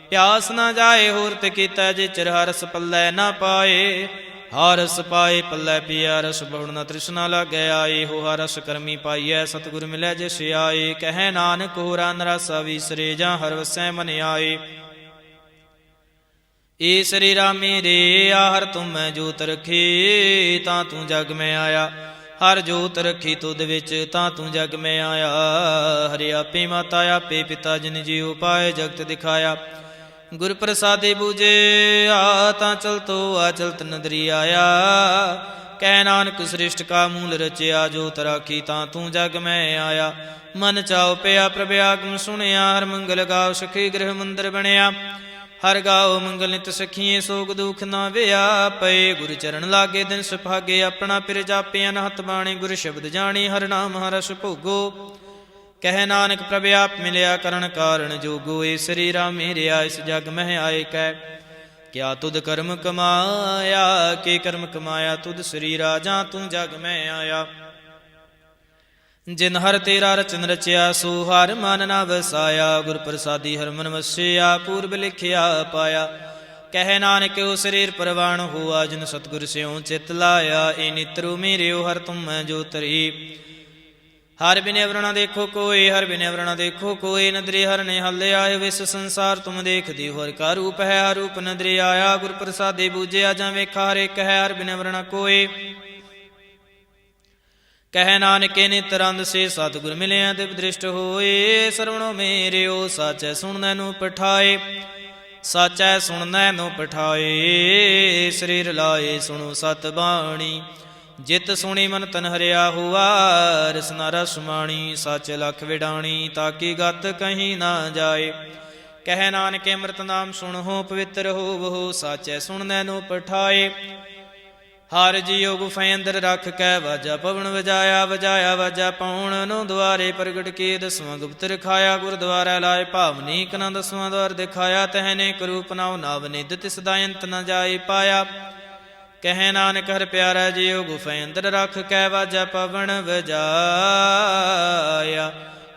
ਪਿਆਸ ਨਾ ਜਾਏ ਹੋਰ ਤੇ ਕੀਤਾ ਜੇ ਚਿਰ ਹਰਸ ਪੱਲੇ ਨਾ ਪਾਏ। ਹਰਸ ਪਾਏ ਪੱਲੇ ਪੀਆ ਰਸ ਬਹੁੜ ਨਾ ਤ੍ਰਿਸ਼ਨਾ ਲਾਗੈ ਆਏ। ਹੋ ਹਰਸ ਕਰਮੀ ਪਾਈਐ ਸਤਿਗੁਰ ਮਿਲੈ ਜਿਸ ਆਏ। ਕਹਿ ਨਾਨਕ ਹੋਰਾ ਨਰਸਾ ਵਿਸਰੇ ਜਾਂ ਹਰ ਵਸੈ ਮਨ ਆਏ। ਏ ਸਰੀਰਾ ਮੇਰੇ ਆਹਰ ਤੁਮ ਮੈਂ ਜੋਤ ਰਖੀ, ਤਾਂ ਤੂੰ ਜਗ ਮੈਂ ਆਇਆ। ਹਰ ਜੋਤ ਰਖੀ ਤੁਧ ਵਿੱਚ, ਤਾਂ ਤੂੰ ਜਗ ਮੈਂ ਆਇਆ। ਹਰਿ ਆਪੇ ਮਾਤਾ ਆਪੇ ਪਿਤਾ ਜਿਨ ਜੀਉ ਪਾਏ ਜਗਤ ਦਿਖਾਇਆ। ਗੁਰ ਪ੍ਰਸਾਦੇ ਬੂਝੇ ਆ ਤਾਂ ਚਲਤੋ ਆ ਚਲਤ ਨਦਰੀ ਆਇਆ। ਕਹਿ ਨਾਨਕ ਸ੍ਰਿਸ਼ਟ ਕਾ ਮੂਲ ਰਚਿਆ, ਜੋਤ ਰਾਖੀ ਤਾਂ ਤੂੰ ਜਗ ਮੈਂ ਆਇਆ। ਮਨ ਚਾਉ ਪਿਆ ਪ੍ਰਭ ਆਗਮ ਸੁਣਿਆ, ਹਰ ਮੰਗਲ ਗਾਓ ਸਖੀ ਗ੍ਰਹਿ ਮੰਦਰ ਬਣਿਆ। ਹਰ ਗਾਓ ਮੰਗਲ ਨਿਤ ਸਖੀਏ, ਸੋਗ ਦੁਖ ਨਾ ਵਿਆ ਪਏ। ਗੁਰ ਚਰਨ ਲਾਗੇ ਦਿਨ ਸੁਭਾਗੇ, ਆਪਣਾ ਪਿਰ ਜਾਪੇ ਅਨਹਤ ਬਾਣੀ। ਗੁਰ ਸ਼ਬਦ ਜਾਣੀ ਹਰ ਨਾਮ ਹਰਸ ਭੋਗੋ। ਕਹਿ ਨਾਨਕ ਪ੍ਰਭ ਆਪ ਮਿਲਿਆ ਕਰਨ ਕਾਰਨ ਜੋਗੋ। ਏ ਸਰੀਰਾ ਮੇਰਿਆ ਇਸ ਜਗ ਮਹਿ ਆਏ ਕਹਿ, ਕਿਆ ਤੁਧ ਕਰਮ ਕਮਾਇਆ। ਕੇ ਕਰਮ ਕਮਾਇਆ ਤੁਧ ਸਰੀਰਾ, ਜਾਂ ਤੂੰ ਜਗ ਮੈਂ ਆਇਆ। ਜਿਨ ਹਰ ਤੇਰਾ ਰਚਨ ਰਚਿਆ, ਸੋ ਹਰ ਮਨ ਨਾ ਵਸਾਇਆ। ਗੁਰ ਪ੍ਰਸਾਦੀ ਹਰ ਮਨ ਵਸਿਆ, ਪੂਰਬ ਲਿਖਿਆ ਪਾਇਆ। ਕਹਿ ਨਾਨਕ ਓ ਸਰੀਰ ਪਰਵਾਣ ਹੋਆ, ਜਿਨ ਸਤਿਗੁਰ ਸਿਉ ਚਿਤ ਲਾਇਆ। ਏ ਨਿਤਰੂ ਮੇਰਿਓ ਹਰ ਤੁਮ ਮੈਂ ਜੋ ਤਰੀ। ਹਰ ਬਿਨੇ ਵਰਣਾ ਦੇਖੋ ਕੋਏ, ਹਰ ਬਿਨੇ ਵਰਣਾ ਦੇਖੋ ਕੋਏ। ਨਦਰੀ ਹਰ ਨੇ ਹੱਲੇ ਆਏ, ਵਿਸ ਸੰਸਾਰ ਤੁਮ ਦੇਖਦੀ ਹਰ ਕਾ ਰੂਪ ਹੈ। ਹਰ ਰੂਪ ਨਦਰੀ ਆਇਆ, ਗੁਰ ਪ੍ਰਸਾਦੇ ਬੂਝਿਆ ਜਾਂ ਵੇਖਾ। ਹਰ ਇੱਕ ਹੈ ਹਰ ਬਿਨੇ ਵਰਣਾ ਕੋਏ। ਕਹਿ ਨਾਨਕੇ ਨਿਤਰੰਦ ਸੇ ਸਤਿਗੁਰ ਮਿਲਿਆ, ਦਿਵ ਦ੍ਰਿਸ਼ਟ ਹੋਏ। ਸਰਵਣੋ ਮੇਰਿਓ ਸਾਚੈ ਸੁਣਨੈ ਨੂੰ ਪਠਾਏ। ਸਾਚੈ ਸੁਣਨੈ ਨੂੰ ਪਠਾਏ, ਸਰੀਰ ਲਾਏ ਸੁਣੋ ਸਤ ਬਾਣੀ। ਜਿਤ ਸੁਣੀ ਮਨ ਤਨ ਹਰਿਆ ਹੁਆ, ਰਸਨਾ ਰਸ ਮਾਣੀ। ਸੱਚ ਲਖ ਵਿਡਾਣੀ, ਤਾਕੀ ਗਤ ਕਹੀਂ ਨਾ ਜਾਏ। ਕਹਿ ਨਾਨਕੇ ਅੰਮ੍ਰਿਤ ਨਾਮ ਸੁਣਹੁ, ਪਵਿੱਤਰ ਹੋਵਹੁ। ਸਾਚੈ ਸੁਣਨੈ ਨੂੰ ਪਠਾਏ। ਹਰ ਜੀਉ ਗੁਫੈ ਅੰਦਰ ਰੱਖ ਕੇ, ਵਾਜਾ ਪਵਨ ਵਜਾਇਆ। ਵਜਾਇਆ ਵਾਜਾ ਪਾਉਣ ਨੂੰ ਦੁਆਰੇ, ਪ੍ਰਗਟ ਕੀ ਦਸਵਾਂ ਗੁਪਤ ਰਖਾਇਆ। ਗੁਰਦੁਆਰਾ ਲਾਏ ਭਾਵਨੀ, ਕਨਾ ਦਸਵਾਂ ਦੁਆਰ ਦਿਖਾਇਆ। ਤਹਿਨੇ ਕਰੂਪ ਨਾਉ ਨਾਵ ਨਿਧ, ਤਿਸ ਦਾ ਅੰਤ ਨ ਜਾਏ ਪਾਇਆ। ਕਹਿ ਨਾਨਕ ਹਰ ਪਿਆਰਾ ਜੀਉ ਗੁਫੈ ਅੰਦਰ ਰੱਖ ਕੇ, ਵਾਜਾ ਪਵਨ ਵਜਾਇਆ।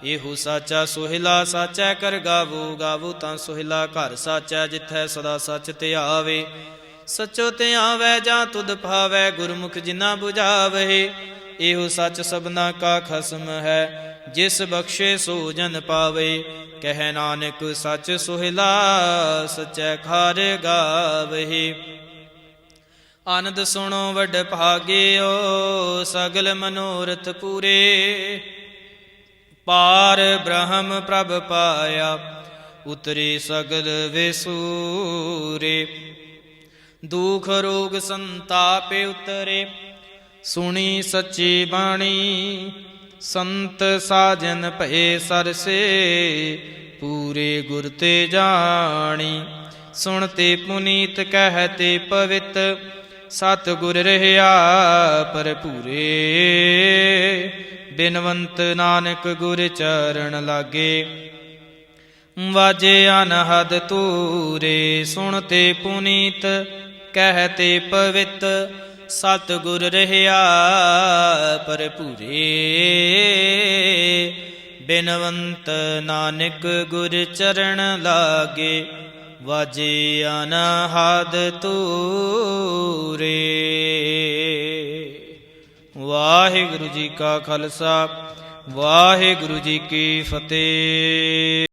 ਇਹੋ ਸਾਚਾ ਸੋਹਿਲਾ, ਸਾਚੈ ਕਰ ਗਾਵੋ। ਗਾਵੋ ਤਾਂ ਸੋਹਿਲਾ ਘਰ ਸਾਚਾ, ਜਿੱਥੈ ਸਦਾ ਸੱਚ ਧਿਆਵੇ। ਸਚੋ ਧਿਆਵੈ ਜਾਂ ਤੁਧ ਭਾਵੈ, ਗੁਰਮੁਖ ਜਿਨਾ ਬੁਝਾਵਹਿ। ਇਹੋ ਸੱਚ ਸਭਨਾ ਕਾ ਖਸਮ ਹੈ, ਜਿਸ ਬਖਸ਼ੇ ਸੋ ਜਨ ਪਾਵੇ। ਕਹਿ ਨਾਨਕ ਸੱਚ ਸੋਹਿਲਾ, ਸਚੈ ਖਾਰ ਗਾਵਹਿ। ਆਨੰਦ ਸੁਣੋ ਵੱਡ ਭਾਗਿਓ, ਸਗਲ ਮਨੋਰਥ ਪੂਰੇ। ਪਾਰ ਬ੍ਰਹਮ ਪ੍ਰਭ ਪਾਇਆ, ਉਤਰੇ ਸਗਲ ਵਿਸੂਰੇ। ਦੁਖ ਰੋਗ ਸੰਤਾਪ ਉਤਰੇ, ਸੁਣੀ ਸੱਚੀ ਬਾਣੀ। ਸੰਤ ਸਾਜਨ ਭਏ ਸਰਸੇ, ਪੂਰੇ ਗੁਰ ਤੇ ਜਾਣੀ। ਸੁਣਤੇ ਪੁਨੀਤ ਕਹਿਤੇ ਪਵਿੱਤ, ਸਤਿਗੁਰ ਰਹਿਆ ਭਰਪੂਰੇ। ਬਿਨਵੰਤ ਨਾਨਕ ਗੁਰ ਚਰਨ ਲਾਗੇ, ਵਾਜੇ ਅਨਹਦ ਤੂਰੇ। ਸੁਣਤੇ ਪੁਨੀਤ ਕਹਿਤੇ ਪਵਿੱਤ, ਸਤਿਗੁਰ ਰਹਿਆ ਭਰਪੂਰੇ। ਬਿਨਵੰਤ ਨਾਨਕ ਗੁਰ ਚਰਨ ਲਾਗੇ, ਵਾਜੇ ਅਨਹਦ ਤੂਰੇ। ਵਾਹਿਗੁਰੂ ਜੀ ਕਾ ਖਾਲਸਾ, ਵਾਹਿਗੁਰੂ ਜੀ ਕੀ ਫਤਿਹ।